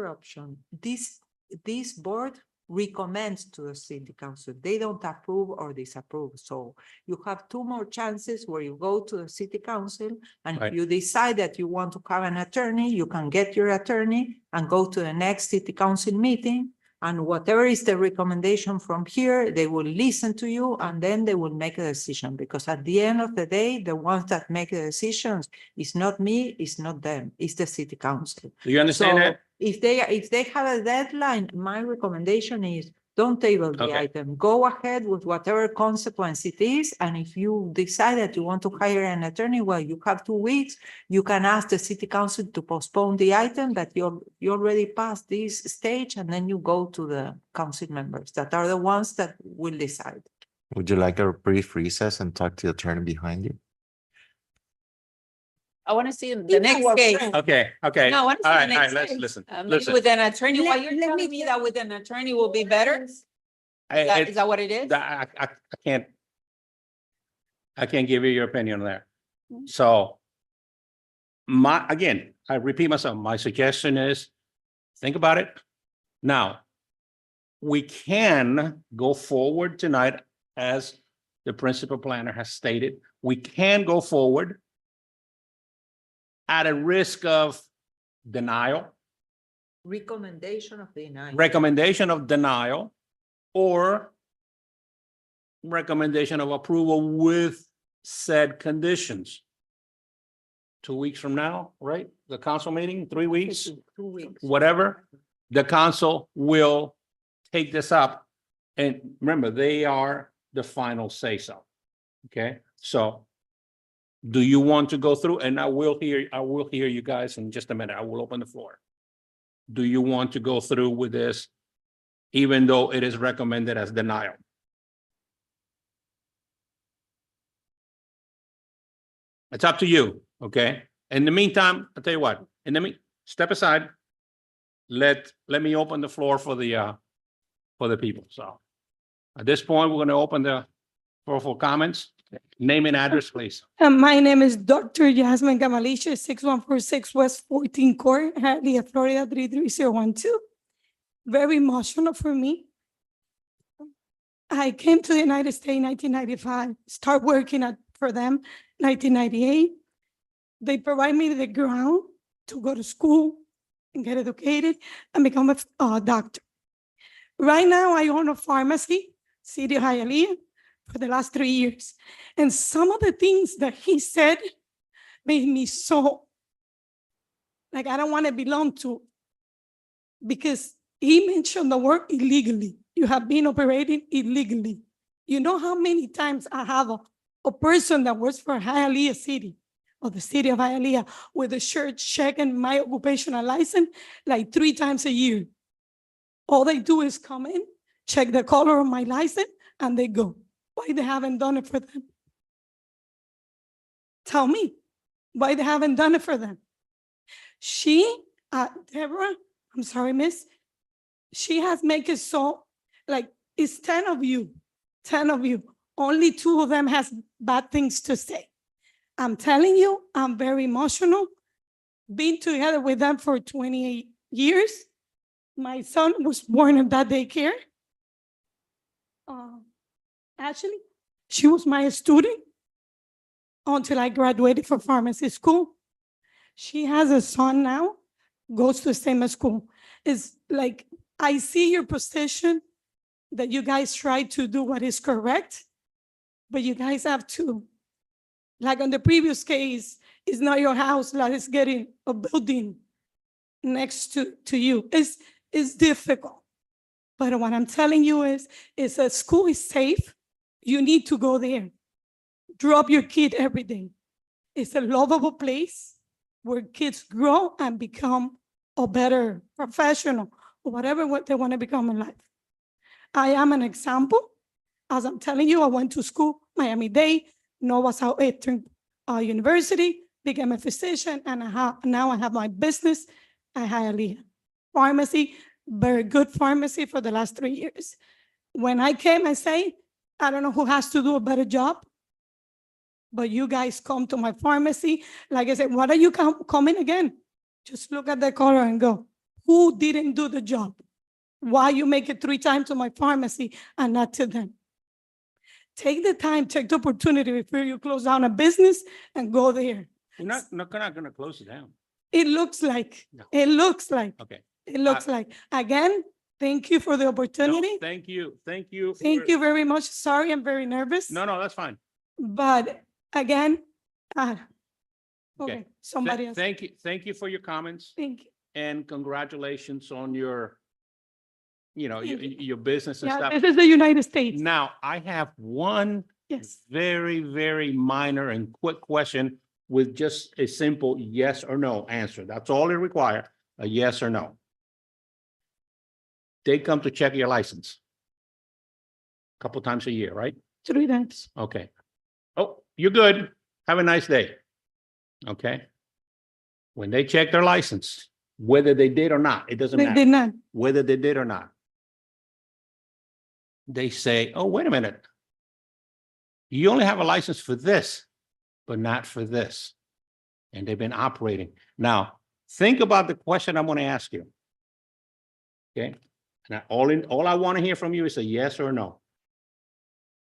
[SPEAKER 4] option, this board recommends to the city council. They don't approve or disapprove. So you have two more chances where you go to the city council, and if
[SPEAKER 1] Right.
[SPEAKER 4] you decide that you want to have an attorney, you can get your attorney and go to the next city council meeting. And whatever is the recommendation from here, they will listen to you and then they will make a decision. Because at the end of the day, the ones that make the decisions is not me, it's not them, it's the city council.
[SPEAKER 1] Do you understand
[SPEAKER 4] So
[SPEAKER 1] that?
[SPEAKER 4] if they have a deadline, my recommendation is don't table the
[SPEAKER 1] Okay.
[SPEAKER 4] item. Go ahead with whatever consequence it is. And if you decide that you want to hire an attorney, well, you have 2 weeks. You can ask the city council to postpone the item that you already passed this stage, and then you go to the council members that are the ones that will decide.
[SPEAKER 11] Would you like a brief recess and talk to the attorney behind you?
[SPEAKER 16] I want to see the next case.
[SPEAKER 1] Okay, okay.
[SPEAKER 16] No, I want to
[SPEAKER 1] All
[SPEAKER 16] see
[SPEAKER 1] right,
[SPEAKER 16] the
[SPEAKER 1] all right,
[SPEAKER 16] next
[SPEAKER 1] let's
[SPEAKER 16] case.
[SPEAKER 1] listen.
[SPEAKER 16] Maybe
[SPEAKER 1] Listen.
[SPEAKER 16] with an attorney, why
[SPEAKER 18] Let-
[SPEAKER 16] you're
[SPEAKER 18] let
[SPEAKER 16] telling
[SPEAKER 18] me
[SPEAKER 16] me that with an attorney will be better? Is
[SPEAKER 1] I-
[SPEAKER 16] that what it is?
[SPEAKER 1] I can't give you your opinion there. So again, I repeat myself, my suggestion is, think about it. Now, we can go forward tonight as the principal planner has stated. We can go forward at a risk of denial,
[SPEAKER 4] Recommendation of denial.
[SPEAKER 1] recommendation of denial, or recommendation of approval with said conditions. 2 weeks from now, right? The council meeting, 3 weeks,
[SPEAKER 4] 2 weeks.
[SPEAKER 1] whatever, the council will take this up. And remember, they are the final say so. Okay, so do you want to go through? And I will hear you guys in just a minute. I will open the floor. Do you want to go through with this, even though it is recommended as denial? It's up to you, okay? In the meantime, I'll tell you what, step aside. Let me open the floor for the people, so. At this point, we're gonna open the floor for comments. Name and address, please.
[SPEAKER 10] My name is Dr. Yasmin Gamalicia, 6146 West 14 Court, Hialeah, Florida, 33012. Very emotional for me. I came to the United States in 1995, start working for them 1998. They provide me the ground to go to school and get educated and become a doctor. Right now, I own a pharmacy, City of Hialeah, for the last 3 years. And some of the things that he said made me so, like, I don't want to belong to, because he mentioned the word illegally. You have been operating illegally. You know how many times I have a person that works for Hialeah City or the City of Hialeah with a shirt checking my occupational license like 3 times a year. All they do is come in, check the color of my license, and they go. Why they haven't done it for them? Tell me why they haven't done it for them. Deborah, I'm sorry, miss, she has made it so, like, it's 10 of you, 10 of you. Only 2 of them has bad things to say. I'm telling you, I'm very emotional. Been together with them for 28 years. My son was born in that daycare. Actually, she was my student until I graduated from pharmacy school. She has a son now, goes to the same school. It's like, I see your position that you guys try to do what is correct, but you guys have to, like on the previous case, it's not your house, like it's getting a building next to you. It's difficult. But what I'm telling you is a school is safe. You need to go there. Drop your kid every day. It's a lovable place where kids grow and become a better professional or whatever what they want to become in life. I am an example. As I'm telling you, I went to school, Miami-Dade, Nova Southeastern University, became a physician, and now I have my business at Hialeah Pharmacy, very good pharmacy for the last 3 years. When I came, I say, I don't know who has to do a better job, but you guys come to my pharmacy. Like I said, what are you coming again? Just look at the color and go, who didn't do the job?
[SPEAKER 18] why you make it 3 times to my pharmacy and not to them. Take the time, take the opportunity before you close down a business and go there.
[SPEAKER 1] We're not gonna close it down.
[SPEAKER 18] It looks like,
[SPEAKER 1] No.
[SPEAKER 18] it looks like,
[SPEAKER 1] Okay.
[SPEAKER 18] it looks like. Again, thank you for the
[SPEAKER 1] No,
[SPEAKER 18] opportunity.
[SPEAKER 1] thank you. Thank you.
[SPEAKER 18] Thank
[SPEAKER 1] for-
[SPEAKER 18] you very much. Sorry, I'm very nervous.
[SPEAKER 1] No, that's fine.
[SPEAKER 18] But again, okay,
[SPEAKER 1] Okay.
[SPEAKER 18] somebody else.
[SPEAKER 1] Thank you for your comments
[SPEAKER 18] Thank you.
[SPEAKER 1] and congratulations on your, your,
[SPEAKER 18] Thank you.
[SPEAKER 1] your business and
[SPEAKER 18] Yeah,
[SPEAKER 1] stuff.
[SPEAKER 18] this is the United States.
[SPEAKER 1] Now, I have one
[SPEAKER 18] Yes.
[SPEAKER 1] very, very minor and quick question with just a simple yes or no answer. That's all it requires, a yes or no. They come to check your license a couple times a year, right?
[SPEAKER 18] 3 times.
[SPEAKER 1] Okay. Oh, you're good. Have a nice day. Okay. When they check their license, whether they did or not, it doesn't
[SPEAKER 18] They
[SPEAKER 1] matter.
[SPEAKER 18] did not.
[SPEAKER 1] Whether they did or not. They say, oh, wait a minute. You only have a license for this, but not for this. And they've been operating. Now, think about the question I'm going to ask you. Okay? Now, all I want to hear from you is a yes or no.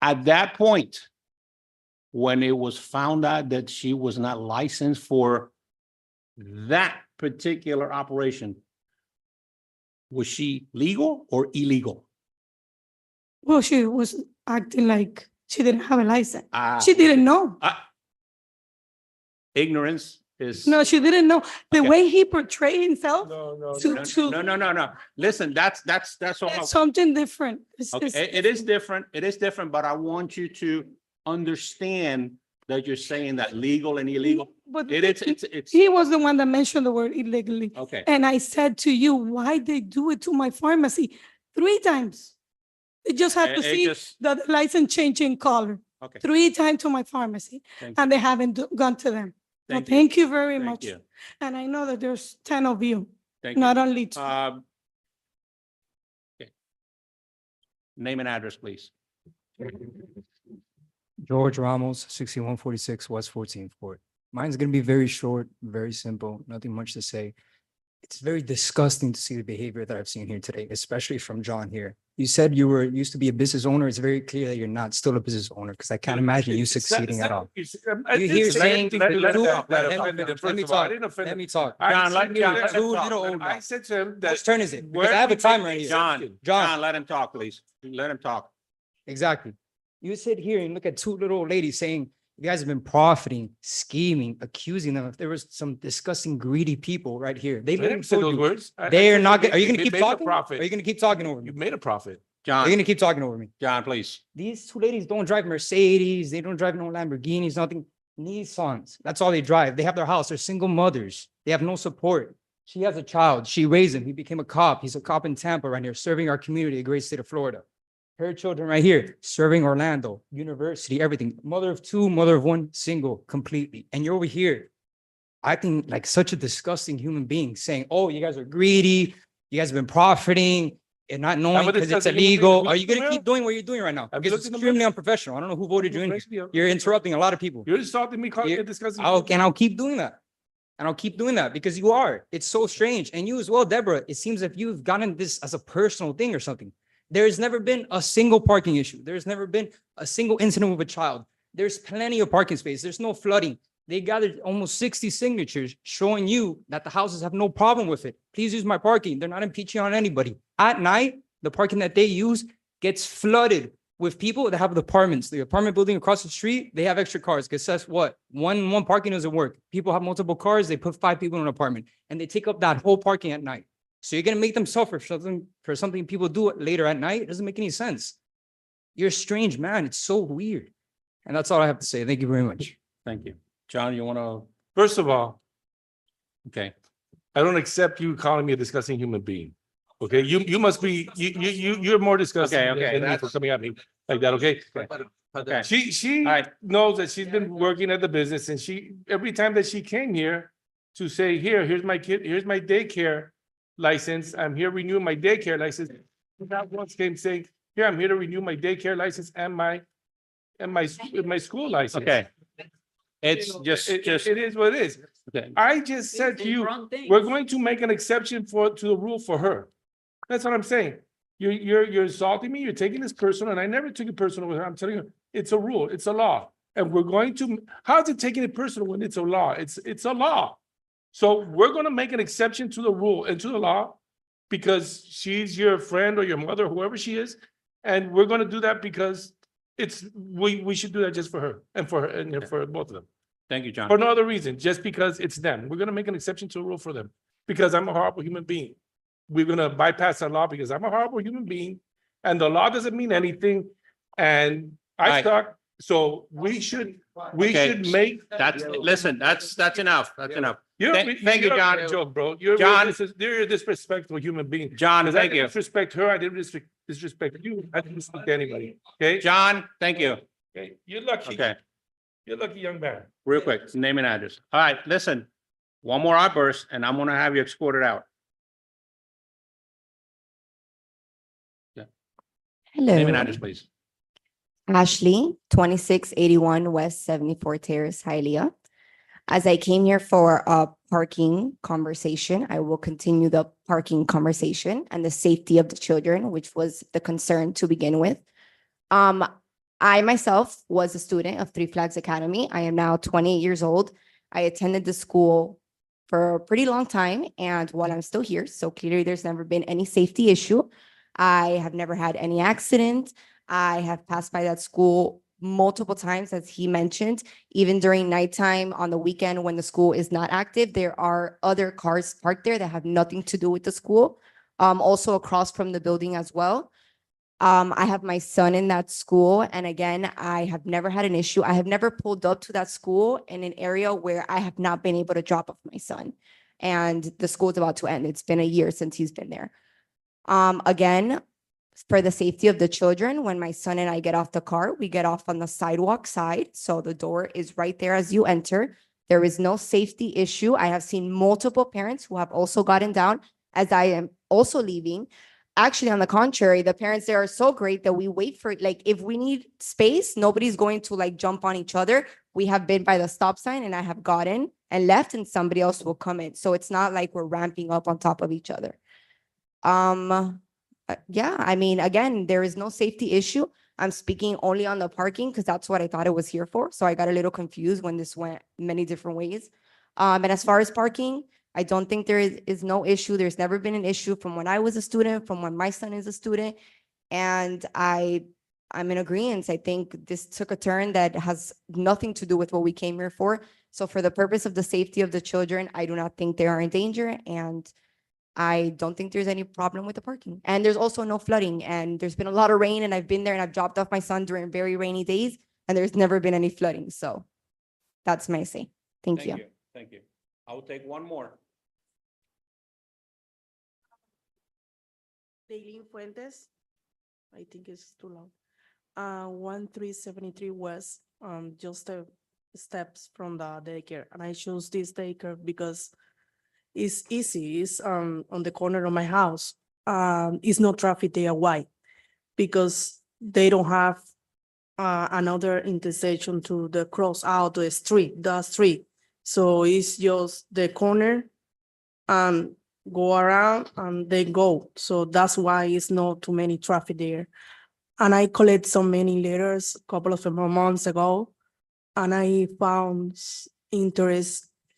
[SPEAKER 1] At that point, when it was found out that she was not licensed for that particular operation, was she legal or illegal?
[SPEAKER 18] Well, she was acting like she didn't have a license.
[SPEAKER 1] Ah,
[SPEAKER 18] She didn't know.
[SPEAKER 1] ignorance is.
[SPEAKER 18] No, she didn't know. The
[SPEAKER 1] Okay.
[SPEAKER 18] way he portrayed himself
[SPEAKER 13] No.
[SPEAKER 18] to
[SPEAKER 1] Listen, that's all.
[SPEAKER 18] it's something different.
[SPEAKER 1] Okay, it is different, but I want you to understand that you're saying that legal and illegal.
[SPEAKER 18] But
[SPEAKER 1] It's,
[SPEAKER 18] he was the one that mentioned the word illegally.
[SPEAKER 1] okay.
[SPEAKER 18] And I said to you, why they do it to my pharmacy 3 times? They just have to
[SPEAKER 1] It
[SPEAKER 18] see
[SPEAKER 1] just-
[SPEAKER 18] the license changing color
[SPEAKER 1] Okay.
[SPEAKER 18] 3 times to my pharmacy,
[SPEAKER 1] Thank you.
[SPEAKER 18] and they haven't gone to them. Well,
[SPEAKER 1] Thank you.
[SPEAKER 18] thank you very
[SPEAKER 1] Thank
[SPEAKER 18] much.
[SPEAKER 1] you.
[SPEAKER 18] And I know that there's 10 of you,
[SPEAKER 1] Thank you.
[SPEAKER 18] not only 2.
[SPEAKER 1] Okay. Name and address, please.
[SPEAKER 19] George Ramos, 6146 West 14th Court. Mine's going to be very short, very simple, nothing much to say. It's very disgusting to see the behavior that I've seen here today, especially from John here. You said you used to be a business owner. It's very clear that you're not still a business owner because I can't imagine you succeeding at all. You hear saying, let me talk.
[SPEAKER 1] John, let
[SPEAKER 13] I said to him that.
[SPEAKER 19] Whose turn is it? Because I have a timer right here.
[SPEAKER 1] John, let him talk, please. Let him talk.
[SPEAKER 19] Exactly. You sit here and look at 2 little old ladies saying, you guys have been profiting, scheming, accusing them. If there was some disgusting, greedy people right here, they
[SPEAKER 13] I didn't say those words.
[SPEAKER 19] They are not, are you
[SPEAKER 13] They
[SPEAKER 19] going to keep
[SPEAKER 13] made a
[SPEAKER 19] talking? Are
[SPEAKER 13] profit.
[SPEAKER 19] you going to keep talking over me?
[SPEAKER 13] You made a profit.
[SPEAKER 19] Are
[SPEAKER 1] John,
[SPEAKER 19] you going to keep talking over me?
[SPEAKER 1] John, please.
[SPEAKER 19] These 2 ladies don't drive Mercedes. They don't drive no Lamborghinis, nothing. Nissans. That's all they drive. They have their house. They're single mothers. They have no support. She has a child. She raised him. He became a cop. He's a cop in Tampa right here, serving our community, a great state of Florida. Her children right here, serving Orlando, university, everything. Mother of 2, mother of 1, single completely. And you're over here acting like such a disgusting human being, saying, oh, you guys are greedy. You guys have been profiting and not knowing
[SPEAKER 13] but
[SPEAKER 19] because it's
[SPEAKER 13] discussing human
[SPEAKER 19] illegal.
[SPEAKER 13] beings.
[SPEAKER 19] Are you going to
[SPEAKER 13] Have you
[SPEAKER 19] keep doing what you're doing right now?
[SPEAKER 13] Have you
[SPEAKER 19] Because it's
[SPEAKER 13] looked in the
[SPEAKER 19] extremely
[SPEAKER 13] mirror?
[SPEAKER 19] unprofessional. I don't know who voted you in here. You're interrupting a lot of people.
[SPEAKER 13] You're insulting me, calling
[SPEAKER 19] You-
[SPEAKER 13] it discussing.
[SPEAKER 19] And I'll keep doing that. And I'll keep doing that because you are. It's so strange. And you as well, Deborah, it seems if you've gotten this as a personal thing or something. There's never been a single parking issue. There's never been a single incident with a child. There's plenty of parking space. There's no flooding. They gathered almost 60 signatures showing you that the houses have no problem with it. Please use my parking. They're not impeaching on anybody. At night, the parking that they use gets flooded with people that have apartments. The apartment building across the street, they have extra cars. Because that's what? One parking doesn't work. People have multiple cars. They put 5 people in an apartment and they take up that whole parking at night. So you're gonna make them suffer for something people do later at night? It doesn't make any sense. You're a strange man. It's so weird. And that's all I have to say. Thank you very much.
[SPEAKER 1] Thank you. John, you want to,
[SPEAKER 13] First of all,
[SPEAKER 1] okay.
[SPEAKER 13] I don't accept you calling me a disgusting human being. Okay, you must be, you're more disgusting
[SPEAKER 1] Okay,
[SPEAKER 13] than me for coming at me like that, okay?
[SPEAKER 1] Okay.
[SPEAKER 13] She
[SPEAKER 1] right.
[SPEAKER 13] knows that she's been working at the business and every time that she came here to say, here's my kid, here's my daycare license, I'm here renewing my daycare license. Not once came saying, here, I'm here to renew my daycare license and my school license.
[SPEAKER 1] Okay. It's just,
[SPEAKER 13] It is what it is.
[SPEAKER 1] okay.
[SPEAKER 13] I just said to you, we're going to make an exception to the rule for her. That's what I'm saying. You're insulting me, you're taking this personal, and I never took it personal with her. I'm telling you, it's a rule, it's a law. And we're going to, how's it taking it personal when it's a law? It's a law. So we're gonna make an exception to the rule and to the law because she's your friend or your mother, whoever she is. And we're gonna do that because we should do that just for her and for her and for both of them.
[SPEAKER 1] Thank you, John.
[SPEAKER 13] For no other reason, just because it's them. We're gonna make an exception to the rule for them because I'm a horrible human being. We're gonna bypass that law because I'm a horrible human being and the law doesn't mean anything. And I
[SPEAKER 1] Right.
[SPEAKER 13] suck. So we should
[SPEAKER 1] Okay.
[SPEAKER 13] make.
[SPEAKER 1] Listen, that's enough. That's enough. Thank you,
[SPEAKER 13] You're
[SPEAKER 1] John.
[SPEAKER 13] a joke, bro. You're a disrespectful human being.
[SPEAKER 1] John,
[SPEAKER 13] Because I
[SPEAKER 1] thank
[SPEAKER 13] didn't
[SPEAKER 1] you.
[SPEAKER 13] disrespect her. I didn't disrespect you. I didn't disrespect anybody. Okay?
[SPEAKER 1] John, thank you.
[SPEAKER 13] Okay, you're lucky.
[SPEAKER 1] Okay,
[SPEAKER 13] You're lucky, young man.
[SPEAKER 1] real quick, name and address. All right, listen, one more outburst and I'm gonna have you escorted out. Name and
[SPEAKER 20] Hello,
[SPEAKER 1] address, please.
[SPEAKER 20] Ashley, 2681 West 74th Terrace, Hialeah. As I came here for a parking conversation, I will continue the parking conversation and the safety of the children, which was the concern to begin with. I myself was a student of Three Flags Academy. I am now 28 years old. I attended the school for a pretty long time and while I'm still here, so clearly there's never been any safety issue. I have never had any accident. I have passed by that school multiple times, as he mentioned, even during nighttime on the weekend when the school is not active, there are other cars parked there that have nothing to do with the school. Also across from the building as well. I have my son in that school. And again, I have never had an issue. I have never pulled up to that school in an area where I have not been able to drop off my son. And the school is about to end. It's been a year since he's been there. Again, for the safety of the children, when my son and I get off the car, we get off on the sidewalk side. So the door is right there as you enter. There is no safety issue. I have seen multiple parents who have also gotten down as I am also leaving. Actually, on the contrary, the parents there are so great that we wait for, like, if we need space, nobody's going to like jump on each other. We have been by the stop sign and I have gotten and left and somebody else will come in. So it's not like we're ramping up on top of each other. Yeah, I mean, again, there is no safety issue. I'm speaking only on the parking because that's what I thought it was here for. So I got a little confused when this went many different ways. And as far as parking, I don't think there is no issue. There's never been an issue from when I was a student, from when my son is a student. And I'm in agreement. I think this took a turn that has nothing to do with what we came here for. So for the purpose of the safety of the children, I do not think they are in danger. And I don't think there's any problem with the parking. And there's also no flooding. And there's been a lot of rain and I've been there and I've dropped off my son during very rainy days and there's never been any flooding. So that's my say. Thank you.
[SPEAKER 1] Thank you. I will take one more.
[SPEAKER 21] Daylin Fuentes, I think it's too long. 1373 West, just steps from the daycare. And I chose this daycare because it's easy. It's on the corner of my house. It's no traffic there. Why? Because they don't have another intersection to the cross out the street. So it's just the corner and go around and they go. So that's why it's not too many traffic there. And I collect so many letters a couple of months ago, and I found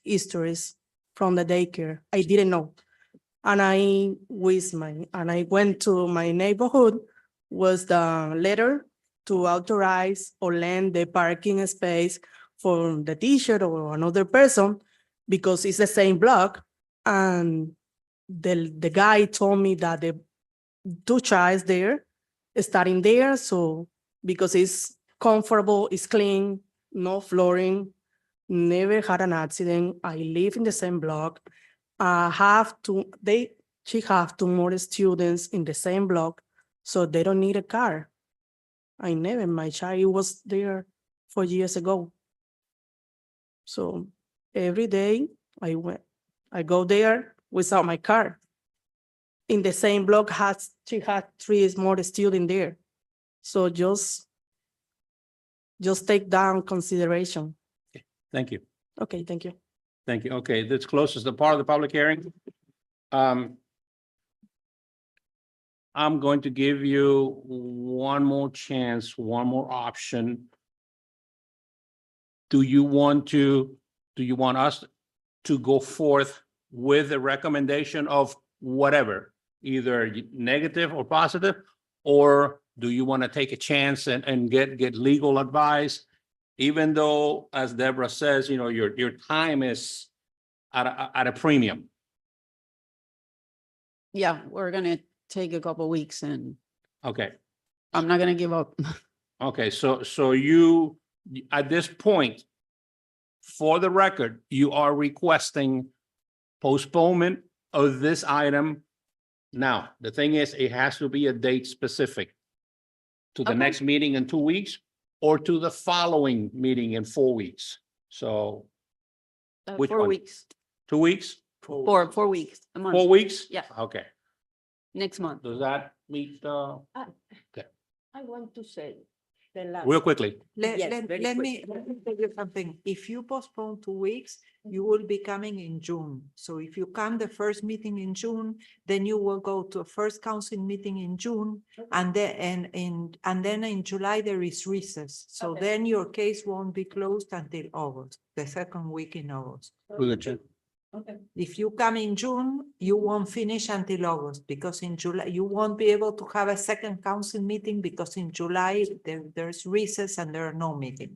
[SPEAKER 21] histories from the daycare. I didn't know. And I went to my neighborhood, was the letter to authorize or lend the parking space for the teacher or another person because it's the same block. And the guy told me that the two childs there, starting there. So because it's comfortable, it's clean, no flooring, never had an accident. I live in the same block. She have two more students in the same block, so they don't need a car. My child was there 4 years ago. So every day I go there without my car. In the same block, she had 3 more students there. So just take down consideration.
[SPEAKER 1] Thank you.
[SPEAKER 21] Okay, thank you.
[SPEAKER 1] Thank you. Okay, this closes the part of the public hearing. I'm going to give you one more chance, one more option. Do you want us to go forth with a recommendation of whatever, either negative or positive? Or do you want to take a chance and get legal advice? Even though, as Deborah says, your time is at a premium.
[SPEAKER 16] Yeah, we're gonna take a couple weeks and
[SPEAKER 1] Okay,
[SPEAKER 16] I'm not gonna give up.
[SPEAKER 1] okay, so you, at this point, for the record, you are requesting postponement of this item. Now, the thing is, it has to be a date specific to the
[SPEAKER 16] Okay.
[SPEAKER 1] next meeting in 2 weeks or to the following meeting in 4 weeks. So Which
[SPEAKER 16] 4
[SPEAKER 1] one?
[SPEAKER 16] weeks,
[SPEAKER 1] 2 weeks,
[SPEAKER 16] 4 weeks, a month.
[SPEAKER 1] 4 weeks?
[SPEAKER 16] Yeah.
[SPEAKER 1] Okay,
[SPEAKER 16] Next month.
[SPEAKER 1] does that meet,
[SPEAKER 18] I want to say the last.
[SPEAKER 1] real quickly?
[SPEAKER 18] Yes,
[SPEAKER 4] Let
[SPEAKER 18] very
[SPEAKER 4] me tell you something. If you postpone 2 weeks, you will be coming in June. So if you come the first meeting in June, then you will go to a first council meeting in June. And then, and then in July, there is recess. So
[SPEAKER 16] Okay.
[SPEAKER 4] then your case won't be closed until August, the second week in August.
[SPEAKER 1] Through the chair.
[SPEAKER 16] Okay.
[SPEAKER 4] If you come in June, you won't finish until August, because in July, you won't be able to have a second council meeting because in July, there's recess and there are no meetings.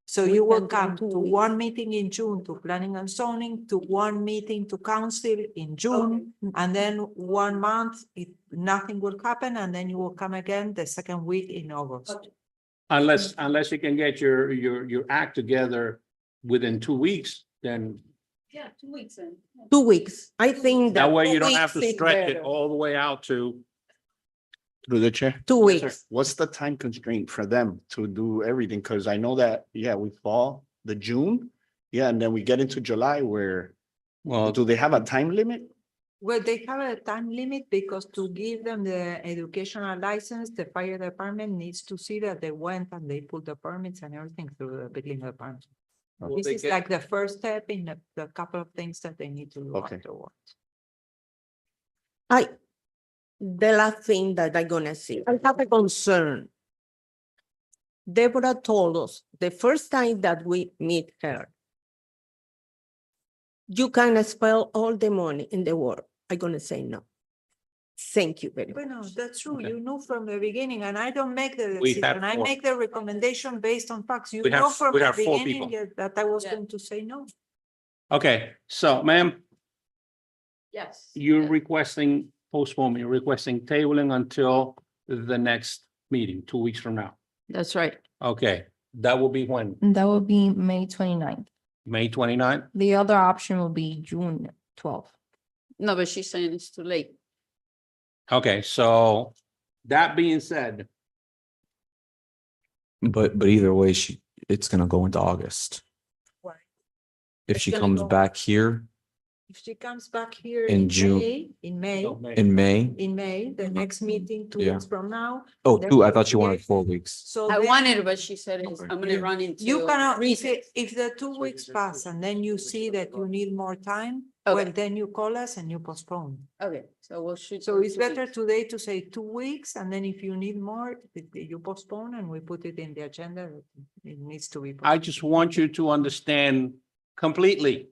[SPEAKER 4] So
[SPEAKER 18] We
[SPEAKER 4] you will
[SPEAKER 18] can do
[SPEAKER 4] come
[SPEAKER 18] 2
[SPEAKER 4] to
[SPEAKER 18] weeks.
[SPEAKER 4] one meeting in June to planning and zoning, to one meeting to council in June, and then 1 month, if nothing will happen, and then you will come again the second week in August.
[SPEAKER 1] Unless you can get your act together within 2 weeks, then
[SPEAKER 16] Yeah, 2 weeks in.
[SPEAKER 18] 2 weeks. I think
[SPEAKER 1] that way
[SPEAKER 18] 2
[SPEAKER 1] you don't have to
[SPEAKER 18] weeks is
[SPEAKER 1] stretch it
[SPEAKER 18] better.
[SPEAKER 1] all the way out to.
[SPEAKER 7] Through the chair.
[SPEAKER 18] 2 weeks.
[SPEAKER 7] What's the time constraint for them to do everything? Because I know that, yeah, we fall the June. Yeah, and then we get into July where,
[SPEAKER 1] Well,
[SPEAKER 7] do they have a time limit?
[SPEAKER 4] Well, they have a time limit because to give them the educational license, the fire department needs to see that they went and they put the permits and everything through the building department.
[SPEAKER 1] Well,
[SPEAKER 4] This
[SPEAKER 1] they
[SPEAKER 4] is
[SPEAKER 1] get-
[SPEAKER 4] like the first step in the couple of things that they need to do
[SPEAKER 7] Okay.
[SPEAKER 4] afterwards.
[SPEAKER 18] The last thing that I'm gonna say, I have a concern. Deborah told us the first time that we meet her, you can spell all the money in the world. I'm gonna say no. Thank you very much.
[SPEAKER 4] Well, no, that's true.
[SPEAKER 1] Okay.
[SPEAKER 4] You know from the beginning, and I don't make the
[SPEAKER 1] We had
[SPEAKER 4] decision. I
[SPEAKER 1] 4.
[SPEAKER 4] make the recommendation based on facts. You
[SPEAKER 1] We have-
[SPEAKER 4] know from
[SPEAKER 1] we
[SPEAKER 4] the
[SPEAKER 1] have 4
[SPEAKER 4] beginning
[SPEAKER 1] people.
[SPEAKER 4] that I was
[SPEAKER 16] Yeah.
[SPEAKER 4] going to say no.
[SPEAKER 1] Okay, so ma'am,
[SPEAKER 16] Yes.
[SPEAKER 1] you're requesting postponement, you're requesting tabling until the next meeting, 2 weeks from now.
[SPEAKER 16] That's right.
[SPEAKER 1] Okay, that will be when?
[SPEAKER 3] That will be May 29th.
[SPEAKER 1] May 29th?
[SPEAKER 3] The other option will be June 12th.
[SPEAKER 16] No, but she's saying it's too late.
[SPEAKER 1] Okay, so that being said,
[SPEAKER 17] But either way, it's gonna go into August.
[SPEAKER 4] Why?
[SPEAKER 17] If
[SPEAKER 4] It's
[SPEAKER 17] she
[SPEAKER 4] gonna
[SPEAKER 17] comes
[SPEAKER 4] go-
[SPEAKER 17] back here
[SPEAKER 4] If she comes back here
[SPEAKER 17] In June.
[SPEAKER 4] In May,
[SPEAKER 17] in May,
[SPEAKER 4] in May, the next meeting, 2
[SPEAKER 17] Yeah.
[SPEAKER 4] weeks from now.
[SPEAKER 17] oh,
[SPEAKER 4] then
[SPEAKER 17] 2, I
[SPEAKER 4] we
[SPEAKER 17] thought you wanted
[SPEAKER 4] create-
[SPEAKER 17] 4 weeks.
[SPEAKER 4] So
[SPEAKER 16] I
[SPEAKER 4] then
[SPEAKER 16] wanted, but she said it's, I'm gonna
[SPEAKER 4] Yeah.
[SPEAKER 16] run into.
[SPEAKER 4] you cannot,
[SPEAKER 16] reason.
[SPEAKER 4] if the 2 weeks pass and then you see that you need more time,
[SPEAKER 16] Okay.
[SPEAKER 4] well, then you call us and you postpone.
[SPEAKER 16] Okay, so we'll shoot.
[SPEAKER 4] So
[SPEAKER 16] for
[SPEAKER 4] it's
[SPEAKER 16] 2
[SPEAKER 4] better
[SPEAKER 16] weeks.
[SPEAKER 4] today to say 2 weeks, and then if you need more, you postpone and we put it in the agenda. It needs to be.
[SPEAKER 1] I just want you to understand completely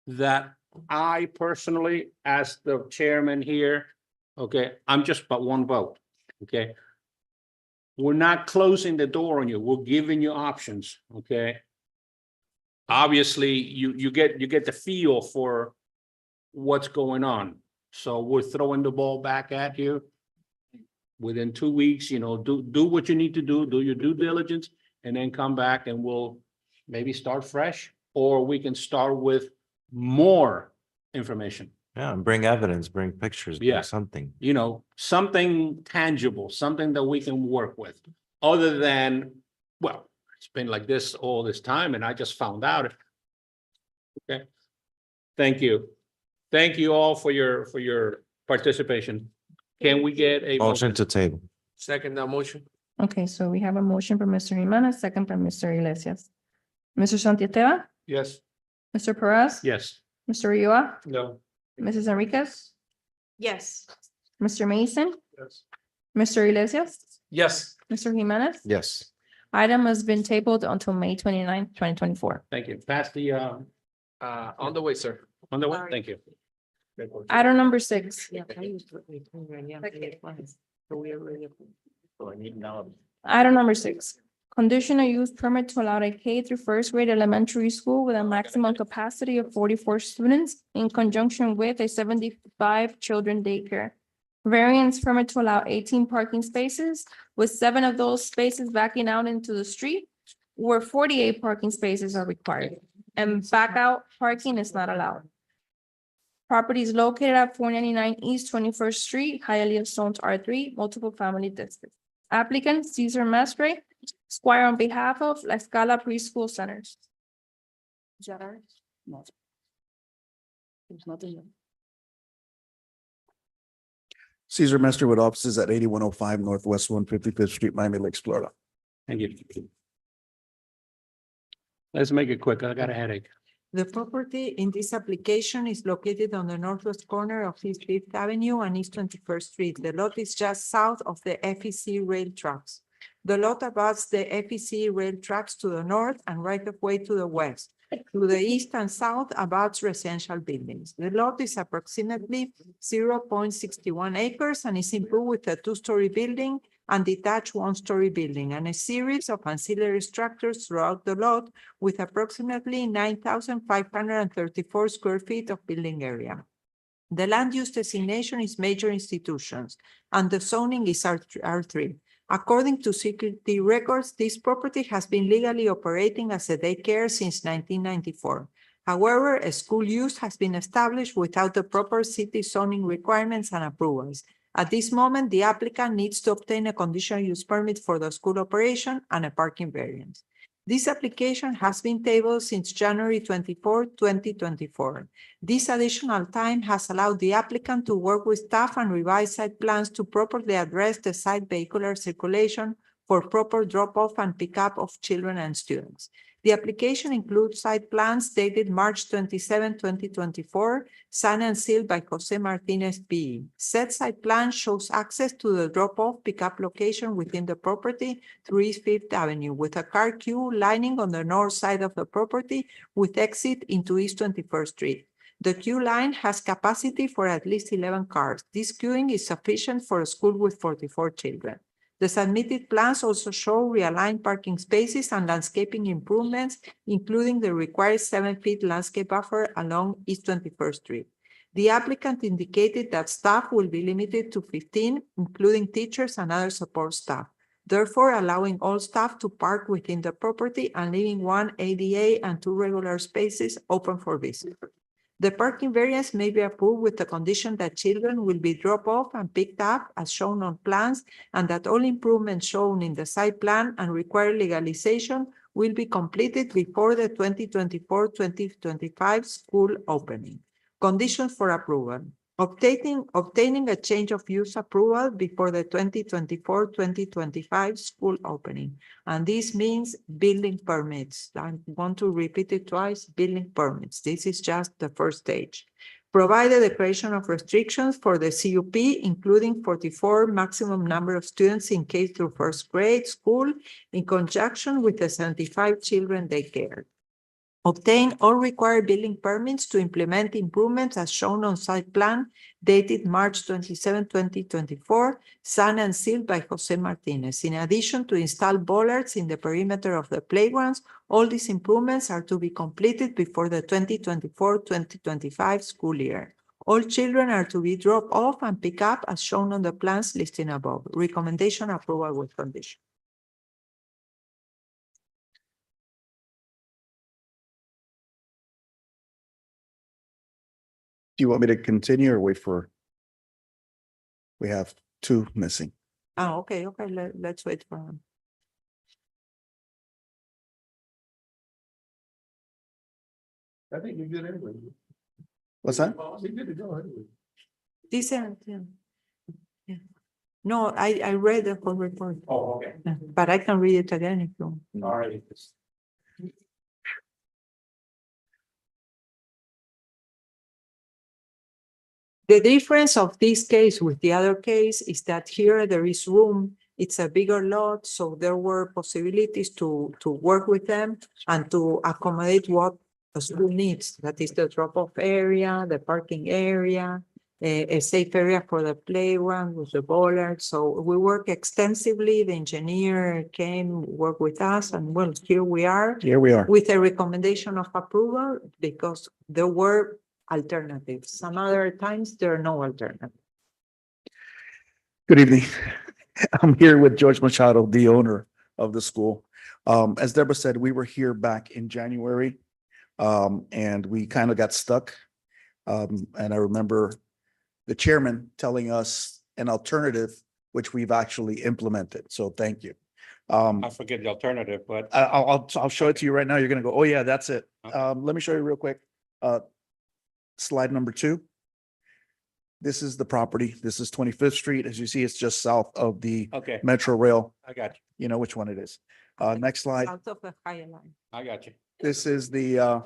[SPEAKER 1] that I personally, as the chairman here, okay, I'm just but one vote, okay? We're not closing the door on you. We're giving you options, okay? Obviously, you get the feel for what's going on. So we're throwing the ball back at you. Within 2 weeks, do what you need to do your due diligence, and then come back and we'll maybe start fresh, or we can start with more information.
[SPEAKER 11] Yeah, and bring evidence, bring pictures,
[SPEAKER 1] Yeah.
[SPEAKER 11] bring something.
[SPEAKER 1] Something tangible, something that we can work with, other than, well, it's been like this all this time and I just found out. Okay. Thank you. Thank you all for your participation. Can we get a
[SPEAKER 11] Motion to table.
[SPEAKER 13] Second that motion.
[SPEAKER 3] Okay, so we have a motion from Mr. Jimenez, second from Mr. Iglesias. Mr. Santiago,
[SPEAKER 13] Yes.
[SPEAKER 3] Mr. Perez?
[SPEAKER 1] Yes.
[SPEAKER 3] Mr. Ulloa,
[SPEAKER 13] No.
[SPEAKER 3] Mrs. Enriquez?
[SPEAKER 18] Yes.
[SPEAKER 3] Mr. Mason,
[SPEAKER 13] Yes.
[SPEAKER 3] Mr. Iglesias,
[SPEAKER 13] Yes.
[SPEAKER 3] Mr. Jimenez.
[SPEAKER 11] Yes.
[SPEAKER 3] Item has been tabled until May 29th, 2024.
[SPEAKER 1] Thank you. Pass the,
[SPEAKER 14] On the way, sir.
[SPEAKER 1] on the way. Thank you.
[SPEAKER 3] Item number 6. Item number 6, conditional use permit to allow a K through first grade elementary school with a maximum capacity of 44 students in conjunction with a 75 children daycare. Variance permit to allow 18 parking spaces, with 7 of those spaces backing out into the street, where 48 parking spaces are required, and back out parking is not allowed. Property is located at 499 East 21st Street, Hialeah, Zones R3, multiple family district. Applicant Cesar Mestre, Squire, on behalf of La Scala Preschool Centers. Is that ours? No. There's nothing there.
[SPEAKER 7] Cesar Mestre with offices at 8105 Northwest 155th Street, Miami Lakes, Florida.
[SPEAKER 1] Thank you. Let's make it quick. I got a headache.
[SPEAKER 4] The property in this application is located on the northwest corner of East Fifth Avenue and East 21st Street. The lot is just south of the FEC rail tracks. The lot abuts the FEC rail tracks to the north and right of way to the west. To the east and south abuts residential buildings. The lot is approximately 0.61 acres and is improved with a 2-story building and detached 1-story building and a series of ancillary structures throughout the lot with approximately 9,534 square feet of building area. The land use designation is major institutions and the zoning is R3. According to security records, this property has been legally operating as a daycare since 1994. However, a school use has been established without the proper city zoning requirements and approvals. At this moment, the applicant needs to obtain a conditional use permit for the school operation and a parking variance. This application has been tabled since January 24, 2024. This additional time has allowed the applicant to work with staff and revise site plans to properly address the site vehicular circulation for proper drop-off and pick-up of children and students. The application includes site plans dated March 27, 2024, signed and sealed by Jose Martinez PE. Said site plan shows access to the drop-off pickup location within the property through East Fifth Avenue with a car queue lining on the north side of the property with exit into East 21st Street. The queue line has capacity for at least 11 cars. This queuing is sufficient for a school with 44 children. The submitted plans also show realigned parking spaces and landscaping improvements, including the required 7-feet landscape buffer along East 21st Street. The applicant indicated that staff will be limited to 15, including teachers and other support staff, therefore allowing all staff to park within the property and leaving 1 ADA and 2 regular spaces open for visitors. The parking variance may be approved with the condition that children will be dropped off and picked up as shown on plans and that all improvements shown in the site plan and required legalization will be completed before the 2024-2025 school opening. Conditions for approval. Obtaining a change of use approval before the 2024-2025 school opening. And this means building permits. I want to repeat it twice, building permits. This is just the first stage. Provide a declaration of restrictions for the CUP, including 44 maximum number of students in K through first grade school in conjunction with the 75 children daycare. Obtain all required building permits to implement improvements as shown on site plan dated March 27, 2024, signed and sealed by Jose Martinez. In addition to install bollards in the perimeter of the playgrounds, all these improvements are to be completed before the 2024-2025 school year. All children are to be dropped off and picked up as shown on the plans listed above. Recommendation approval with condition.
[SPEAKER 7] Do you want me to continue or wait for? We have 2 missing.
[SPEAKER 4] Oh, okay, let's wait for him.
[SPEAKER 13] I think you're good anyway.
[SPEAKER 7] What's that?
[SPEAKER 13] You're good to go anyway.
[SPEAKER 4] This, yeah. No, I read the whole report.
[SPEAKER 2] Oh, okay.
[SPEAKER 4] But I can read it again if you want.
[SPEAKER 2] All right.
[SPEAKER 4] The difference of this case with the other case is that here there is room. It's a bigger lot, so there were possibilities to work with them and to accommodate what the school needs. That is the drop-off area, the parking area, a safe area for the playground with the bollard. So we work extensively. The engineer came, worked with us, and well, here we are.
[SPEAKER 7] Here we are.
[SPEAKER 4] With a recommendation of approval because there were alternatives. Some other times there are no alternatives.
[SPEAKER 7] Good evening. I'm here with George Machado, the owner of the school. As Deborah said, we were here back in January, and we kind of got stuck. And I remember the chairman telling us an alternative, which we've actually implemented. So thank you.
[SPEAKER 1] I forget the alternative, but
[SPEAKER 7] I'll show it to you right now. You're gonna go, oh yeah, that's it. Let me show you real quick. Slide number 2. This is the property. This is 25th Street. As you see, it's just south of the
[SPEAKER 1] okay,
[SPEAKER 7] Metro Rail.
[SPEAKER 1] I got you.
[SPEAKER 7] You know which one it is. Next slide.
[SPEAKER 4] Out of the higher line.
[SPEAKER 1] I got you.
[SPEAKER 7] This is the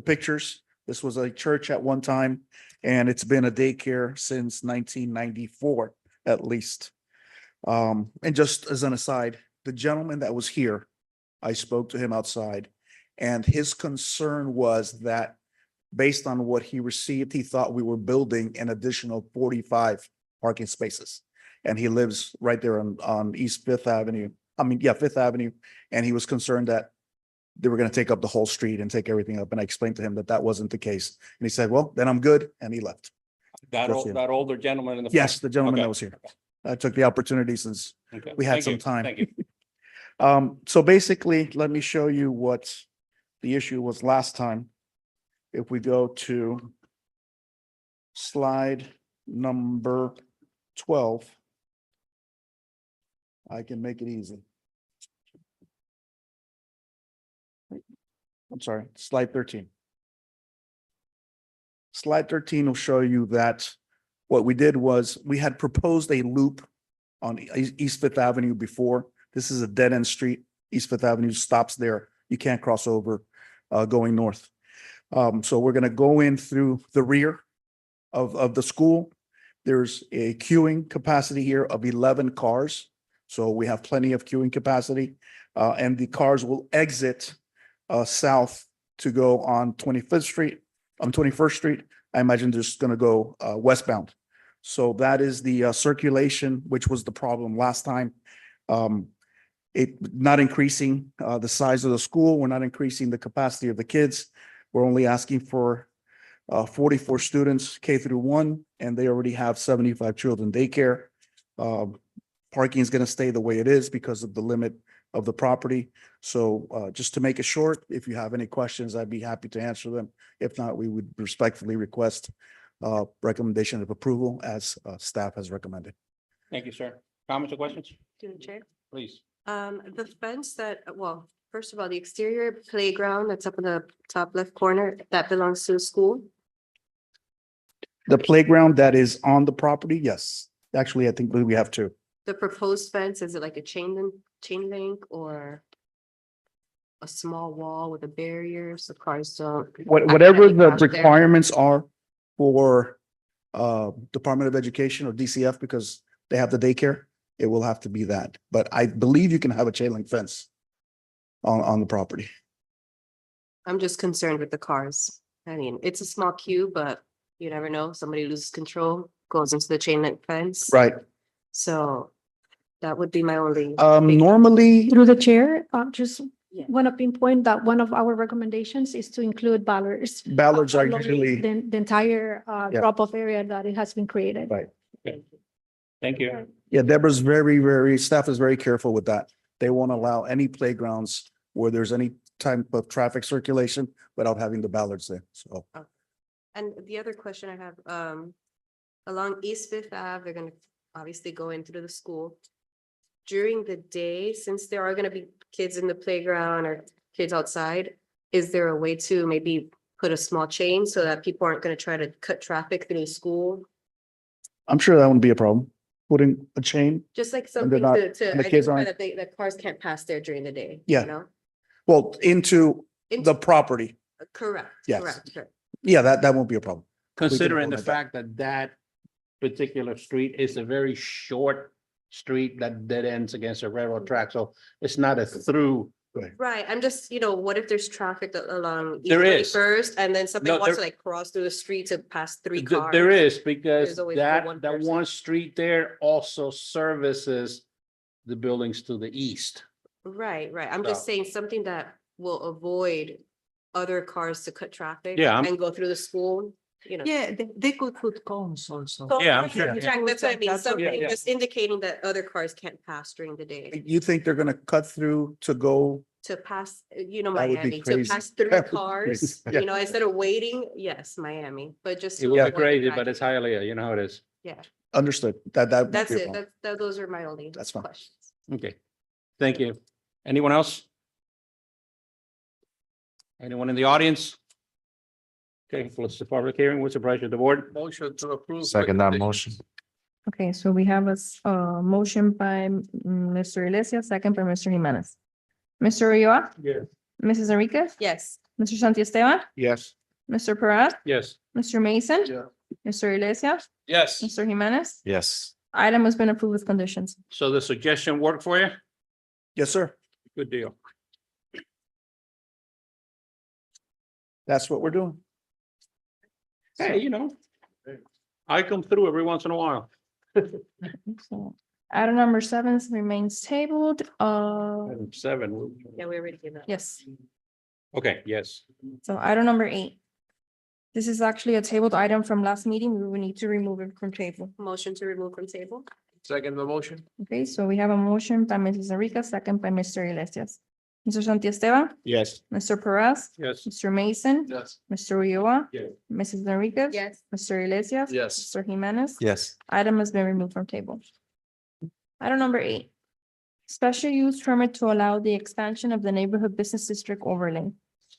[SPEAKER 7] pictures. This was a church at one time, and it's been a daycare since 1994, at least. And just as an aside, the gentleman that was here, I spoke to him outside, and his concern was that based on what he received, he thought we were building an additional 45 parking spaces. And he lives right there on East Fifth Avenue. Fifth Avenue. And he was concerned that they were going to take up the whole street and take everything up. And I explained to him that that wasn't the case. And he said, well, then I'm good. And he left.
[SPEAKER 1] That older gentleman in the.
[SPEAKER 7] Yes,
[SPEAKER 1] front.
[SPEAKER 7] the gentleman
[SPEAKER 1] Okay.
[SPEAKER 7] that was here. I took the opportunity since
[SPEAKER 1] Okay.
[SPEAKER 7] we had
[SPEAKER 1] Thank
[SPEAKER 7] some
[SPEAKER 1] you.
[SPEAKER 7] time.
[SPEAKER 1] Thank you.
[SPEAKER 7] So basically, let me show you what the issue was last time. If we go to slide number 12, I can make it easy. I'm sorry, slide 13. Slide 13 will show you that what we did was we had proposed a loop on East Fifth Avenue before. This is a dead end street. East Fifth Avenue stops there. You can't cross over going north. So we're gonna go in through the rear of the school. There's a queuing capacity here of 11 cars. So we have plenty of queuing capacity. And the cars will exit south to go on 25th Street, on 21st Street. I imagine they're just gonna go westbound. So that is the circulation, which was the problem last time. It not increasing the size of the school. We're not increasing the capacity of the kids. We're only asking for 44 students K through 1, and they already have 75 children daycare. Parking is going to stay the way it is because of the limit of the property. So just to make it short, if you have any questions, I'd be happy to answer them. If not, we would respectfully request recommendation of approval as staff has recommended.
[SPEAKER 1] Thank you, sir. Comments or questions?
[SPEAKER 6] To the chair.
[SPEAKER 1] Please.
[SPEAKER 6] The fence that, well, first of all, the exterior playground that's up in the top left corner, that belongs to the school.
[SPEAKER 7] The playground that is on the property, yes. Actually, I think we have 2.
[SPEAKER 6] The proposed fence, is it like a chain link or a small wall with a barrier so cars don't?
[SPEAKER 7] Whatever
[SPEAKER 6] accidentally
[SPEAKER 7] the
[SPEAKER 6] cross there?
[SPEAKER 7] requirements are for Department of Education or DCF, because they have the daycare, it will have to be that. But I believe you can have a chain link fence on the property.
[SPEAKER 6] I'm just concerned with the cars. I mean, it's a small queue, but you never know. Somebody loses control, goes into the chain link fence.
[SPEAKER 7] Right.
[SPEAKER 6] So that would be my only.
[SPEAKER 7] Normally,
[SPEAKER 10] Through the chair, just
[SPEAKER 6] Yeah.
[SPEAKER 10] want to pinpoint that one of our recommendations is to include ballards.
[SPEAKER 7] ballards are
[SPEAKER 10] along
[SPEAKER 7] usually,
[SPEAKER 10] The entire
[SPEAKER 7] Yeah.
[SPEAKER 10] drop-off area that it has been created.
[SPEAKER 7] right.
[SPEAKER 1] Thank you.
[SPEAKER 7] Yeah, Deborah's staff is very careful with that. They won't allow any playgrounds where there's any type of traffic circulation without having the ballards there. So
[SPEAKER 6] And the other question I have, along East Fifth Ave, they're gonna obviously go into the school. During the day, since there are gonna be kids in the playground or kids outside, is there a way to maybe put a small chain so that people aren't gonna try to cut traffic through the school?
[SPEAKER 7] I'm sure that wouldn't be a problem. Putting a chain.
[SPEAKER 6] Just like
[SPEAKER 7] And they're
[SPEAKER 6] something
[SPEAKER 7] not-
[SPEAKER 6] to
[SPEAKER 7] and the kids
[SPEAKER 6] identify
[SPEAKER 7] aren't-
[SPEAKER 6] that that cars can't pass there during the day.
[SPEAKER 7] Yeah.
[SPEAKER 6] You know?
[SPEAKER 7] Well, into the property.
[SPEAKER 6] Correct,
[SPEAKER 7] Yes.
[SPEAKER 6] correct.
[SPEAKER 7] Yeah, that won't be a problem.
[SPEAKER 1] Considering the
[SPEAKER 7] implement that.
[SPEAKER 1] fact that that particular street is a very short street that dead ends against a railroad track, so it's not a through.
[SPEAKER 6] Right, I'm just, what if there's traffic along
[SPEAKER 1] There is.
[SPEAKER 6] First, and then somebody
[SPEAKER 1] No,
[SPEAKER 6] wants to
[SPEAKER 1] there-
[SPEAKER 6] like cross through the street to pass three
[SPEAKER 1] Th-
[SPEAKER 6] cars?
[SPEAKER 1] There is, because
[SPEAKER 6] There's always the
[SPEAKER 1] that,
[SPEAKER 6] one
[SPEAKER 1] that
[SPEAKER 6] person.
[SPEAKER 1] one street there also services the buildings to the east.
[SPEAKER 6] Right, I'm just
[SPEAKER 1] So-
[SPEAKER 6] saying something that will avoid other cars to cut traffic.
[SPEAKER 1] Yeah, I'm-
[SPEAKER 6] And go through the school,
[SPEAKER 4] Yeah, they could put cones also.
[SPEAKER 1] Yeah, I'm sure.
[SPEAKER 6] Exactly, that's what I mean,
[SPEAKER 4] That's what-
[SPEAKER 6] something
[SPEAKER 1] yeah.
[SPEAKER 6] that's indicating that other cars can't pass during the day.
[SPEAKER 7] You think they're gonna cut through to go?
[SPEAKER 6] To pass,
[SPEAKER 7] That would be
[SPEAKER 6] Miami, to
[SPEAKER 7] crazy.
[SPEAKER 6] pass three
[SPEAKER 7] That would be
[SPEAKER 6] cars,
[SPEAKER 7] crazy.
[SPEAKER 6] instead of waiting, yes, Miami, but just.
[SPEAKER 1] It
[SPEAKER 6] to
[SPEAKER 1] would be
[SPEAKER 6] avoid the
[SPEAKER 1] crazy, but
[SPEAKER 6] traffic.
[SPEAKER 1] it's Hialeah, you know how it is.
[SPEAKER 6] Yeah,
[SPEAKER 7] Understood. That. would
[SPEAKER 6] that's
[SPEAKER 7] be a
[SPEAKER 6] it,
[SPEAKER 7] problem.
[SPEAKER 6] those are my only
[SPEAKER 7] That's fine.
[SPEAKER 6] questions.
[SPEAKER 1] Okay, thank you. Anyone else? Anyone in the audience? Okay, close the public hearing. What's the pleasure of the board?
[SPEAKER 13] Motion to approve.
[SPEAKER 11] Second that
[SPEAKER 13] recommendation.
[SPEAKER 11] motion.
[SPEAKER 3] Okay, so we have a motion by Mr. Iglesias, second by Mr. Jimenez. Mr. Ulloa,
[SPEAKER 13] Yes.
[SPEAKER 3] Mrs. Enriquez,
[SPEAKER 6] Yes,
[SPEAKER 3] Mr. Santi Esteban,
[SPEAKER 7] Yes.
[SPEAKER 3] Mr. Perez,
[SPEAKER 1] Yes.
[SPEAKER 3] Mr. Mason,
[SPEAKER 13] Yeah.
[SPEAKER 3] Mr. Iglesias,
[SPEAKER 13] Yes.
[SPEAKER 3] Mr. Jimenez.
[SPEAKER 11] Yes.
[SPEAKER 3] Item has been approved with conditions.
[SPEAKER 1] So the suggestion worked for you?
[SPEAKER 7] Yes, sir.
[SPEAKER 1] Good deal.
[SPEAKER 7] That's what we're doing.
[SPEAKER 1] Hey, I come through every once in a while.
[SPEAKER 3] So item number 7 remains tabled.
[SPEAKER 1] Item 7.
[SPEAKER 6] yeah, we already gave that.
[SPEAKER 3] Yes.
[SPEAKER 1] Okay, yes.
[SPEAKER 3] So item number 8. This is actually a tabled item from last meeting. We will need to remove it from table.
[SPEAKER 6] Motion to remove from table?
[SPEAKER 13] Second the motion.
[SPEAKER 3] Okay, so we have a motion by Mrs. Enriquez, second by Mr. Iglesias. Mr. Santi Esteban,
[SPEAKER 1] Yes.
[SPEAKER 3] Mr. Perez,
[SPEAKER 1] Yes.
[SPEAKER 3] Mr. Mason,
[SPEAKER 13] Yes.
[SPEAKER 3] Mr. Ulloa,
[SPEAKER 1] Yes.
[SPEAKER 3] Mrs. Enriquez.
[SPEAKER 6] Yes.
[SPEAKER 3] Mr. Iglesias.
[SPEAKER 13] Yes.
[SPEAKER 3] Mr. Jimenez.
[SPEAKER 11] Yes.
[SPEAKER 3] Item has been removed from table. Item number 8. Special use permit to allow the expansion of the neighborhood business district overlay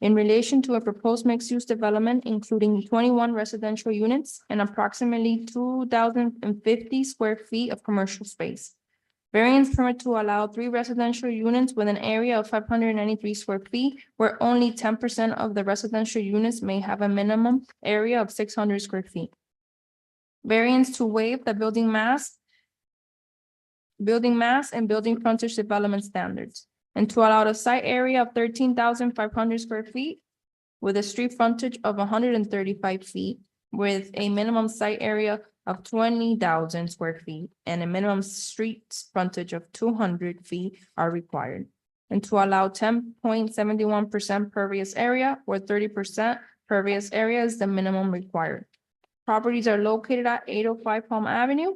[SPEAKER 3] in relation to a proposed mixed-use development, including 21 residential units and approximately 2,050 square feet of commercial space. Variance permit to allow 3 residential units with an area of 593 square feet, where only 10% of the residential units may have a minimum area of 600 square feet. Variance to waive the building mass and building frontage development standards, and to allow a site area of 13,500 square feet with a street frontage of 135 feet, with a minimum site area of 20,000 square feet and a minimum street frontage of 200 feet are required, and to allow 10.71% pervious area, where 30% pervious area is the minimum required. Properties are located at 805 Palm Avenue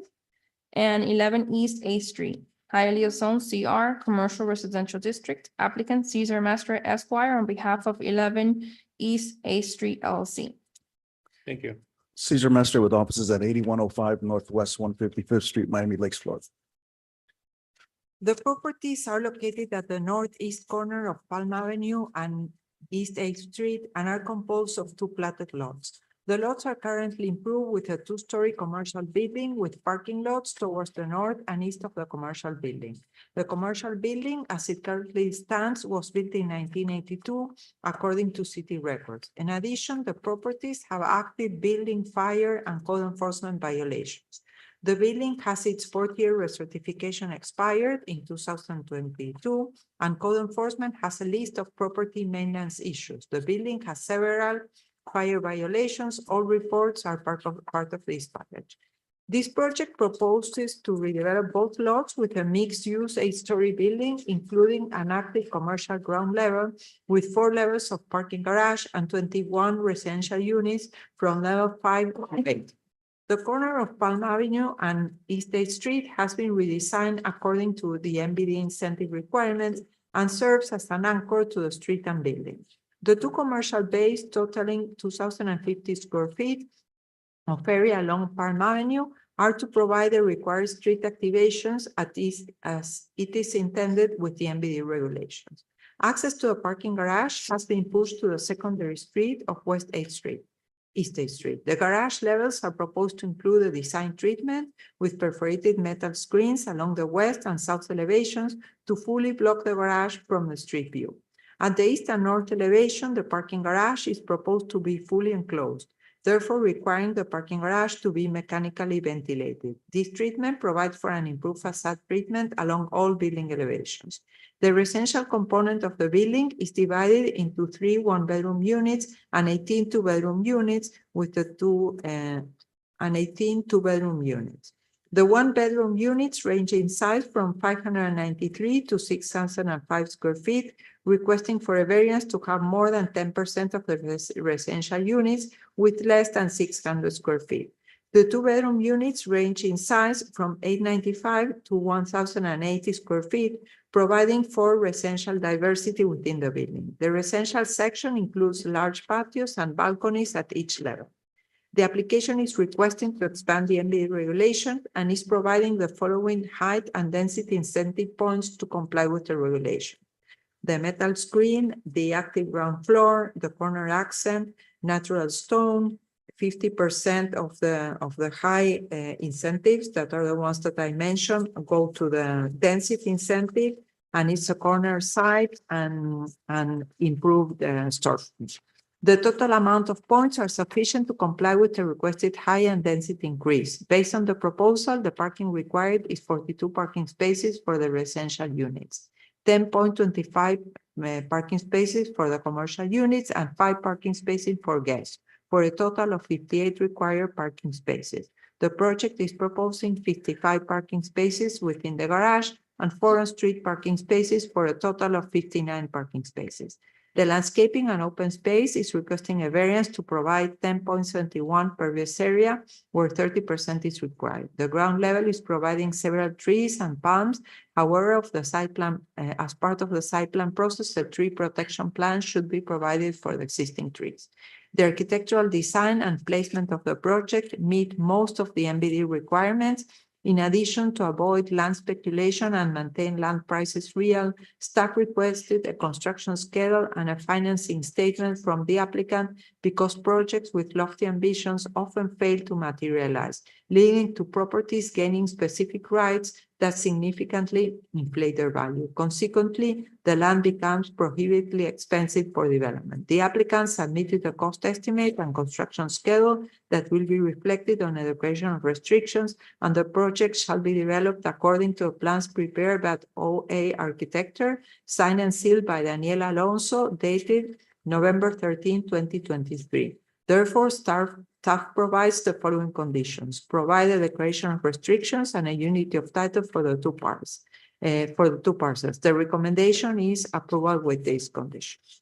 [SPEAKER 3] and 11 East A Street, Hialeah Zone CR, Commercial Residential District. Applicant Cesar Master Esquire on behalf of 11 East A Street LLC.
[SPEAKER 1] Thank you.
[SPEAKER 7] Caesar Master with offices at 8105 Northwest 155th Street, Miami Lakes, Florida.
[SPEAKER 4] The properties are located at the northeast corner of Palm Avenue and East 8th Street and are composed of 2 platted lots. The lots are currently improved with a 2-story commercial building with parking lots towards the north and east of the commercial building. The commercial building, as it currently stands, was built in 1982, according to city records. In addition, the properties have active building, fire, and code enforcement violations. The building has its 4th-year recertification expired in 2022, and code enforcement has a list of property maintenance issues. The building has several fire violations. All reports are part of this package. This project proposes to redevelop both lots with a mixed-use 8-story building, including an active commercial ground level with 4 levels of parking garage and 21 residential units from level 5 to 8. The corner of Palm Avenue and East 8th Street has been redesigned according to the MBD incentive requirements and serves as an anchor to the street and building. The 2 commercial bays totaling 2,050 square feet of area along Palm Avenue are to provide the required street activations as it is intended with the MBD regulations. Access to a parking garage has been pushed to the secondary street of West 8th Street, East 8th Street. The garage levels are proposed to include a design treatment with perforated metal screens along the west and south elevations to fully block the garage from the street view. At the east and north elevation, the parking garage is proposed to be fully enclosed. therefore requiring the parking garage to be mechanically ventilated. This treatment provides for an improved facade treatment along all building elevations. The residential component of the building is divided into 3 one-bedroom units and 18 two-bedroom units with the 18 two-bedroom units. The one-bedroom units range in size from 593 to 6,005 square feet, requesting for a variance to have more than 10% of the residential units with less than 600 square feet. The two-bedroom units range in size from 895 to 1,080 square feet, providing for residential diversity within the building. The residential section includes large patios and balconies at each level. The application is requesting to expand the MBD regulation and is providing the following height and density incentive points to comply with the regulation: the metal screen, the active ground floor, the corner accent, natural stone. 50% of the high incentives that are the ones that I mentioned go to the density incentive, and it's a corner site and improved storage. The total amount of points are sufficient to comply with the requested height and density increase. Based on the proposal, the parking required is 42 parking spaces for the residential units, 10.25 parking spaces for the commercial units, and 5 parking spaces for guests, for a total of 58 required parking spaces. The project is proposing 55 parking spaces within the garage and 4 on-street parking spaces for a total of 59 parking spaces. The landscaping and open space is requesting a variance to provide 10.71 pervious area where 30% is required. The ground level is providing several trees and palms. However, as part of the site plan process, a tree protection plan should be provided for the existing trees. The architectural design and placement of the project meet most of the MBD requirements. In addition, to avoid land speculation and maintain land prices real, staff requested a construction schedule and a financing statement from the applicant because projects with lofty ambitions often fail to materialize, leading to properties gaining specific rights that significantly inflate their value. Consequently, the land becomes prohibitively expensive for development. The applicant submitted a cost estimate and construction schedule that will be reflected on a declaration of restrictions, and the project shall be developed according to plans prepared by OA Architecture, signed and sealed by Daniel Alonso, dated November 13, 2023. Therefore, staff provides the following conditions: provide a declaration of restrictions and a unity of title for the two parts. For the two parcels, the recommendation is approval with these conditions.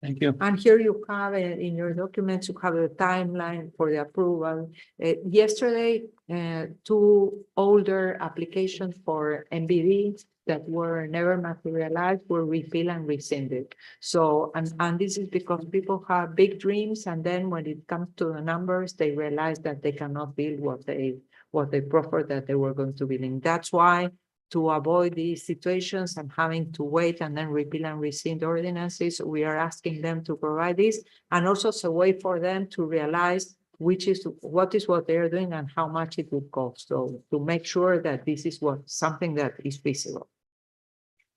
[SPEAKER 1] Thank you.
[SPEAKER 4] And here you have in your documents, you have the timeline for the approval. Yesterday, 2 older applications for MBD that were never materialized were repealed and rescinded. So, and this is because people have big dreams, and then when it comes to the numbers, they realize that they cannot build what they prefer that they were going to build. And that's why, to avoid these situations and having to wait and then repeal and rescind ordinances, we are asking them to provide this, and also it's a way for them to realize what they're doing and how much it would cost. So to make sure that this is something that is feasible.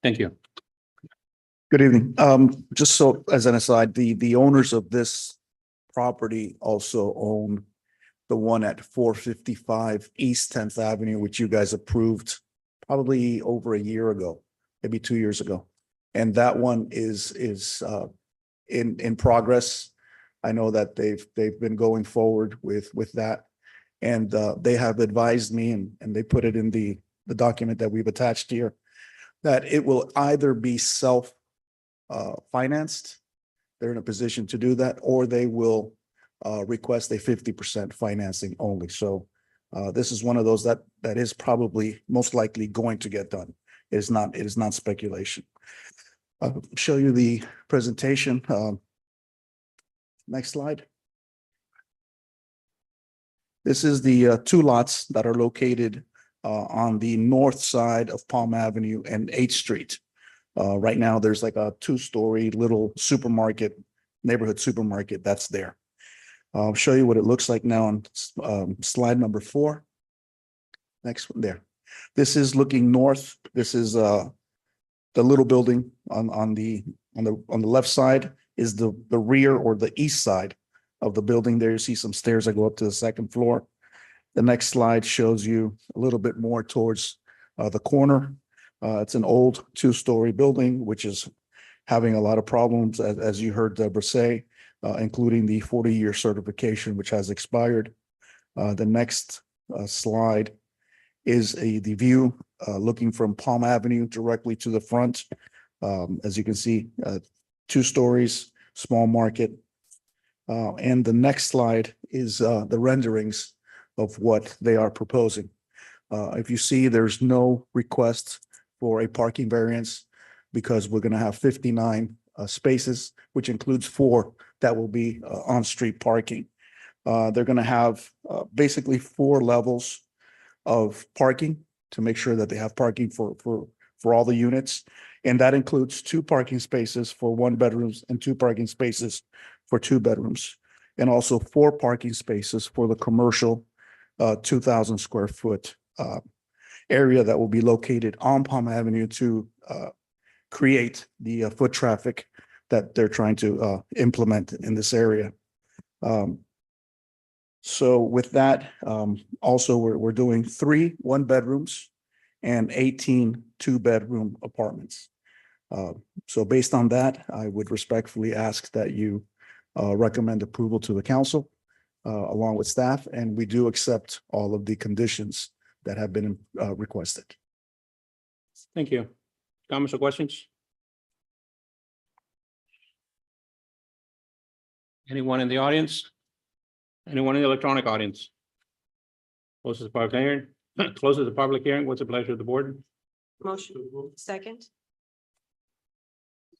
[SPEAKER 1] Thank you.
[SPEAKER 7] Good evening. Just so as an aside, the owners of this property also own the one at 455 East 10th Avenue, which you guys approved probably over a year ago, maybe 2 years ago. And that one is in progress. I know that they've been going forward with that. And they have advised me, and they put it in the document that we've attached here, that it will either be self financed, they're in a position to do that, or they will request a 50% financing only. So this is one of those that is probably most likely going to get done. It is not speculation. I'll show you the presentation. Next slide. This is the 2 lots that are located on the north side of Palm Avenue and 8th Street. Right now, there's like a 2-story little supermarket, neighborhood supermarket that's there. I'll show you what it looks like now on slide number 4. Next one there. This is looking north. This is the little building on the left side is the rear or the east side of the building there. You see some stairs that go up to the second floor. The next slide shows you a little bit more towards the corner. It's an old two-story building, which is having a lot of problems, as you heard Deborah say, including the 40-year certification, which has expired. The next slide is the view looking from Palm Avenue directly to the front. As you can see, 2 stories, small market. And the next slide is the renderings of what they are proposing. If you see, there's no request for a parking variance because we're going to have 59 spaces, which includes 4 that will be on-street parking. They're going to have basically 4 levels of parking to make sure that they have parking for all the units. And that includes 2 parking spaces for 1 bedrooms and 2 parking spaces for 2 bedrooms. And also 4 parking spaces for the commercial 2,000 square foot area that will be located on Palm Avenue to create the foot traffic that they're trying to implement in this area. So with that, also we're doing 3 1-bedrooms and 18 2-bedroom apartments. So based on that, I would respectfully ask that you recommend approval to the council along with staff, and we do accept all of the conditions that have been requested.
[SPEAKER 1] Thank you. Comments or questions? Anyone in the audience? Anyone in the electronic audience? Closes the public hearing. Closes the public hearing. What's the pleasure of the board?
[SPEAKER 6] Motion, second?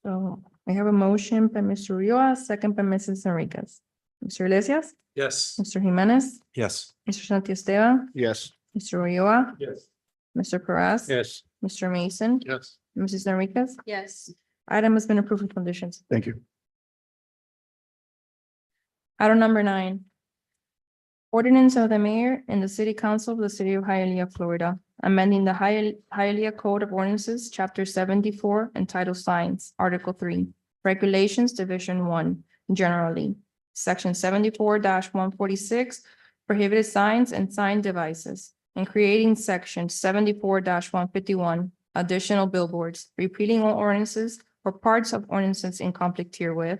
[SPEAKER 3] So we have a motion by Mr. Ulloa, second by Mrs. Enriquez. Mr. Iglesias,
[SPEAKER 13] Yes.
[SPEAKER 3] Mr. Jimenez,
[SPEAKER 11] Yes.
[SPEAKER 3] Mr. Santiesteban,
[SPEAKER 5] Yes.
[SPEAKER 3] Mr. Ulloa,
[SPEAKER 13] Yes.
[SPEAKER 3] Mr. Perez.
[SPEAKER 1] Yes.
[SPEAKER 3] Mr. Mason,
[SPEAKER 13] Yes.
[SPEAKER 3] Mrs. Enriquez.
[SPEAKER 6] Yes.
[SPEAKER 3] Item has been approved with conditions.
[SPEAKER 7] Thank you.
[SPEAKER 3] Item number 9. Ordinance of the mayor and the city council of the city of Hialeah, Florida, amending the Hialeah Code of Ordinances, Chapter 74, entitled Signs, Article 3, Regulations, Division 1, generally, Section 74-146, prohibited signs and sign devices, and creating Section 74-151, additional billboards, repealing all ordinances or parts of ordinances in conflict herewith,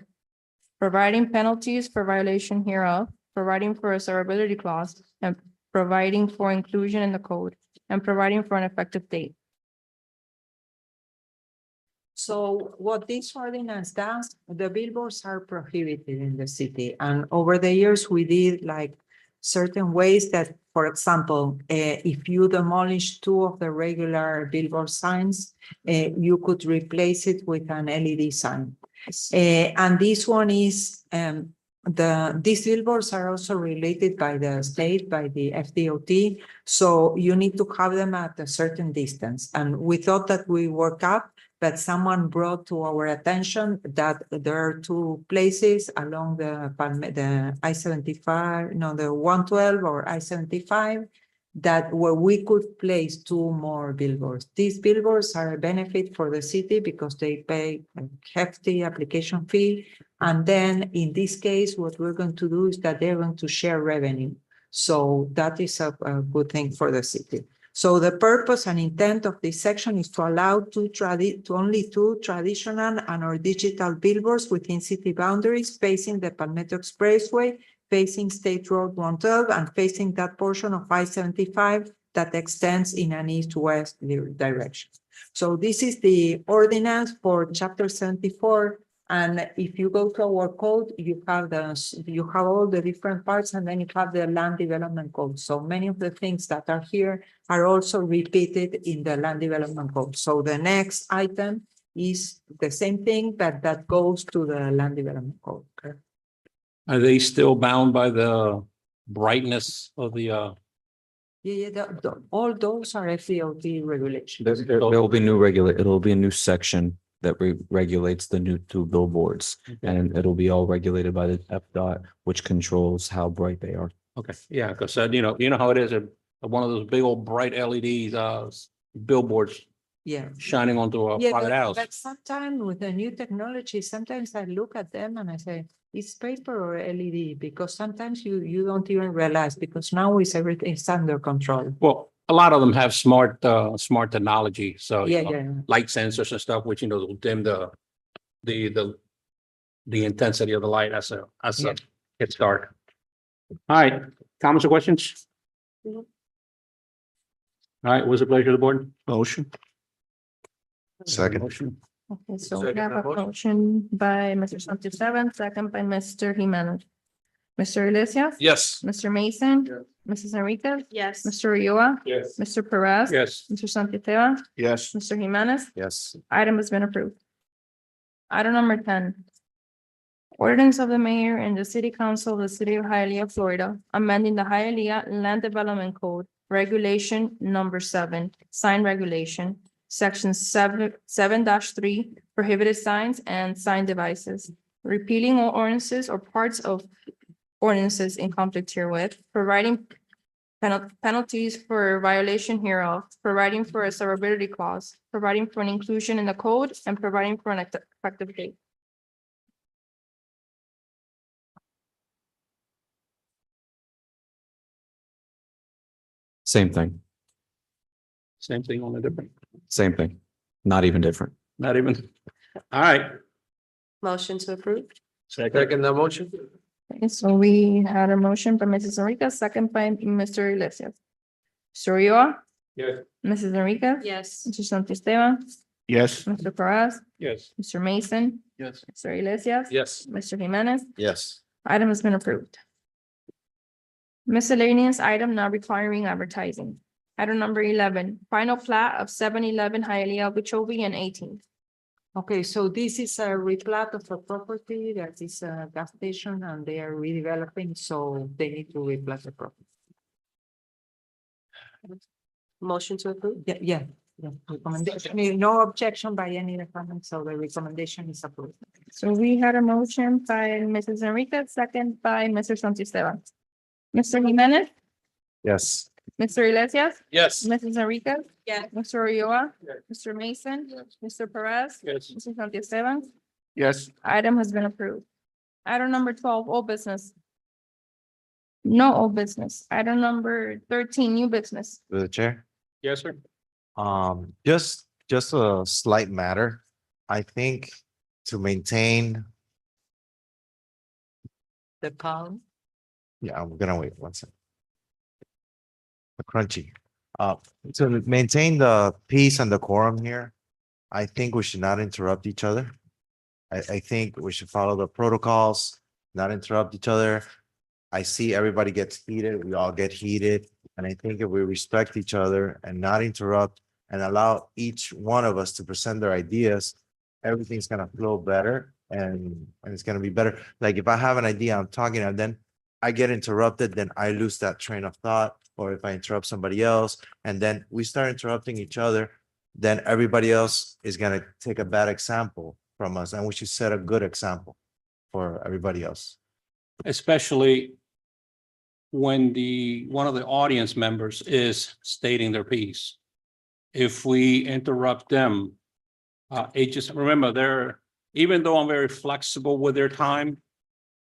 [SPEAKER 3] providing penalties for violation hereof, providing for a severability clause, and providing for inclusion in the code, and providing for an effective date.
[SPEAKER 4] So what this ordinance does, the billboards are prohibited in the city. And over the years, we did like certain ways that, for example, if you demolish 2 of the regular billboard signs, you could replace it with an LED sign. And this one is, these billboards are also related by the state, by the FDOT. So you need to have them at a certain distance. And we thought that we work up, but someone brought to our attention that there are 2 places along the I-75, no, the 112 or I-75, that where we could place 2 more billboards. These billboards are a benefit for the city because they pay a hefty application fee. And then in this case, what we're going to do is that they're going to share revenue. So that is a good thing for the city. So the purpose and intent of this section is to allow only two traditional and or digital billboards within city boundaries facing the Palmetto Expressway, facing State Road 112, and facing that portion of I-75 that extends in an east-west direction. So this is the ordinance for Chapter 74. And if you go to our code, you have all the different parts, and then you have the land development code. So many of the things that are here are also repeated in the land development code. So the next item is the same thing, but that goes to the land development code. Okay?
[SPEAKER 1] Are they still bound by the brightness of the,
[SPEAKER 4] All those are FDOT regulations.
[SPEAKER 17] There will be it'll be a new section that regulates the new 2 billboards, and it'll be all regulated by the FDOT, which controls how bright they are.
[SPEAKER 1] okay, yeah, because you know how it is, one of those big old bright LEDs, billboards
[SPEAKER 4] Yeah.
[SPEAKER 1] shining onto a
[SPEAKER 4] Yeah,
[SPEAKER 1] private house.
[SPEAKER 4] but sometimes with the new technology, sometimes I look at them and I say, it's paper or LED? Because sometimes you don't even realize, because now is everything's under control.
[SPEAKER 1] Well, a lot of them have smart technology, so.
[SPEAKER 4] Yeah, yeah.
[SPEAKER 1] Light sensors and stuff, which, will dim the intensity of the light as
[SPEAKER 4] Yeah.
[SPEAKER 1] it's dark. All right, comments or questions?
[SPEAKER 6] Mhm.
[SPEAKER 1] All right, what's the pleasure of the board?
[SPEAKER 7] Motion.
[SPEAKER 11] Second.
[SPEAKER 1] Motion.
[SPEAKER 3] Okay, so we
[SPEAKER 14] Second
[SPEAKER 3] have
[SPEAKER 14] that
[SPEAKER 3] a
[SPEAKER 14] motion.
[SPEAKER 3] motion by Mr. Santisteban, second by Mr. Jimenez. Mr. Iglesias?
[SPEAKER 14] Yes.
[SPEAKER 3] Mr. Mason?
[SPEAKER 14] Yes.
[SPEAKER 3] Mrs. Enriquez?
[SPEAKER 6] Yes.
[SPEAKER 3] Mr. Ulloa?
[SPEAKER 14] Yes.
[SPEAKER 3] Mr. Perez?
[SPEAKER 1] Yes.
[SPEAKER 3] Mr. Santisteban?
[SPEAKER 7] Yes.
[SPEAKER 3] Mr. Jimenez?
[SPEAKER 11] Yes.
[SPEAKER 3] Item has been approved. Item number 10. Ordinance of the mayor and the city council of the city of Hialeah, Florida, amending the Hialeah Land Development Code, regulation number 7, sign regulation, section 7-3, prohibited signs and sign devices, repealing all ordinances or parts of ordinances in conflict herewith, providing penalties for violation hereof, providing for a severability clause, providing for an inclusion in the code, and providing for an effective date.
[SPEAKER 17] Same thing,
[SPEAKER 1] Same thing on a different,
[SPEAKER 17] same thing, not even different.
[SPEAKER 1] not even. All right.
[SPEAKER 6] Motion to approve?
[SPEAKER 14] Second that motion?
[SPEAKER 3] Okay, so we had a motion by Mrs. Enriquez, second by Mr. Iglesias. Mr. Ulloa?
[SPEAKER 14] Yes.
[SPEAKER 3] Mrs. Enriquez?
[SPEAKER 6] Yes.
[SPEAKER 3] Mr. Santisteban?
[SPEAKER 7] Yes.
[SPEAKER 3] Mr. Perez?
[SPEAKER 1] Yes.
[SPEAKER 3] Mr. Mason?
[SPEAKER 14] Yes.
[SPEAKER 3] Mr. Iglesias?
[SPEAKER 14] Yes.
[SPEAKER 3] Mr. Jimenez?
[SPEAKER 11] Yes.
[SPEAKER 3] Item has been approved. Miscellaneous item not requiring advertising. Item number 11, final plat of 7-Eleven Hialeah, Okeechobee and 18th.
[SPEAKER 4] Okay, so this is a replat of a property that is a gas station and they are redeveloping, so they need to replat the property.
[SPEAKER 6] Motion to approve?
[SPEAKER 4] Yeah. Recommendation, no objection by any department, so the recommendation is approved.
[SPEAKER 3] So we had a motion by Mrs. Enriquez, second by Mr. Santisteban. Mr. Jimenez,
[SPEAKER 11] Yes.
[SPEAKER 3] Mr. Iglesias,
[SPEAKER 14] Yes.
[SPEAKER 3] Mrs. Enriquez,
[SPEAKER 6] Yes.
[SPEAKER 3] Mr. Ulloa,
[SPEAKER 14] Yes.
[SPEAKER 3] Mr. Mason, Mr. Perez,
[SPEAKER 1] Yes.
[SPEAKER 3] Mr. Santisteban.
[SPEAKER 7] Yes.
[SPEAKER 3] Item has been approved. Item number 12, old business. No old business. Item number 13, new business.
[SPEAKER 11] Through the chair.
[SPEAKER 1] Yes, sir.
[SPEAKER 11] Just a slight matter. I think to maintain,
[SPEAKER 4] The calm.
[SPEAKER 11] yeah, I'm gonna wait one second. The crunchy. To maintain the peace and decorum here, I think we should not interrupt each other. I think we should follow the protocols, not interrupt each other. I see everybody gets heated, we all get heated, and I think if we respect each other and not interrupt and allow each one of us to present their ideas, everything's gonna flow better and it's gonna be better. Like if I have an idea, I'm talking, and then I get interrupted, then I lose that train of thought. Or if I interrupt somebody else and then we start interrupting each other, then everybody else is gonna take a bad example from us, and we should set a good example for everybody else.
[SPEAKER 1] Especially when one of the audience members is stating their piece. If we interrupt them, it just, remember, even though I'm very flexible with their time,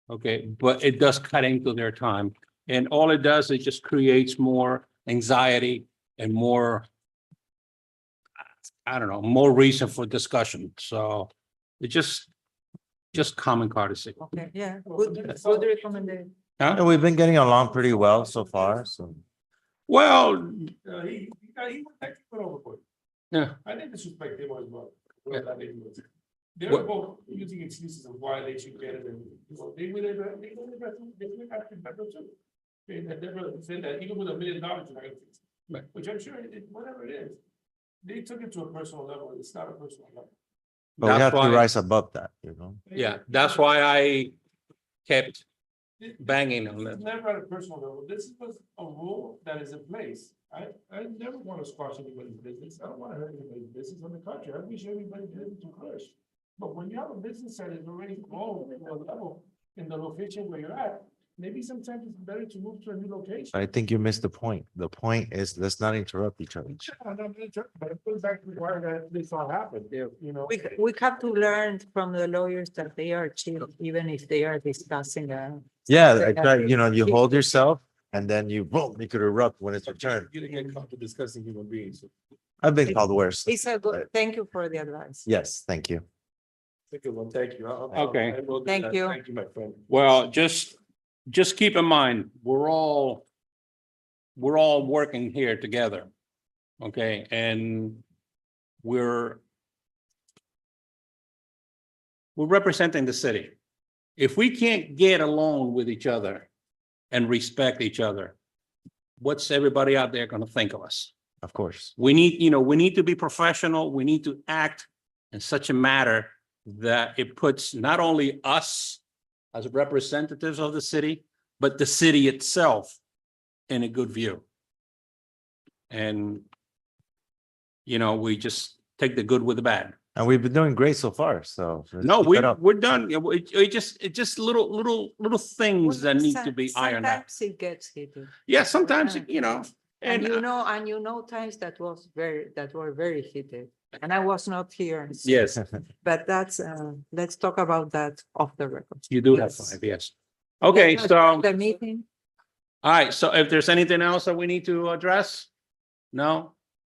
[SPEAKER 1] okay, but it does cut into their time. And all it does, it just creates more anxiety and more, I don't know, more reason for discussion. So it just common courtesy.
[SPEAKER 4] Okay, yeah, good recommendation.
[SPEAKER 1] Huh?
[SPEAKER 11] And we've been getting along pretty well so far, so.
[SPEAKER 1] Well,
[SPEAKER 13] He went technical overboard.
[SPEAKER 1] yeah,
[SPEAKER 13] I didn't disrespect him as well. They're
[SPEAKER 1] What-
[SPEAKER 13] both using excuses of why they should get it, and, they would have, they would have to better too. And they never said that even with $1 million, you're not gonna fix it.
[SPEAKER 1] Right.
[SPEAKER 13] Which I'm sure, whatever it is, they took it to a personal level, it's not a personal level.
[SPEAKER 11] But we
[SPEAKER 1] That's
[SPEAKER 11] have to
[SPEAKER 1] why-
[SPEAKER 11] rise above that,
[SPEAKER 1] yeah, that's why I kept banging on
[SPEAKER 13] It's
[SPEAKER 1] that.
[SPEAKER 13] never at a personal level, this was a rule that is in place. I never want to squash anybody's business, I don't want to hurt anybody's business, on the contrary, I wish everybody did to flourish. But when you have a business that is already grown to a level in the location where you're at, maybe sometimes it's better to move to a new location.
[SPEAKER 11] I think you missed the point. The point is, let's not interrupt each other.
[SPEAKER 13] But it goes back to why that this all happened, you know.
[SPEAKER 4] We have to learn from the lawyers that they are chill, even if they are discussing
[SPEAKER 11] Yeah, I try, you know, you hold yourself and then you, boom, you could erupt when it's your turn.
[SPEAKER 13] You didn't get caught to discussing human beings.
[SPEAKER 11] I've been called worse.
[SPEAKER 4] It's a good, thank you for the advice.
[SPEAKER 11] Yes, thank you.
[SPEAKER 13] Thank you.
[SPEAKER 1] Okay.
[SPEAKER 13] I will do
[SPEAKER 4] Thank
[SPEAKER 13] that.
[SPEAKER 4] you.
[SPEAKER 13] Thank you, my friend.
[SPEAKER 1] Well, just keep in mind, we're all working here together. Okay, and we're representing the city. If we can't get along with each other and respect each other, what's everybody out there gonna think of us?
[SPEAKER 11] Of course.
[SPEAKER 1] We need to be professional. We need to act in such a matter that it puts not only us as representatives of the city, but the city itself in a good view. And, we just take the good with the bad.
[SPEAKER 11] And we've been doing great so far, so. let's
[SPEAKER 1] No,
[SPEAKER 11] keep it up.
[SPEAKER 1] we're done. It's just little things that need to be ironed out.
[SPEAKER 4] Sometimes it gets heated.
[SPEAKER 1] Yeah, sometimes,
[SPEAKER 4] And
[SPEAKER 1] and
[SPEAKER 4] times that were very heated, and I was not here. so-
[SPEAKER 1] yes,
[SPEAKER 4] But that's, let's talk about that off the record.
[SPEAKER 1] you do have
[SPEAKER 4] Yes.
[SPEAKER 1] 5, yes. Okay,
[SPEAKER 4] Let's
[SPEAKER 1] so,
[SPEAKER 4] adjourn The meeting.
[SPEAKER 1] all right, so if there's anything else that we need to address? No?